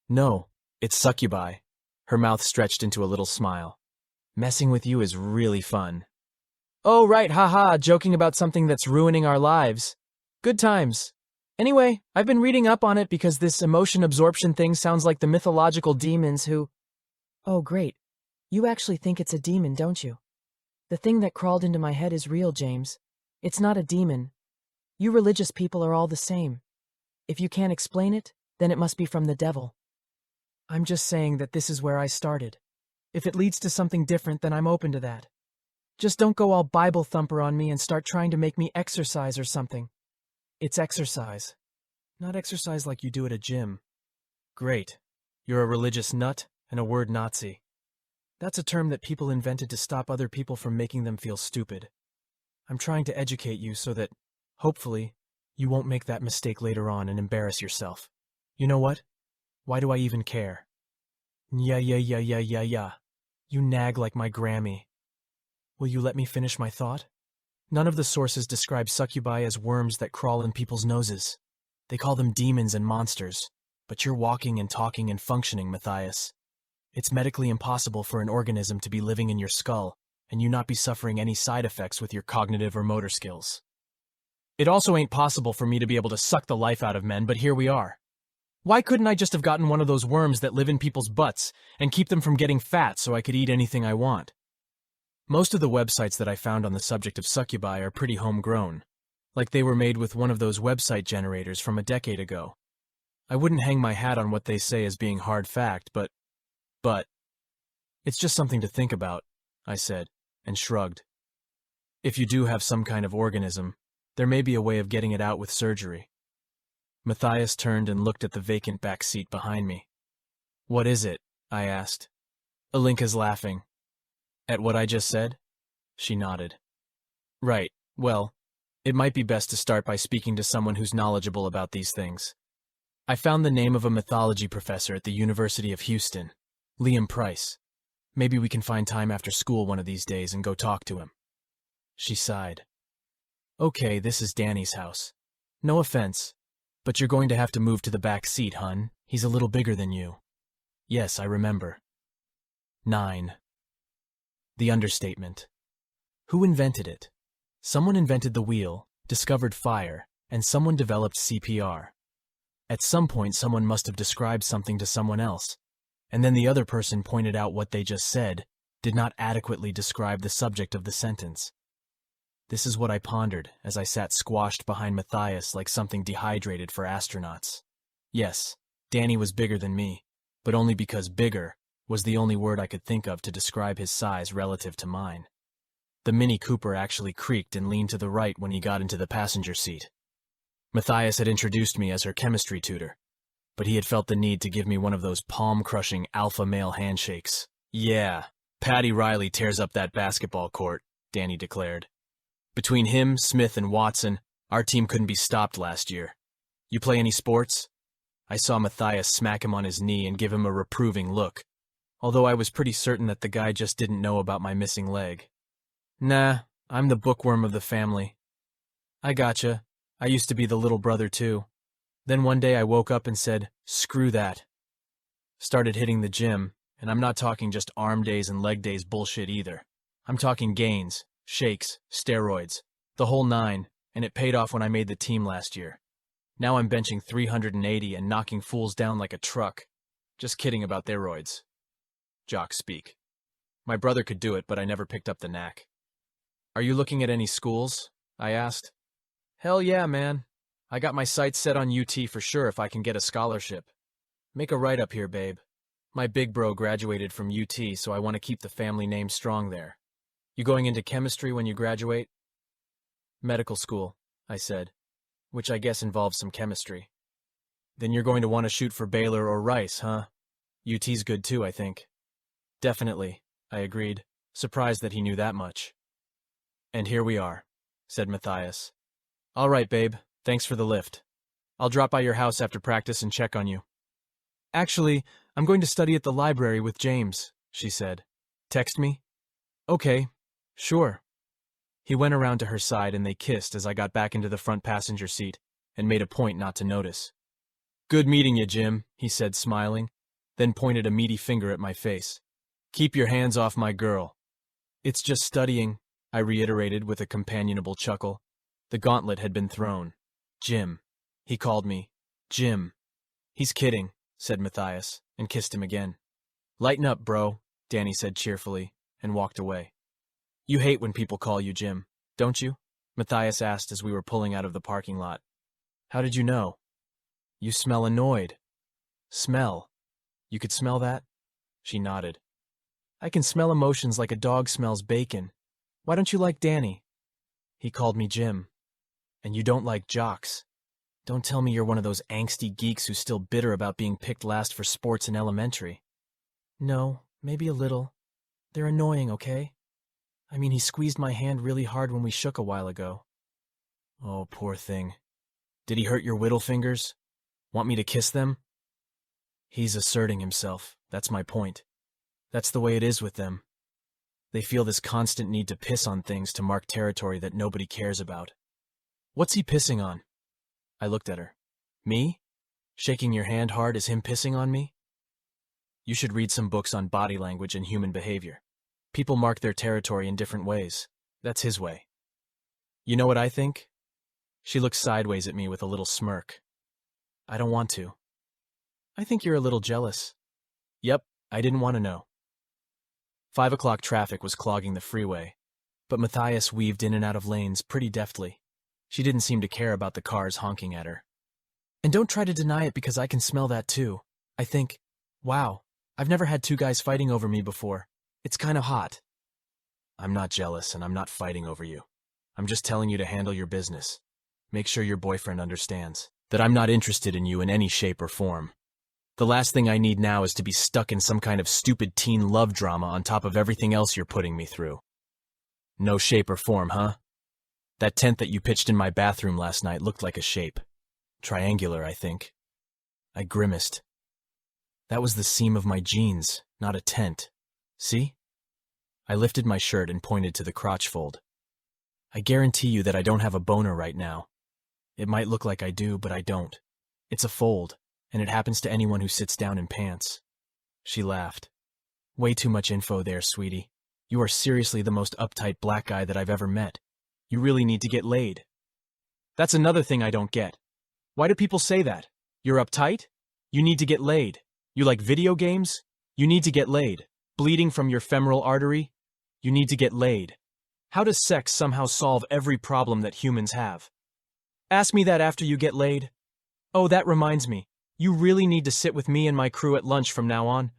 No, it's succubi. Her mouth stretched into a little smile. Messing with you is really fun. Oh, right, haha, joking about something that's ruining our lives. Good times. Anyway, I've been reading up on it because this emotion absorption thing sounds like the mythological demons who... Oh, great. You actually think it's a demon, don't you? The thing that crawled into my head is real, James. It's not a demon. You religious people are all the same. If you can't explain it, then it must be from the devil. I'm just saying that this is where I started. If it leads to something different, then I'm open to that. Just don't go all Bible thumper on me and start trying to make me exercise or something. It's exercise. Not exercise like you do at a gym. Great. You're a religious nut and a word Nazi. That's a term that people invented to stop other people from making them feel stupid. I'm trying to educate you so that, hopefully, you won't make that mistake later on and embarrass yourself. You know what? Why do I even care? Yeah. You nag like my Grammy. Will you let me finish my thought? None of the sources describe succubi as worms that crawl in people's noses. They call them demons and monsters. But you're walking and talking and functioning, Matthias. It's medically impossible for an organism to be living in your skull and you not be suffering any side effects with your cognitive or motor skills. It also ain't possible for me to be able to suck the life out of men, but here we are. Why couldn't I just have gotten one of those worms that live in people's butts and keep them from getting fat so I could eat anything I want? Most of the websites that I found on the subject of succubi are pretty homegrown, like they were made with one of those website generators from a decade ago. I wouldn't hang my hat on what they say as being hard fact, but it's just something to think about, I said, and shrugged. If you do have some kind of organism, there may be a way of getting it out with surgery. Matthias turned and looked at the vacant back seat behind me. What is it? I asked. Alinka's laughing. At what I just said? She nodded. Right, well, it might be best to start by speaking to someone who's knowledgeable about these things. I found the name of a mythology professor at the University of Houston, Liam Price. Maybe we can find time after school one of these days and go talk to him. She sighed. Okay, this is Danny's house. No offense, but you're going to have to move to the back seat, hun. He's a little bigger than you. Yes, I remember. 9. The understatement. Who invented it? Someone invented the wheel, discovered fire, and someone developed CPR. At some point, someone must have described something to someone else, and then the other person pointed out what they just said did not adequately describe the subject of the sentence. This is what I pondered as I sat squashed behind Matthias like something dehydrated for astronauts. Yes, Danny was bigger than me, but only because bigger was the only word I could think of to describe his size relative to mine. The Mini Cooper actually creaked and leaned to the right when he got into the passenger seat. Matthias had introduced me as her chemistry tutor, but he had felt the need to give me one of those palm-crushing alpha male handshakes. Yeah, Patty Riley tears up that basketball court, Danny declared. Between him, Smith, and Watson, our team couldn't be stopped last year. You play any sports? I saw Matthias smack him on his knee and give him a reproving look, although I was pretty certain that the guy just didn't know about my missing leg. Nah, I'm the bookworm of the family. I gotcha. I used to be the little brother too. Then one day I woke up and said, screw that. Started hitting the gym, and I'm not talking just arm days and leg days bullshit either. I'm talking gains, shakes, steroids, the whole 9, and it paid off when I made the team last year. Now I'm benching 380 and knocking fools down like a truck. Just kidding about theroids. Jocks speak. My brother could do it, but I never picked up the knack. Are you looking at any schools? I asked. Hell yeah, man. I got my sights set on UT for sure if I can get a scholarship. Make a write-up here, babe. My big bro graduated from UT, so I want to keep the family name strong there. You going into chemistry when you graduate? Medical school, I said, which I guess involves some chemistry. Then you're going to want to shoot for Baylor or Rice, huh? UT's good too, I think. Definitely, I agreed, surprised that he knew that much. And here we are, said Matthias. All right, babe, thanks for the lift. I'll drop by your house after practice and check on you. Actually, I'm going to study at the library with James, she said. Text me? Okay, sure. He went around to her side and they kissed as I got back into the front passenger seat and made a point not to notice. Good meeting you, Jim, he said, smiling, then pointed a meaty finger at my face. Keep your hands off my girl. It's just studying, I reiterated with a companionable chuckle. The gauntlet had been thrown. Jim. He called me. Jim. He's kidding, said Matthias, and kissed him again. Lighten up, bro, Danny said cheerfully, and walked away. You hate when people call you Jim, don't you? Matthias asked as we were pulling out of the parking lot. How did you know? You smell annoyed. Smell. You could smell that? She nodded. I can smell emotions like a dog smells bacon. Why don't you like Danny? He called me Jim. And you don't like jocks. Don't tell me you're one of those angsty geeks who's still bitter about being picked last for sports in elementary. No, maybe a little. They're annoying, okay? I mean, he squeezed my hand really hard when we shook a while ago. Oh, poor thing. Did he hurt your whittle fingers? Want me to kiss them? He's asserting himself, that's my point. That's the way it is with them. They feel this constant need to piss on things to mark territory that nobody cares about. What's he pissing on? I looked at her. Me? Shaking your hand hard is him pissing on me? You should read some books on body language and human behavior. People mark their territory in different ways. That's his way. You know what I think? She looked sideways at me with a little smirk. I don't want to. I think you're a little jealous. Yep, I didn't want to know. 5 o'clock traffic was clogging the freeway, but Matthias weaved in and out of lanes pretty deftly. She didn't seem to care about the cars honking at her. And don't try to deny it because I can smell that too. I think, wow, I've never had two guys fighting over me before. It's kind of hot. I'm not jealous and I'm not fighting over you. I'm just telling you to handle your business. Make sure your boyfriend understands that I'm not interested in you in any shape or form. The last thing I need now is to be stuck in some kind of stupid teen love drama on top of everything else you're putting me through. No shape or form, huh? That tent that you pitched in my bathroom last night looked like a shape. Triangular, I think. I grimaced. That was the seam of my jeans, not a tent. See? I lifted my shirt and pointed to the crotch fold. I guarantee you that I don't have a boner right now. It might look like I do, but I don't. It's a fold, and it happens to anyone who sits down in pants. She laughed. Way too much info there, sweetie. You are seriously the most uptight black guy that I've ever met. You really need to get laid. That's another thing I don't get. Why do people say that? You're uptight? You need to get laid. You like video games? You need to get laid. Bleeding from your femoral artery? You need to get laid. How does sex somehow solve every problem that humans have? Ask me that after you get laid. Oh, that reminds me. You really need to sit with me and my crew at lunch from now on.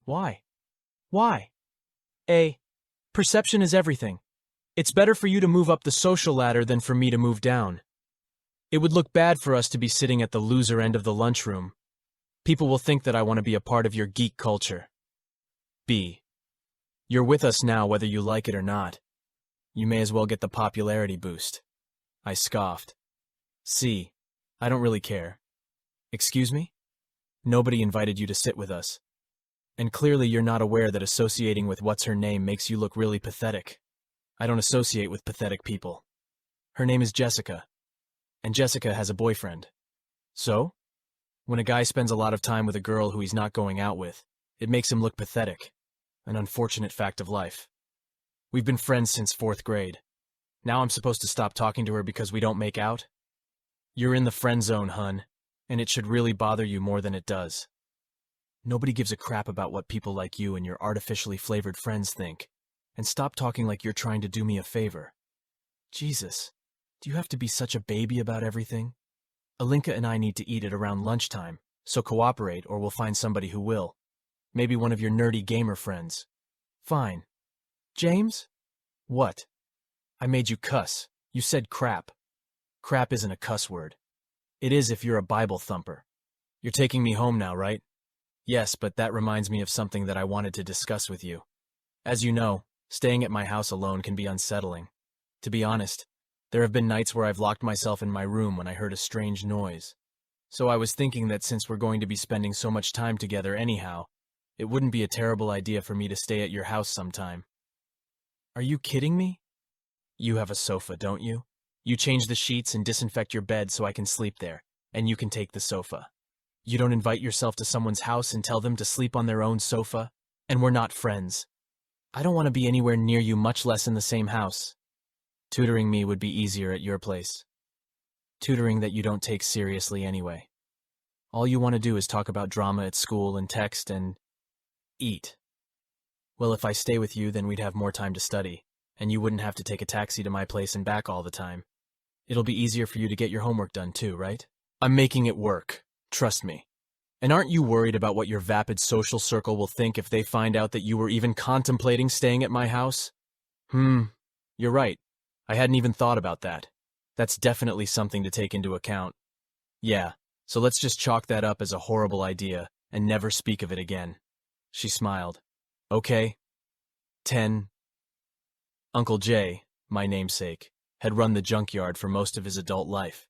Why? Why? Perception is everything. It's better for you to move up the social ladder than for me to move down. It would look bad for us to be sitting at the loser end of the lunchroom. People will think that I want to be a part of your geek culture. B. You're with us now whether you like it or not. You may as well get the popularity boost. I scoffed. C. I don't really care. Excuse me? Nobody invited you to sit with us. And clearly you're not aware that associating with what's-her-name makes you look really pathetic. I don't associate with pathetic people. Her name is Jessica. And Jessica has a boyfriend. So? When a guy spends a lot of time with a girl who he's not going out with, it makes him look pathetic. An unfortunate fact of life. We've been friends since 4th grade. Now I'm supposed to stop talking to her because we don't make out? You're in the friend zone, hun, and it should really bother you more than it does. Nobody gives a crap about what people like you and your artificially flavored friends think. And stop talking like you're trying to do me a favor. Jesus, do you have to be such a baby about everything? Alinka and I need to eat at around lunchtime, so cooperate or we'll find somebody who will. Maybe one of your nerdy gamer friends. Fine. James? What? I made you cuss. You said crap. Crap isn't a cuss word. It is if you're a Bible thumper. You're taking me home now, right? Yes, but that reminds me of something that I wanted to discuss with you. As you know, staying at my house alone can be unsettling. To be honest, there have been nights where I've locked myself in my room when I heard a strange noise. So I was thinking that since we're going to be spending so much time together anyhow, it wouldn't be a terrible idea for me to stay at your house sometime. Are you kidding me? You have a sofa, don't you? You change the sheets and disinfect your bed so I can sleep there, and you can take the sofa. You don't invite yourself to someone's house and tell them to sleep on their own sofa, and we're not friends. I don't want to be anywhere near you, much less in the same house. Tutoring me would be easier at your place. Tutoring that you don't take seriously anyway. All you want to do is talk about drama at school and text and... Eat. Well, if I stay with you, then we'd have more time to study, and you wouldn't have to take a taxi to my place and back all the time. It'll be easier for you to get your homework done too, right? I'm making it work. Trust me. And aren't you worried about what your vapid social circle will think if they find out that you were even contemplating staying at my house? You're right. I hadn't even thought about that. That's definitely something to take into account. Yeah, so let's just chalk that up as a horrible idea and never speak of it again. She smiled. Okay. 10. Uncle Jay, my namesake, had run the junkyard for most of his adult life.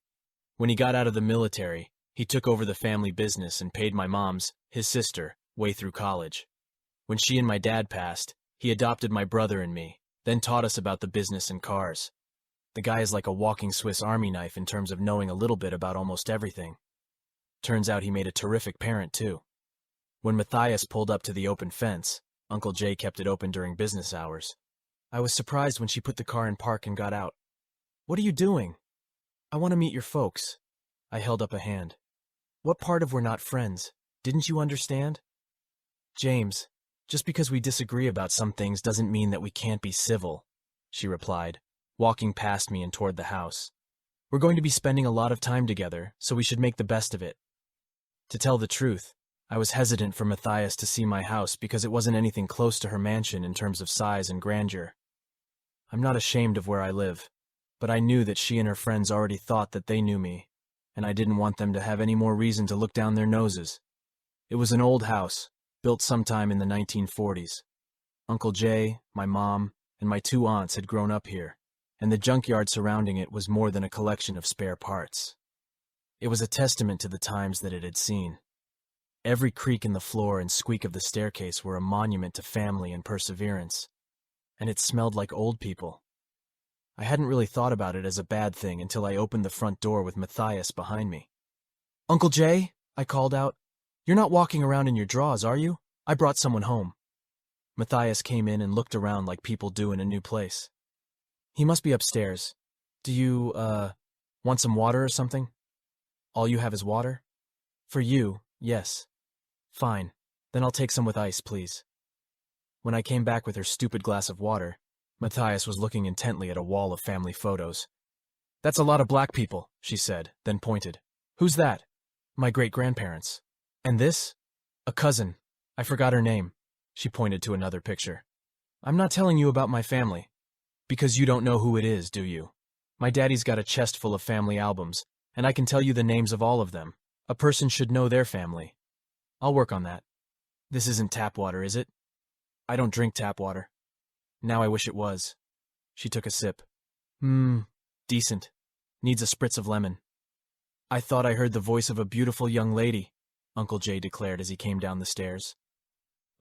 When he got out of the military, he took over the family business and paid my mom's, his sister, way through college. When she and my dad passed, he adopted my brother and me, then taught us about the business and cars. The guy is like a walking Swiss Army knife in terms of knowing a little bit about almost everything. Turns out he made a terrific parent, too. When Matthias pulled up to the open fence, Uncle Jay kept it open during business hours. I was surprised when she put the car in park and got out. What are you doing? I want to meet your folks. I held up a hand. What part of we're not friends? Didn't you understand? James, just because we disagree about some things doesn't mean that we can't be civil, she replied, walking past me and toward the house. We're going to be spending a lot of time together, so we should make the best of it. To tell the truth, I was hesitant for Matthias to see my house because it wasn't anything close to her mansion in terms of size and grandeur. I'm not ashamed of where I live, but I knew that she and her friends already thought that they knew me, and I didn't want them to have any more reason to look down their noses. It was an old house, built sometime in the 1940s. Uncle Jay, my mom, and my 2 aunts had grown up here, and the junkyard surrounding it was more than a collection of spare parts. It was a testament to the times that it had seen. Every creak in the floor and squeak of the staircase were a monument to family and perseverance, and it smelled like old people. I hadn't really thought about it as a bad thing until I opened the front door with Matthias behind me. Uncle Jay, I called out, you're not walking around in your drawers, are you? I brought someone home. Matthias came in and looked around like people do in a new place. He must be upstairs. Do you, want some water or something? All you have is water? For you, yes. Fine, then I'll take some with ice, please. When I came back with her stupid glass of water, Matthias was looking intently at a wall of family photos. That's a lot of black people, she said, then pointed. Who's that? My great-grandparents. And this? A cousin. I forgot her name. She pointed to another picture. I'm not telling you about my family. Because you don't know who it is, do you? My daddy's got a chest full of family albums, and I can tell you the names of all of them. A person should know their family. I'll work on that. This isn't tap water, is it? I don't drink tap water. Now I wish it was. She took a sip. Decent. Needs a spritz of lemon. I thought I heard the voice of a beautiful young lady, Uncle Jay declared as he came down the stairs.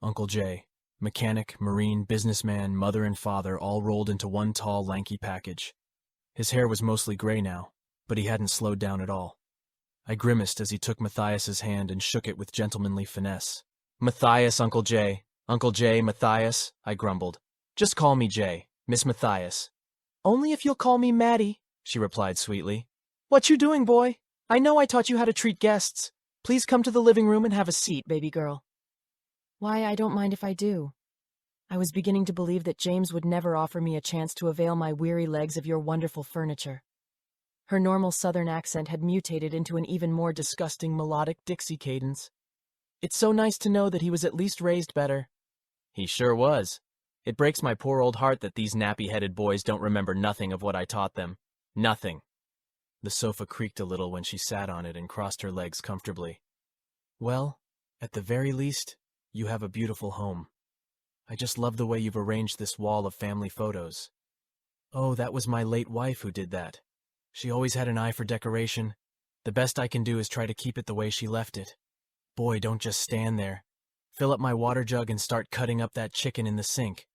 Uncle Jay, mechanic, marine, businessman, mother and father all rolled into one tall, lanky package. His hair was mostly gray now, but he hadn't slowed down at all. I grimaced as he took Matthias's hand and shook it with gentlemanly finesse. Matthias, Uncle Jay, Matthias, I grumbled. Just call me Jay, Miss Matthias. Only if you'll call me Maddie, she replied sweetly. What you doing, boy? I know I taught you how to treat guests. Please come to the living room and have a seat, baby girl. Why, I don't mind if I do. I was beginning to believe that James would never offer me a chance to avail my weary legs of your wonderful furniture. Her normal southern accent had mutated into an even more disgusting melodic Dixie cadence. It's so nice to know that he was at least raised better. He sure was. It breaks my poor old heart that these nappy-headed boys don't remember nothing of what I taught them. Nothing. The sofa creaked a little when she sat on it and crossed her legs comfortably. Well, at the very least, you have a beautiful home. I just love the way you've arranged this wall of family photos. Oh, that was my late wife who did that. She always had an eye for decoration. The best I can do is try to keep it the way she left it. Boy, don't just stand there. Fill up my water jug and start cutting up that chicken in the sink.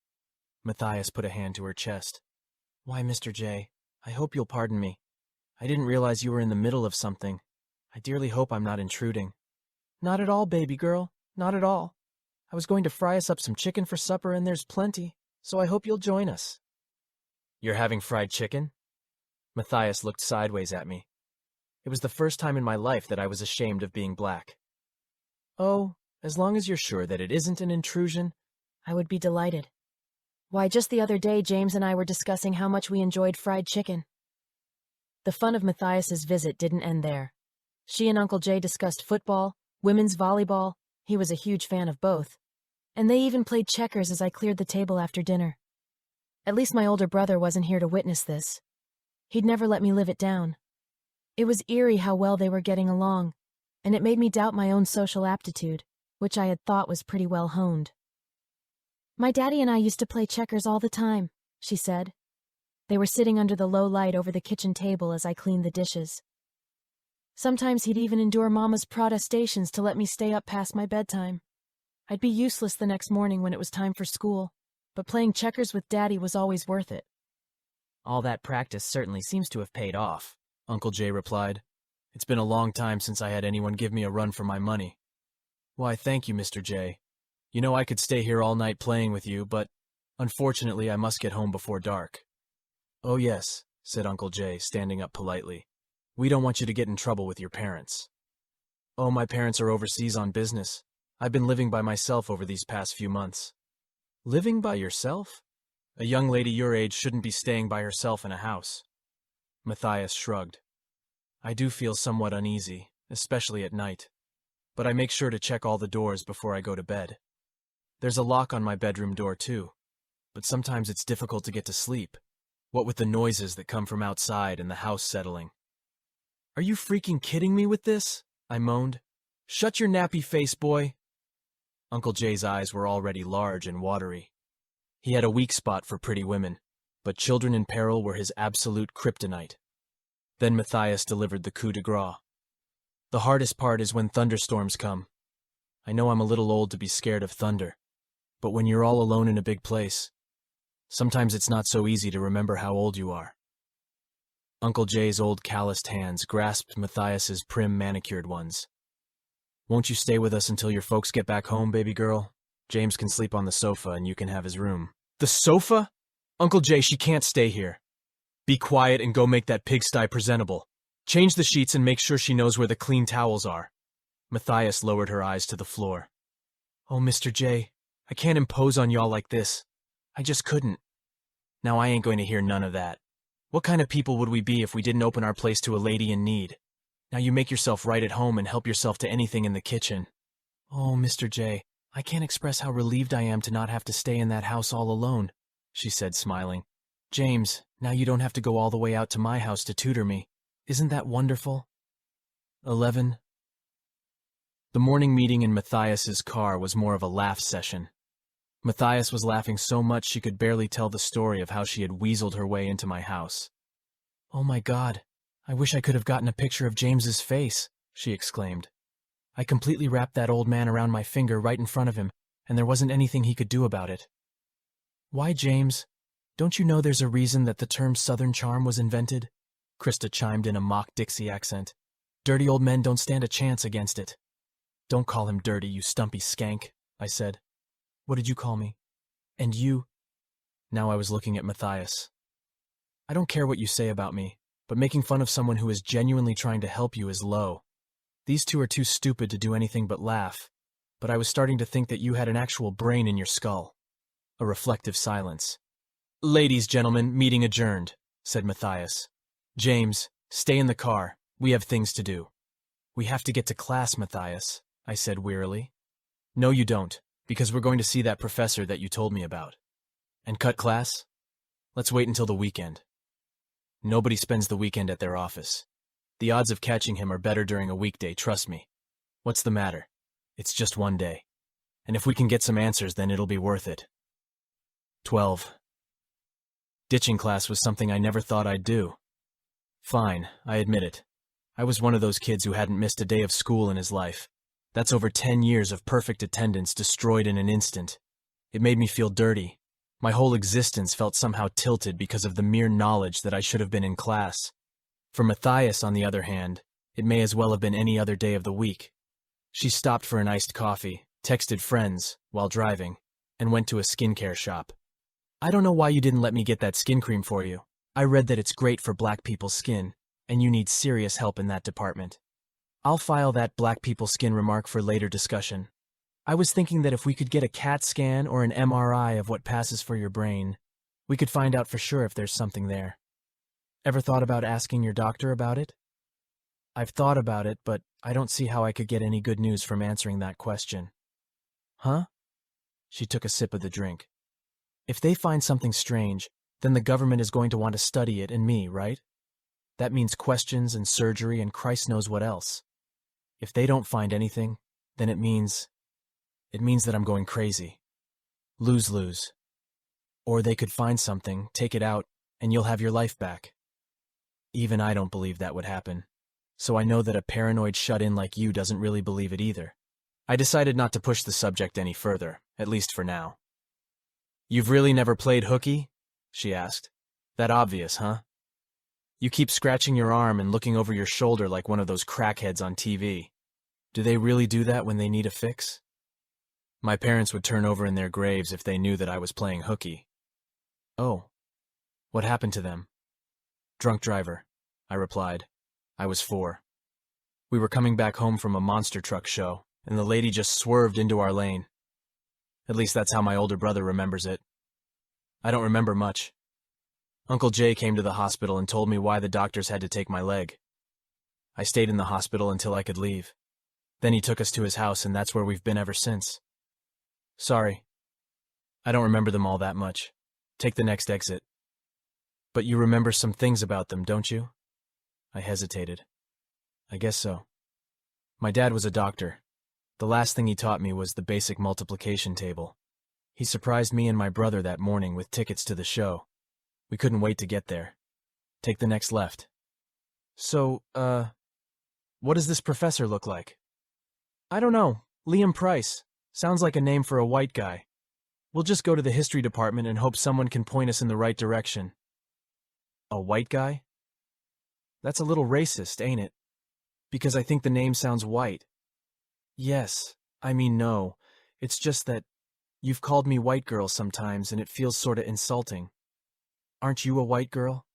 Matthias put a hand to her chest. Why, Mr. J, I hope you'll pardon me. I didn't realize you were in the middle of something. I dearly hope I'm not intruding. Not at all, baby girl. Not at all. I was going to fry us up some chicken for supper, and there's plenty, so I hope you'll join us. You're having fried chicken? Matthias looked sideways at me. It was the first time in my life that I was ashamed of being black. Oh, As long as you're sure that it isn't an intrusion. I would be delighted. Why, just the other day, James and I were discussing how much we enjoyed fried chicken. The fun of Matthias's visit didn't end there. She and Uncle Jay discussed football, women's volleyball, he was a huge fan of both, and they even played checkers as I cleared the table after dinner. At least my older brother wasn't here to witness this. He'd never let me live it down. It was eerie how well they were getting along, and it made me doubt my own social aptitude, which I had thought was pretty well honed. My daddy and I used to play checkers all the time, she said. They were sitting under the low light over the kitchen table as I cleaned the dishes. Sometimes he'd even endure Mama's protestations to let me stay up past my bedtime. I'd be useless the next morning when it was time for school, but playing checkers with Daddy was always worth it. All that practice certainly seems to have paid off, Uncle Jay replied. It's been a long time since I had anyone give me a run for my money. Why, thank you, Mr. Jay. You know I could stay here all night playing with you, but unfortunately I must get home before dark. Oh yes, said Uncle Jay, standing up politely. We don't want you to get in trouble with your parents. Oh, my parents are overseas on business. I've been living by myself over these past few months. Living by yourself? A young lady your age shouldn't be staying by herself in a house. Matthias shrugged. I do feel somewhat uneasy, especially at night, but I make sure to check all the doors before I go to bed. There's a lock on my bedroom door too, but sometimes it's difficult to get to sleep, what with the noises that come from outside and the house settling. Are you freaking kidding me with this? I moaned. Shut your nappy face, boy. Uncle Jay's eyes were already large and watery. He had a weak spot for pretty women, but children in peril were his absolute kryptonite. Then Matthias delivered the coup de grace. The hardest part is when thunderstorms come. I know I'm a little old to be scared of thunder, but when you're all alone in a big place, sometimes it's not so easy to remember how old you are. Uncle Jay's old calloused hands grasped Matthias's prim manicured ones. Won't you stay with us until your folks get back home, baby girl? James can sleep on the sofa and you can have his room. The sofa? Uncle Jay, she can't stay here. Be quiet and go make that pigsty presentable. Change the sheets and make sure she knows where the clean towels are. Matthias lowered her eyes to the floor. Oh, Mr. J, I can't impose on y'all like this. I just couldn't. Now I ain't going to hear none of that. What kind of people would we be if we didn't open our place to a lady in need? Now you make yourself right at home and help yourself to anything in the kitchen. Oh, Mr. J, I can't express how relieved I am to not have to stay in that house all alone, she said, smiling. James, now you don't have to go all the way out to my house to tutor me. Isn't that wonderful? 11. The morning meeting in Matthias's car was more of a laugh session. Matthias was laughing so much she could barely tell the story of how she had weaseled her way into my house. Oh my God, I wish I could have gotten a picture of James's face, she exclaimed. I completely wrapped that old man around my finger right in front of him, and there wasn't anything he could do about it. Why, James? Don't you know there's a reason that the term Southern charm was invented? Krista chimed in a mock Dixie accent. Dirty old men don't stand a chance against it. Don't call him dirty, you stumpy skank, I said. What did you call me? And you? Now I was looking at Matthias. I don't care what you say about me, but making fun of someone who is genuinely trying to help you is low. These two are too stupid to do anything but laugh, but I was starting to think that you had an actual brain in your skull. A reflective silence. Ladies, gentlemen, meeting adjourned, said Matthias. James, stay in the car. We have things to do. We have to get to class, Matthias, I said wearily. No, you don't. Because we're going to see that professor that you told me about. And cut class? Let's wait until the weekend. Nobody spends the weekend at their office. The odds of catching him are better during a weekday, trust me. What's the matter? It's just one day. And if we can get some answers, then it'll be worth it. 12. Ditching class was something I never thought I'd do. Fine, I admit it. I was one of those kids who hadn't missed a day of school in his life. That's over 10 years of perfect attendance destroyed in an instant. It made me feel dirty. My whole existence felt somehow tilted because of the mere knowledge that I should have been in class. For Matthias, on the other hand, it may as well have been any other day of the week. She stopped for an iced coffee, texted friends while driving, and went to a skincare shop. I don't know why you didn't let me get that skin cream for you. I read that it's great for black people's skin, and you need serious help in that department. I'll file that black people skin remark for later discussion. I was thinking that if we could get a CAT scan or an MRI of what passes for your brain, we could find out for sure if there's something there. Ever thought about asking your doctor about it? I've thought about it, but I don't see how I could get any good news from answering that question. Huh? She took a sip of the drink. If they find something strange, then the government is going to want to study it and me, right? That means questions and surgery and Christ knows what else. If they don't find anything, then it means that I'm going crazy. Lose-lose. Or they could find something, take it out, and you'll have your life back. Even I don't believe that would happen, so I know that a paranoid shut-in like you doesn't really believe it either. I decided not to push the subject any further, at least for now. You've really never played hooky? She asked. That obvious, huh? You keep scratching your arm and looking over your shoulder like one of those crackheads on TV. Do they really do that when they need a fix? My parents would turn over in their graves if they knew that I was playing hooky. Oh. What happened to them? Drunk driver, I replied. I was 4. We were coming back home from a monster truck show, and the lady just swerved into our lane. At least that's how my older brother remembers it. I don't remember much. Uncle Jay came to the hospital and told me why the doctors had to take my leg. I stayed in the hospital until I could leave. Then he took us to his house, and that's where we've been ever since. Sorry. I don't remember them all that much. Take the next exit. But you remember some things about them, don't you? I hesitated. I guess so. My dad was a doctor. The last thing he taught me was the basic multiplication table. He surprised me and my brother that morning with tickets to the show. We couldn't wait to get there. Take the next left. So, what does this professor look like? I don't know. Liam Price. Sounds like a name for a white guy. We'll just go to the history department and hope someone can point us in the right direction. A white guy? That's a little racist, ain't it? Because I think the name sounds white. Yes, I mean no. It's just that you've called me white girl sometimes and it feels sorta insulting. Aren't you a white girl?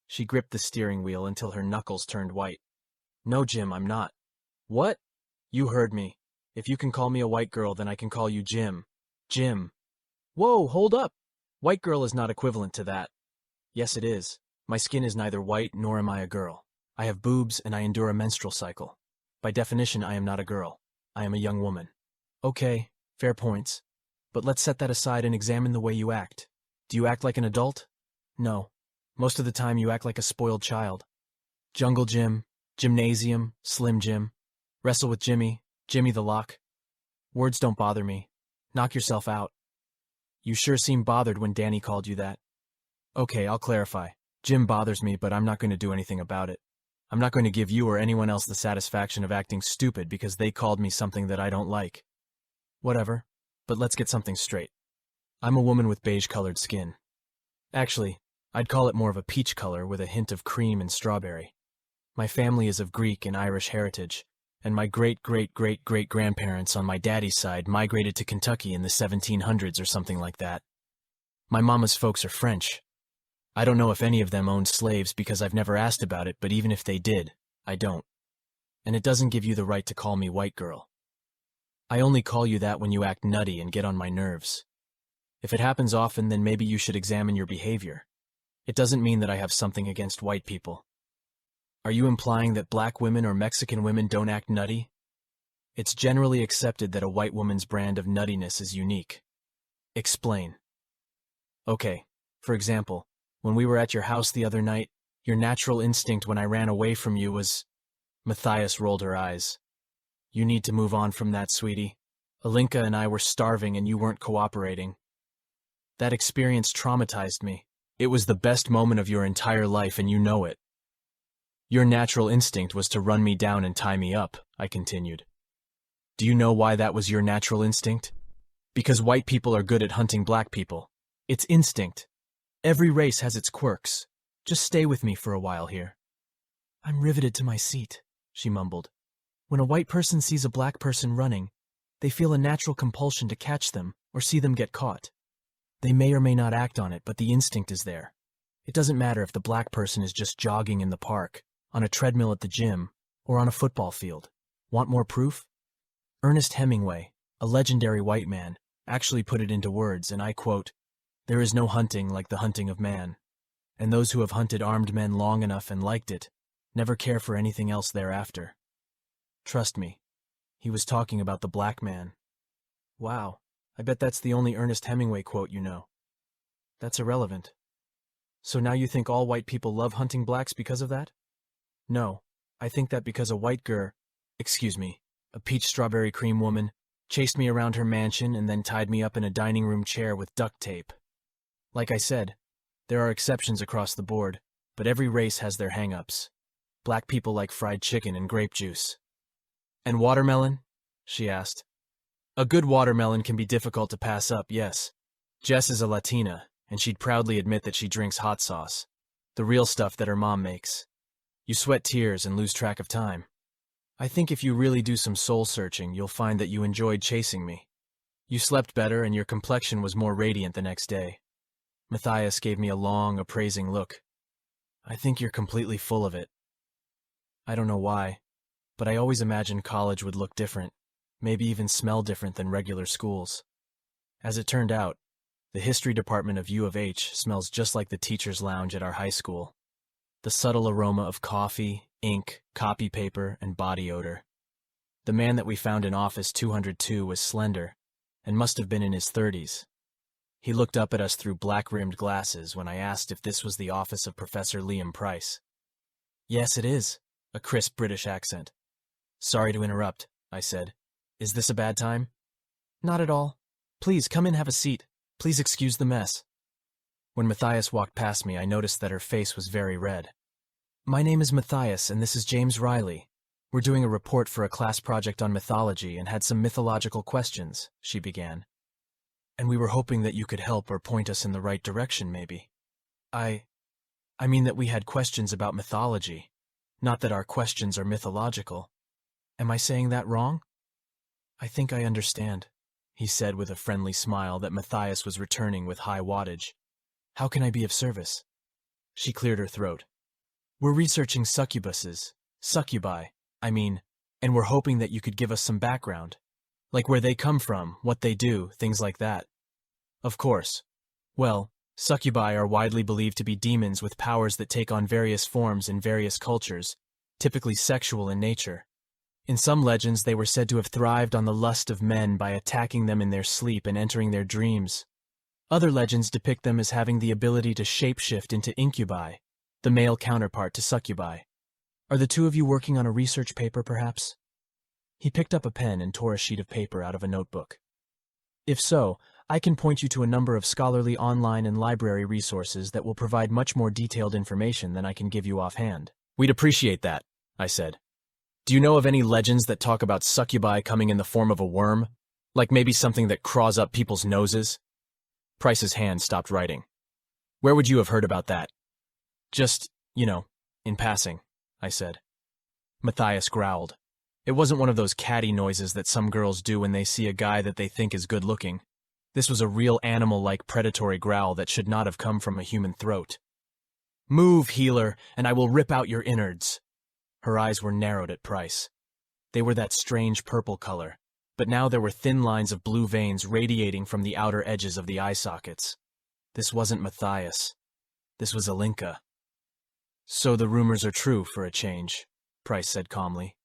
She gripped the steering wheel until her knuckles turned white. No, Jim, I'm not. What? You heard me. If you can call me a white girl, then I can call you Jim. Jim. Whoa, hold up. White girl is not equivalent to that. Yes, it is. My skin is neither white nor am I a girl. I have boobs and I endure a menstrual cycle. By definition, I am not a girl. I am a young woman. Okay, fair points. But let's set that aside and examine the way you act. Do you act like an adult? No. Most of the time you act like a spoiled child. Jungle Jim, Gymnasium, Slim Jim, Wrestle with Jimmy, Jimmy the Lock. Words don't bother me. Knock yourself out. You sure seemed bothered when Danny called you that. Okay, I'll clarify. Jim bothers me, but I'm not going to do anything about it. I'm not going to give you or anyone else the satisfaction of acting stupid because they called me something that I don't like. Whatever, but let's get something straight. I'm a woman with beige-colored skin. Actually, I'd call it more of a peach color with a hint of cream and strawberry. My family is of Greek and Irish heritage, and my great-great-great-great-grandparents on my daddy's side migrated to Kentucky in the 1700s or something like that. My mama's folks are French. I don't know if any of them owned slaves because I've never asked about it, but even if they did, I don't. And it doesn't give you the right to call me white girl. I only call you that when you act nutty and get on my nerves. If it happens often, then maybe you should examine your behavior. It doesn't mean that I have something against white people. Are you implying that black women or Mexican women don't act nutty? It's generally accepted that a white woman's brand of nuttiness is unique. Explain. Okay, for example, when we were at your house the other night, your natural instinct when I ran away from you was... Matthias rolled her eyes. You need to move on from that, sweetie. Alinka and I were starving and you weren't cooperating. That experience traumatized me. It was the best moment of your entire life and you know it. Your natural instinct was to run me down and tie me up, I continued. Do you know why that was your natural instinct? Because white people are good at hunting black people. It's instinct. Every race has its quirks. Just stay with me for a while here. I'm riveted to my seat, she mumbled. When a white person sees a black person running, they feel a natural compulsion to catch them or see them get caught. They may or may not act on it, but the instinct is there. It doesn't matter if the black person is just jogging in the park, on a treadmill at the gym, or on a football field. Want more proof? Ernest Hemingway, A legendary white man actually put it into words, and I quote, "There is no hunting like the hunting of man, and those who have hunted armed men long enough and liked it never care for anything else thereafter." Trust me, he was talking about the black man. Wow, I bet that's the only Ernest Hemingway quote you know. That's irrelevant. So now you think all white people love hunting blacks because of that? No, I think that because a a peach strawberry cream woman, chased me around her mansion and then tied me up in a dining room chair with duct tape. Like I said, there are exceptions across the board, but every race has their hang-ups. Black people like fried chicken and grape juice. And watermelon? She asked. A good watermelon can be difficult to pass up, yes. Jess is a Latina, and she'd proudly admit that she drinks hot sauce, the real stuff that her mom makes. You sweat tears and lose track of time. I think if you really do some soul-searching, you'll find that you enjoyed chasing me. You slept better and your complexion was more radiant the next day. Matthias gave me a long, appraising look. I think you're completely full of it. I don't know why, but I always imagined college would look different, maybe even smell different than regular schools. As it turned out, the history department of U of H smells just like the teacher's lounge at our high school. The subtle aroma of coffee, ink, copy paper, and body odor. The man that we found in office 202 was slender and must have been in his 30s. He looked up at us through black-rimmed glasses when I asked if this was the office of Professor Liam Price. Yes, it is, a crisp British accent. Sorry to interrupt, I said. Is this a bad time? Not at all. Please, come in, have a seat. Please excuse the mess. When Matthias walked past me, I noticed that her face was very red. My name is Matthias, and this is James Riley. We're doing a report for a class project on mythology and had some mythological questions, she began. And we were hoping that you could help or point us in the right direction, maybe. I mean that we had questions about mythology, not that our questions are mythological. Am I saying that wrong? I think I understand, he said with a friendly smile that Matthias was returning with high wattage. How can I be of service? She cleared her throat. We're researching succubi, and we're hoping that you could give us some background. Like where they come from, what they do, things like that. Of course. Well, succubi are widely believed to be demons with powers that take on various forms in various cultures, typically sexual in nature. In some legends, they were said to have thrived on the lust of men by attacking them in their sleep and entering their dreams. Other legends depict them as having the ability to shapeshift into incubi, the male counterpart to succubi. Are the two of you working on a research paper, perhaps? He picked up a pen and tore a sheet of paper out of a notebook. If so, I can point you to a number of scholarly online and library resources that will provide much more detailed information than I can give you offhand. We'd appreciate that, I said. Do you know of any legends that talk about succubi coming in the form of a worm? Like maybe something that craws up people's noses? Price's hand stopped writing. Where would you have heard about that? Just, in passing, I said. Matthias growled. It wasn't one of those catty noises that some girls do when they see a guy that they think is good-looking. This was a real animal-like predatory growl that should not have come from a human throat. Move, healer, and I will rip out your innards. Her eyes were narrowed at Price. They were that strange purple color, but now there were thin lines of blue veins radiating from the outer edges of the eye sockets. This wasn't Matthias. This was Alinka. So the rumors are true for a change, Price said calmly.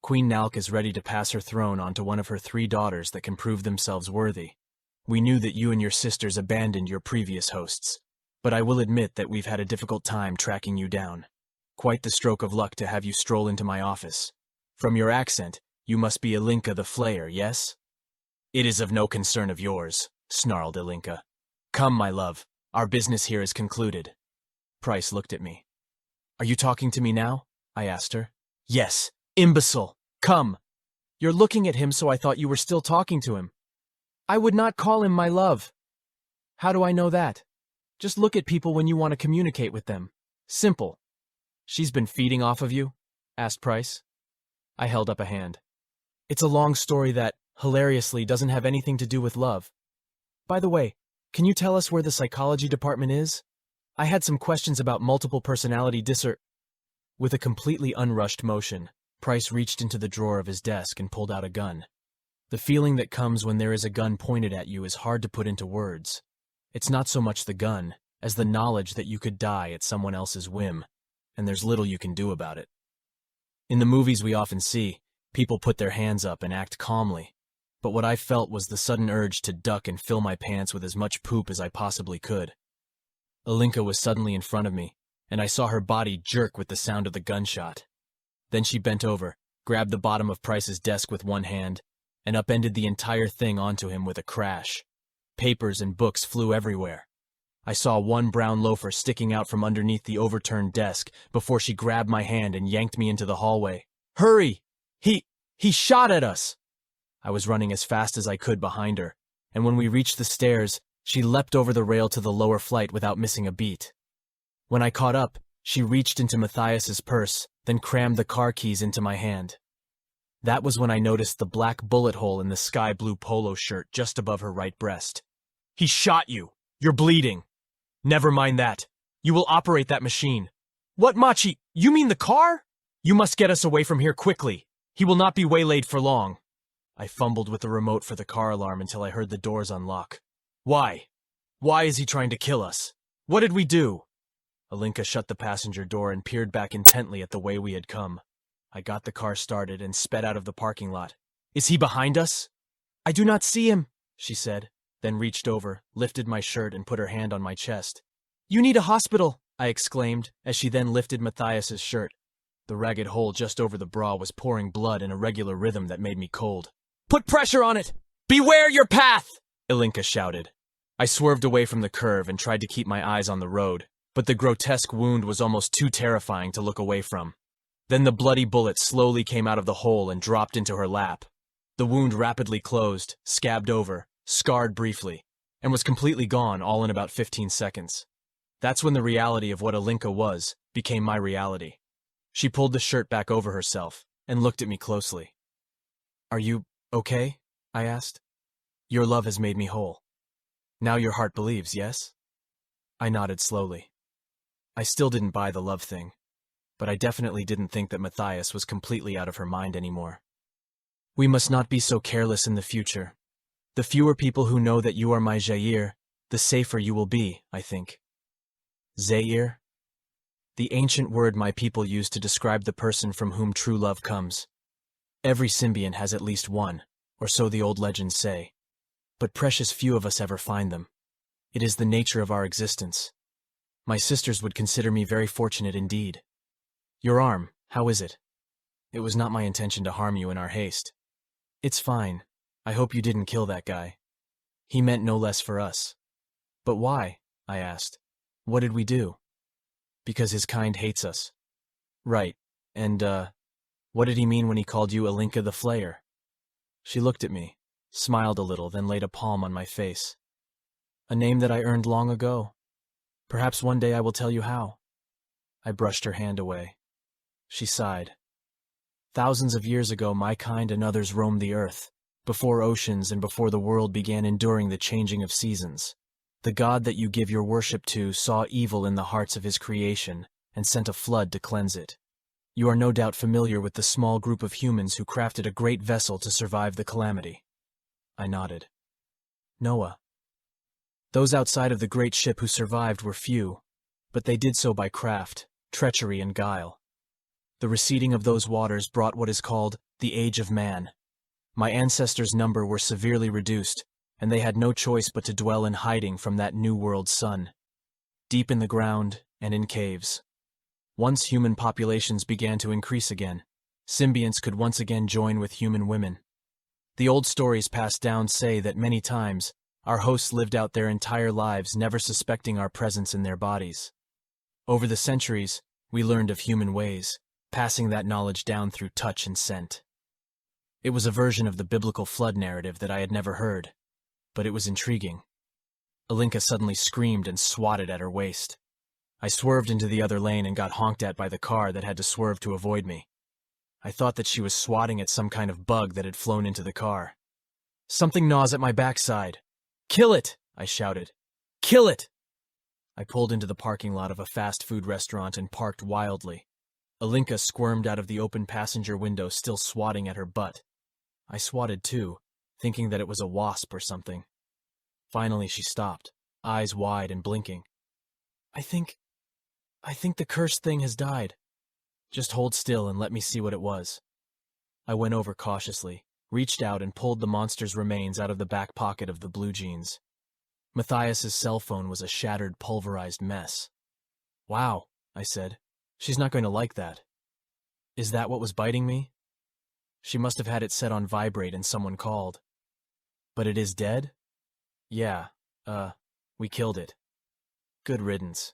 Queen Nalk is ready to pass her throne on to one of her 3 daughters that can prove themselves worthy. We knew that you and your sisters abandoned your previous hosts, but I will admit that we've had a difficult time tracking you down. Quite the stroke of luck to have you stroll into my office. From your accent, you must be Alinka the Flayer, yes? It is of no concern of yours, snarled Alinka. Come, my love, our business here is concluded. Price looked at me. Are you talking to me now? I asked her. Yes, imbecile, come. You're looking at him, so I thought you were still talking to him. I would not call him my love. How do I know that? Just look at people when you want to communicate with them. Simple. She's been feeding off of you? Asked Price. I held up a hand. It's a long story that, hilariously, doesn't have anything to do with love. By the way, can you tell us where the psychology department is? I had some questions about multiple personality With a completely unrushed motion, Price reached into the drawer of his desk and pulled out a gun. The feeling that comes when there is a gun pointed at you is hard to put into words. It's not so much the gun, as the knowledge that you could die at someone else's whim, and there's little you can do about it. In the movies we often see, people put their hands up and act calmly, but what I felt was the sudden urge to duck and fill my pants with as much poop as I possibly could. Alinka was suddenly in front of me, and I saw her body jerk with the sound of the gunshot. Then she bent over, grabbed the bottom of Price's desk with one hand, and upended the entire thing onto him with a crash. Papers and books flew everywhere. I saw one brown loafer sticking out from underneath the overturned desk before she grabbed my hand and yanked me into the hallway. "Hurry! He shot at us!" I was running as fast as I could behind her, and when we reached the stairs, she leapt over the rail to the lower flight without missing a beat. When I caught up, she reached into Matthias's purse, then crammed the car keys into my hand. That was when I noticed the black bullet hole in the sky blue polo shirt just above her right breast. "He shot you! You're bleeding!" "Never mind that. You will operate that machine." "What, Machi? You mean the car?" "You must get us away from here quickly. He will not be waylaid for long." I fumbled with the remote for the car alarm until I heard the doors unlock. Why? Why is he trying to kill us? What did we do?" Alinka shut the passenger door and peered back intently at the way we had come. I got the car started and sped out of the parking lot. "Is he behind us?" "I do not see him," she said, then reached over, lifted my shirt and put her hand on my chest. "You need a hospital," I exclaimed, as she then lifted Matthias's shirt. The ragged hole just over the bra was pouring blood in a regular rhythm that made me cold. "Put pressure on it! Beware your path!" Alinka shouted. I swerved away from the curve and tried to keep my eyes on the road, but the grotesque wound was almost too terrifying to look away from. Then the bloody bullet slowly came out of the hole and dropped into her lap. The wound rapidly closed, scabbed over, scarred briefly, and was completely gone all in about 15 seconds. That's when the reality of what Alinka was became my reality. She pulled the shirt back over herself and looked at me closely. "Are you okay?" I asked. "Your love has made me whole. Now your heart believes, yes?" I nodded slowly. I still didn't buy the love thing, but I definitely didn't think that Matthias was completely out of her mind anymore. "We must not be so careless in the future. The fewer people who know that you are my Jair, the safer you will be, I think." Zair? The ancient word my people use to describe the person from whom true love comes. Every symbiont has at least one, or so the old legends say. But precious few of us ever find them. It is the nature of our existence. My sisters would consider me very fortunate indeed. Your arm, how is it? It was not my intention to harm you in our haste. It's fine. I hope you didn't kill that guy. He meant no less for us. But why? I asked. What did we do? Because his kind hates us. Right. And, what did he mean when he called you Alinka the Flayer? She looked at me, smiled a little, then laid a palm on my face. A name that I earned long ago. Perhaps one day I will tell you how. I brushed her hand away. She sighed. Thousands of years ago, my kind and others roamed the earth, before oceans and before the world began enduring the changing of seasons. The God that you give your worship to saw evil in the hearts of his creation and sent a flood to cleanse it. You are no doubt familiar with the small group of humans who crafted a great vessel to survive the calamity. I nodded. Noah. Those outside of the great ship who survived were few, but they did so by craft, treachery, and guile. The receding of those waters brought what is called the Age of Man. My ancestors' number were severely reduced, and they had no choice but to dwell in hiding from that new world sun, deep in the ground and in caves. Once human populations began to increase again, symbionts could once again join with human women. The old stories passed down say that many times our hosts lived out their entire lives never suspecting our presence in their bodies. Over the centuries, we learned of human ways, passing that knowledge down through touch and scent. It was a version of the biblical flood narrative that I had never heard, but it was intriguing. Alinka suddenly screamed and swatted at her waist. I swerved into the other lane and got honked at by the car that had to swerve to avoid me. I thought that she was swatting at some kind of bug that had flown into the car. Something gnaws at my backside. Kill it, I shouted. Kill it! I pulled into the parking lot of a fast food restaurant and parked wildly. Alinka squirmed out of the open passenger window, still swatting at her butt. I swatted too, thinking that it was a wasp or something. Finally, she stopped, eyes wide and blinking. I think the cursed thing has died. Just hold still and let me see what it was. I went over cautiously, reached out and pulled the monster's remains out of the back pocket of the blue jeans. Matthias's cell phone was a shattered, pulverized mess. Wow, I said. She's not going to like that. Is that what was biting me? She must have had it set on vibrate and someone called. But it is dead? Yeah, we killed it. Good riddance.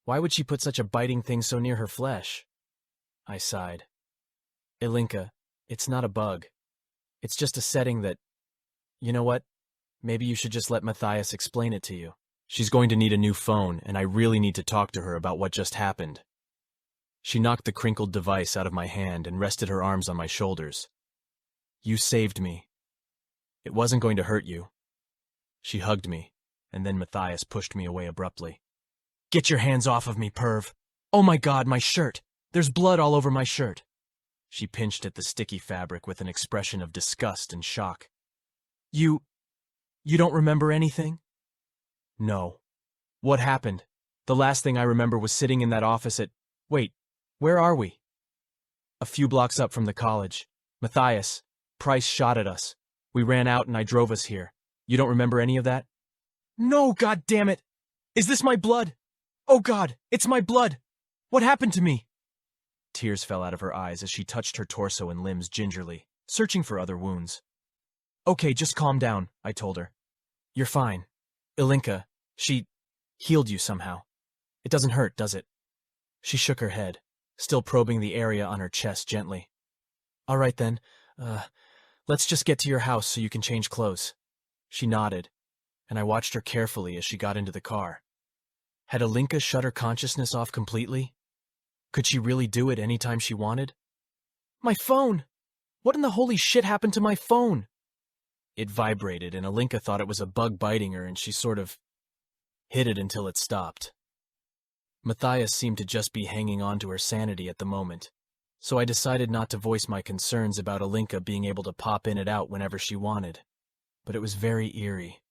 Why would she put such a biting thing so near her flesh? I sighed. Ilinka, it's not a bug. It's just a setting that... You know what? Maybe you should just let Matthias explain it to you. She's going to need a new phone, and I really need to talk to her about what just happened. She knocked the crinkled device out of my hand and rested her arms on my shoulders. You saved me. It wasn't going to hurt you. She hugged me, and then Matthias pushed me away abruptly. Get your hands off of me, perv! Oh my God, my shirt! There's blood all over my shirt! She pinched at the sticky fabric with an expression of disgust and shock. You don't remember anything? No. What happened? The last thing I remember was sitting in that office at... Wait, where are we? A few blocks up from the college. Matthias, Price shot at us. We ran out and I drove us here. You don't remember any of that? No, God damn it! Is this my blood? Oh God, it's my blood! What happened to me? Tears fell out of her eyes as she touched her torso and limbs gingerly, searching for other wounds. Okay, just calm down, I told her. You're fine. Ilinka, she healed you somehow. It doesn't hurt, does it? She shook her head, still probing the area on her chest gently. All right then, let's just get to your house so you can change clothes. She nodded, and I watched her carefully as she got into the car. Had Ilinka shut her consciousness off completely? Could she really do it any time she wanted? My phone! What in the holy shit happened to my phone? It vibrated, and Ilinka thought it was a bug biting her, and she sort of hid it until it stopped. Matthias seemed to just be hanging on to her sanity at the moment, so I decided not to voice my concerns about Ilinka being able to pop in and out whenever she wanted. But it was very eerie,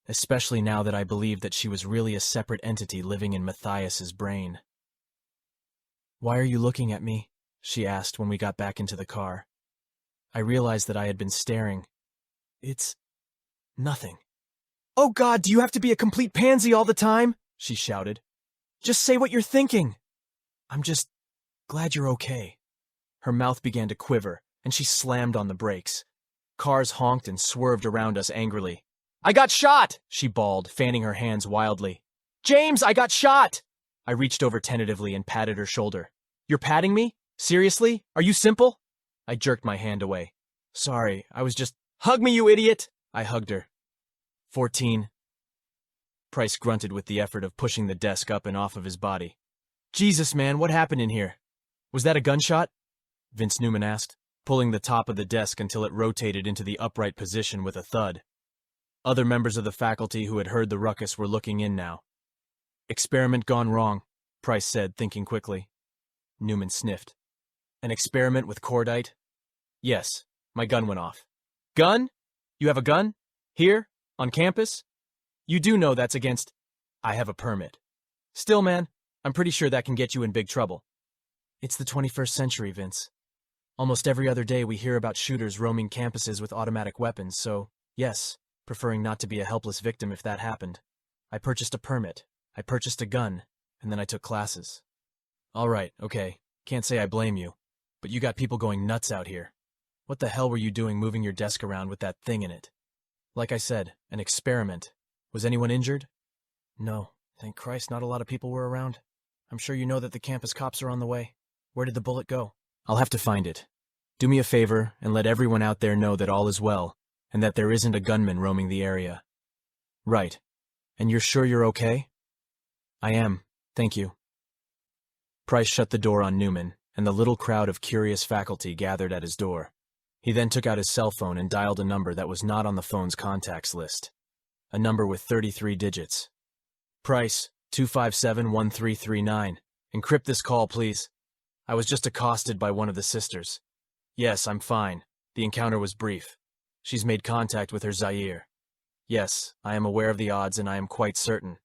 especially now that I believed that she was really a separate entity living in Matthias's brain. Why are you looking at me? She asked when we got back into the car. I realized that I had been staring. It's nothing. Oh God, do you have to be a complete pansy all the time? She shouted. Just say what you're thinking. I'm just glad you're okay. Her mouth began to quiver, and she slammed on the brakes. Cars honked and swerved around us angrily. I got shot, she bawled, fanning her hands wildly. James, I got shot! I reached over tentatively and patted her shoulder. You're patting me? Seriously? Are you simple? I jerked my hand away. Sorry, I was just... Hug me, you idiot! I hugged her. 14. Price grunted with the effort of pushing the desk up and off of his body. Jesus, man, what happened in here? Was that a gunshot? Vince Newman asked, pulling the top of the desk until it rotated into the upright position with a thud. Other members of the faculty who had heard the ruckus were looking in now. Experiment gone wrong, Price said, thinking quickly. Newman sniffed. An experiment with cordite? Yes, my gun went off. Gun? You have a gun? Here? On campus? You do know that's against... I have a permit. Still, man, I'm pretty sure that can get you in big trouble. It's the 21st century, Vince. Almost every other day we hear about shooters roaming campuses with automatic weapons, so, yes, preferring not to be a helpless victim if that happened. I purchased a permit, I purchased a gun, and then I took classes. All right, okay, can't say I blame you, but you got people going nuts out here. What the hell were you doing moving your desk around with that thing in it? Like I said, an experiment. Was anyone injured? No, thank Christ not a lot of people were around. I'm sure you know that the campus cops are on the way. Where did the bullet go? I'll have to find it. Do me a favor and let everyone out there know that all is well, and that there isn't a gunman roaming the area. Right. And you're sure you're okay? I am, thank you. Price shut the door on Newman, and the little crowd of curious faculty gathered at his door. He then took out his cell phone and dialed a number that was not on the phone's contacts list. A number with 33 digits. Price, 257-1339. Encrypt this call, please. I was just accosted by one of the sisters. Yes, I'm fine. The encounter was brief. She's made contact with her Zaire. Yes, I am aware of the odds and I am quite certain.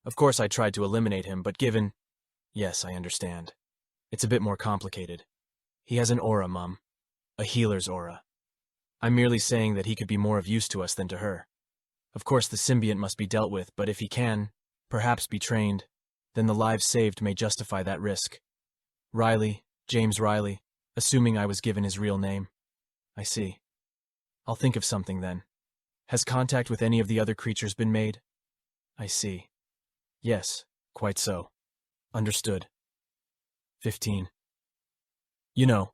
Of course I tried to eliminate him, but given... Yes, I understand. It's a bit more complicated. He has an aura, Mum. A healer's aura. I'm merely saying that he could be more of use to us than to her. Of course the symbiont must be dealt with, but if he can, perhaps be trained, then the lives saved may justify that risk. Riley, James Riley, assuming I was given his real name. I see. I'll think of something then. Has contact with any of the other creatures been made? I see. Yes, quite so. Understood. 15. You know,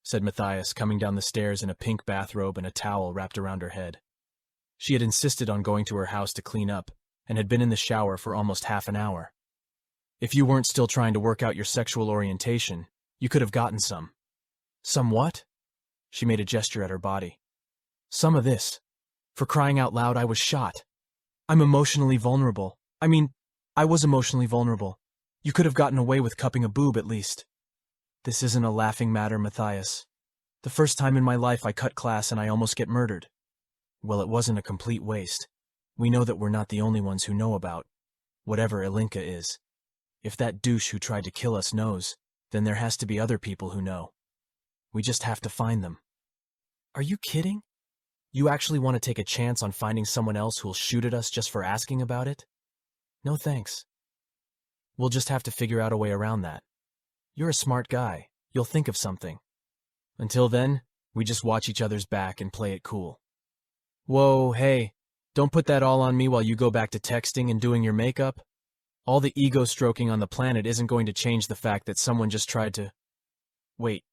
said Matthias, coming down the stairs in a pink bathrobe and a towel wrapped around her head. She had insisted on going to her house to clean up, and had been in the shower for almost half an hour. If you weren't still trying to work out your sexual orientation, you could have gotten some. Some what? She made a gesture at her body. Some of this. For crying out loud, I was shot. I'm emotionally vulnerable. I was emotionally vulnerable. You could have gotten away with cupping a boob at least. This isn't a laughing matter, Matthias. The first time in my life I cut class and I almost get murdered. Well, it wasn't a complete waste. We know that we're not the only ones who know about whatever Ilinka is. If that douche who tried to kill us knows, then there has to be other people who know. We just have to find them. Are you kidding? You actually want to take a chance on finding someone else who'll shoot at us just for asking about it? No thanks. We'll just have to figure out a way around that. You're a smart guy. You'll think of something. Until then, we just watch each other's back and play it cool. Whoa, hey, don't put that all on me while you go back to texting and doing your makeup. All the ego stroking on the planet isn't going to change the fact that someone just tried to... Wait,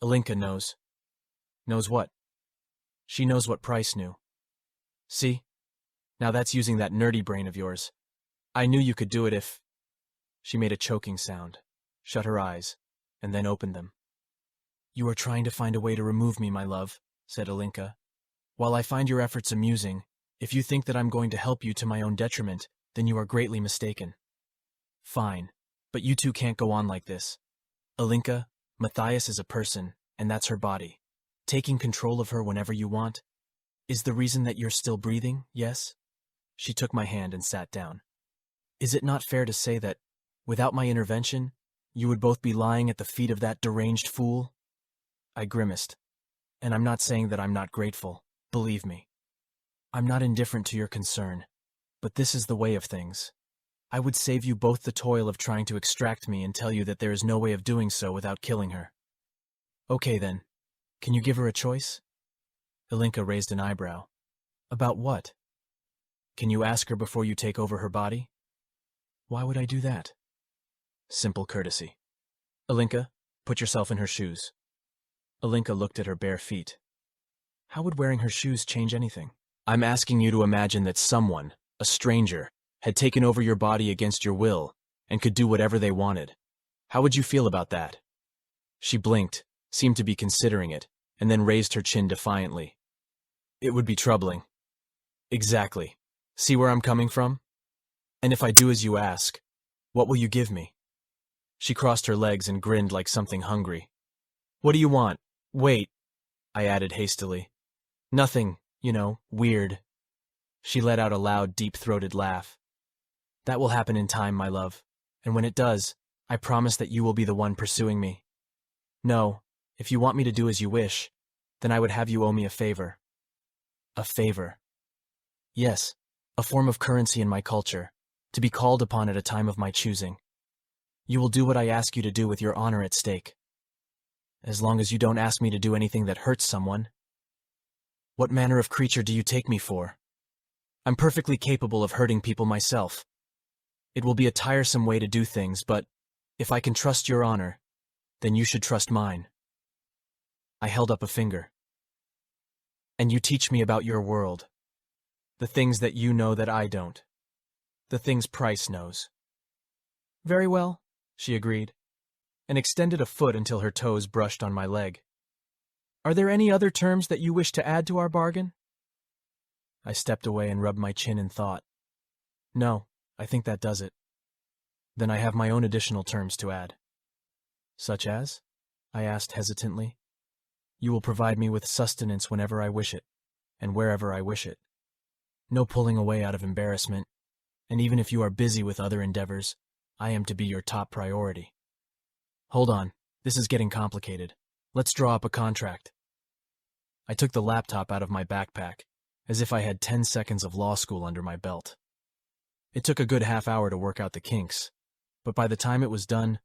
Ilinka knows. Knows what? She knows what Price knew. See? Now that's using that nerdy brain of yours. I knew you could do it if... She made a choking sound, shut her eyes, and then opened them. You are trying to find a way to remove me, my love, said Ilinka. While I find your efforts amusing, if you think that I'm going to help you to my own detriment, then you are greatly mistaken. Fine, but you two can't go on like this. Ilinka, Matthias is a person, and that's her body. Taking control of her whenever you want is the reason that you're still breathing, yes? She took my hand and sat down. Is it not fair to say that, without my intervention, you would both be lying at the feet of that deranged fool? I grimaced. And I'm not saying that I'm not grateful, believe me. I'm not indifferent to your concern, but this is the way of things. I would save you both the toil of trying to extract me and tell you that there is no way of doing so without killing her. Okay then, can you give her a choice? Ilinka raised an eyebrow. About what? Can you ask her before you take over her body? Why would I do that? Simple courtesy. Ilinka, put yourself in her shoes. Ilinka looked at her bare feet. How would wearing her shoes change anything? I'm asking you to imagine that someone, a stranger, had taken over your body against your will and could do whatever they wanted. How would you feel about that? She blinked, seemed to be considering it, and then raised her chin defiantly. It would be troubling. Exactly. See where I'm coming from? And if I do as you ask, what will you give me? She crossed her legs and grinned like something hungry. What do you want? Wait, I added hastily. Nothing, weird. She let out a loud, deep-throated laugh. That will happen in time, my love, and when it does, I promise that you will be the one pursuing me. No, if you want me to do as you wish, then I would have you owe me a favor. A favor? Yes, a form of currency in my culture, to be called upon at a time of my choosing. You will do what I ask you to do with your honor at stake. As long as you don't ask me to do anything that hurts someone. What manner of creature do you take me for? I'm perfectly capable of hurting people myself. It will be a tiresome way to do things, but if I can trust your honor, then you should trust mine. I held up a finger. And you teach me about your world. The things that you know that I don't. The things Price knows. Very well, she agreed, and extended a foot until her toes brushed on my leg. Are there any other terms that you wish to add to our bargain? I stepped away and rubbed my chin in thought. No, I think that does it. Then I have my own additional terms to add. Such as? I asked hesitantly. You will provide me with sustenance whenever I wish it. and wherever I wish it. No pulling away out of embarrassment, and even if you are busy with other endeavors, I am to be your top priority. Hold on, this is getting complicated. Let's draw up a contract. I took the laptop out of my backpack, as if I had 10 seconds of law school under my belt. It took a good half hour to work out the kinks, but by the time it was done,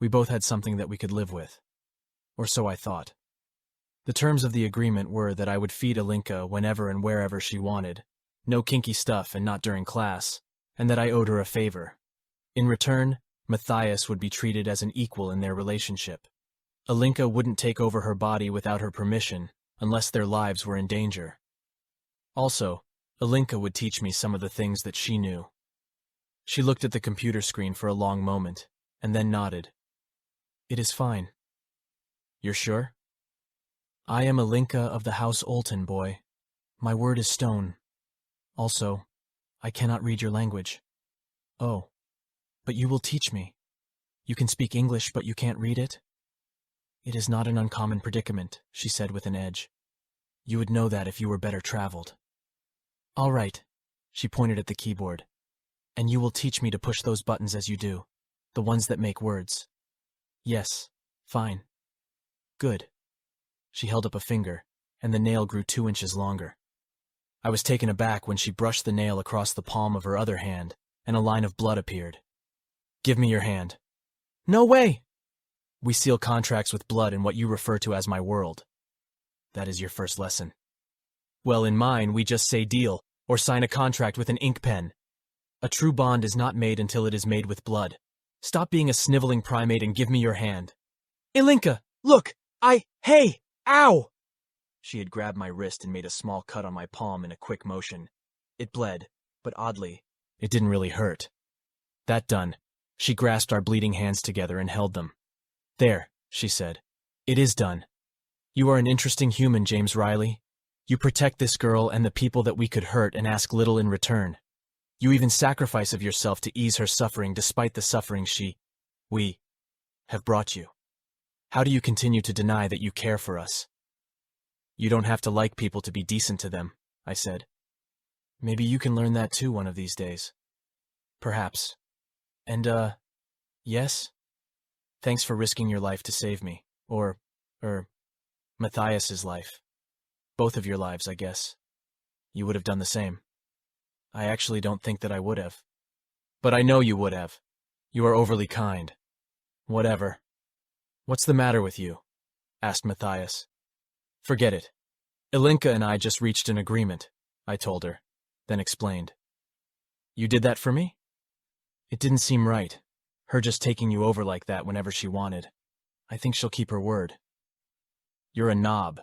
we both had something that we could live with. Or so I thought. The terms of the agreement were that I would feed Alinka whenever and wherever she wanted, no kinky stuff and not during class, and that I owed her a favor. In return, Matthias would be treated as an equal in their relationship. Alinka wouldn't take over her body without her permission, unless their lives were in danger. Also, Alinka would teach me some of the things that she knew. She looked at the computer screen for a long moment, and then nodded. It is fine. You're sure? I am Alinka of the House Olton, boy. My word is stone. Also, I cannot read your language. Oh, but you will teach me. You can speak English, but you can't read it? It is not an uncommon predicament, she said with an edge. You would know that if you were better traveled. All right, she pointed at the keyboard. And you will teach me to push those buttons as you do, the ones that make words. Yes, fine. Good. She held up a finger, and the nail grew 2 inches longer. I was taken aback when she brushed the nail across the palm of her other hand, and a line of blood appeared. Give me your hand. No way! We seal contracts with blood in what you refer to as my world. That is your first lesson. Well, in mine, we just say deal, or sign a contract with an ink pen. A true bond is not made until it is made with blood. Stop being a sniveling primate and give me your hand. Ilinka, look! Hey! Ow! She had grabbed my wrist and made a small cut on my palm in a quick motion. It bled, but oddly, it didn't really hurt. That done, she grasped our bleeding hands together and held them. There, she said. It is done. You are an interesting human, James Riley. You protect this girl and the people that we could hurt and ask little in return. You even sacrifice of yourself to ease her suffering despite the suffering we, have brought you. How do you continue to deny that you care for us? You don't have to like people to be decent to them, I said. Maybe you can learn that too one of these days. Perhaps. And, yes? Thanks for risking your life to save me. Or, Matthias's life. Both of your lives, I guess. You would have done the same. I actually don't think that I would have. But I know you would have. You are overly kind. Whatever. What's the matter with you? Asked Matthias. Forget it. Ilinka and I just reached an agreement, I told her, then explained. You did that for me? It didn't seem right, her just taking you over like that whenever she wanted. I think she'll keep her word. You're a knob,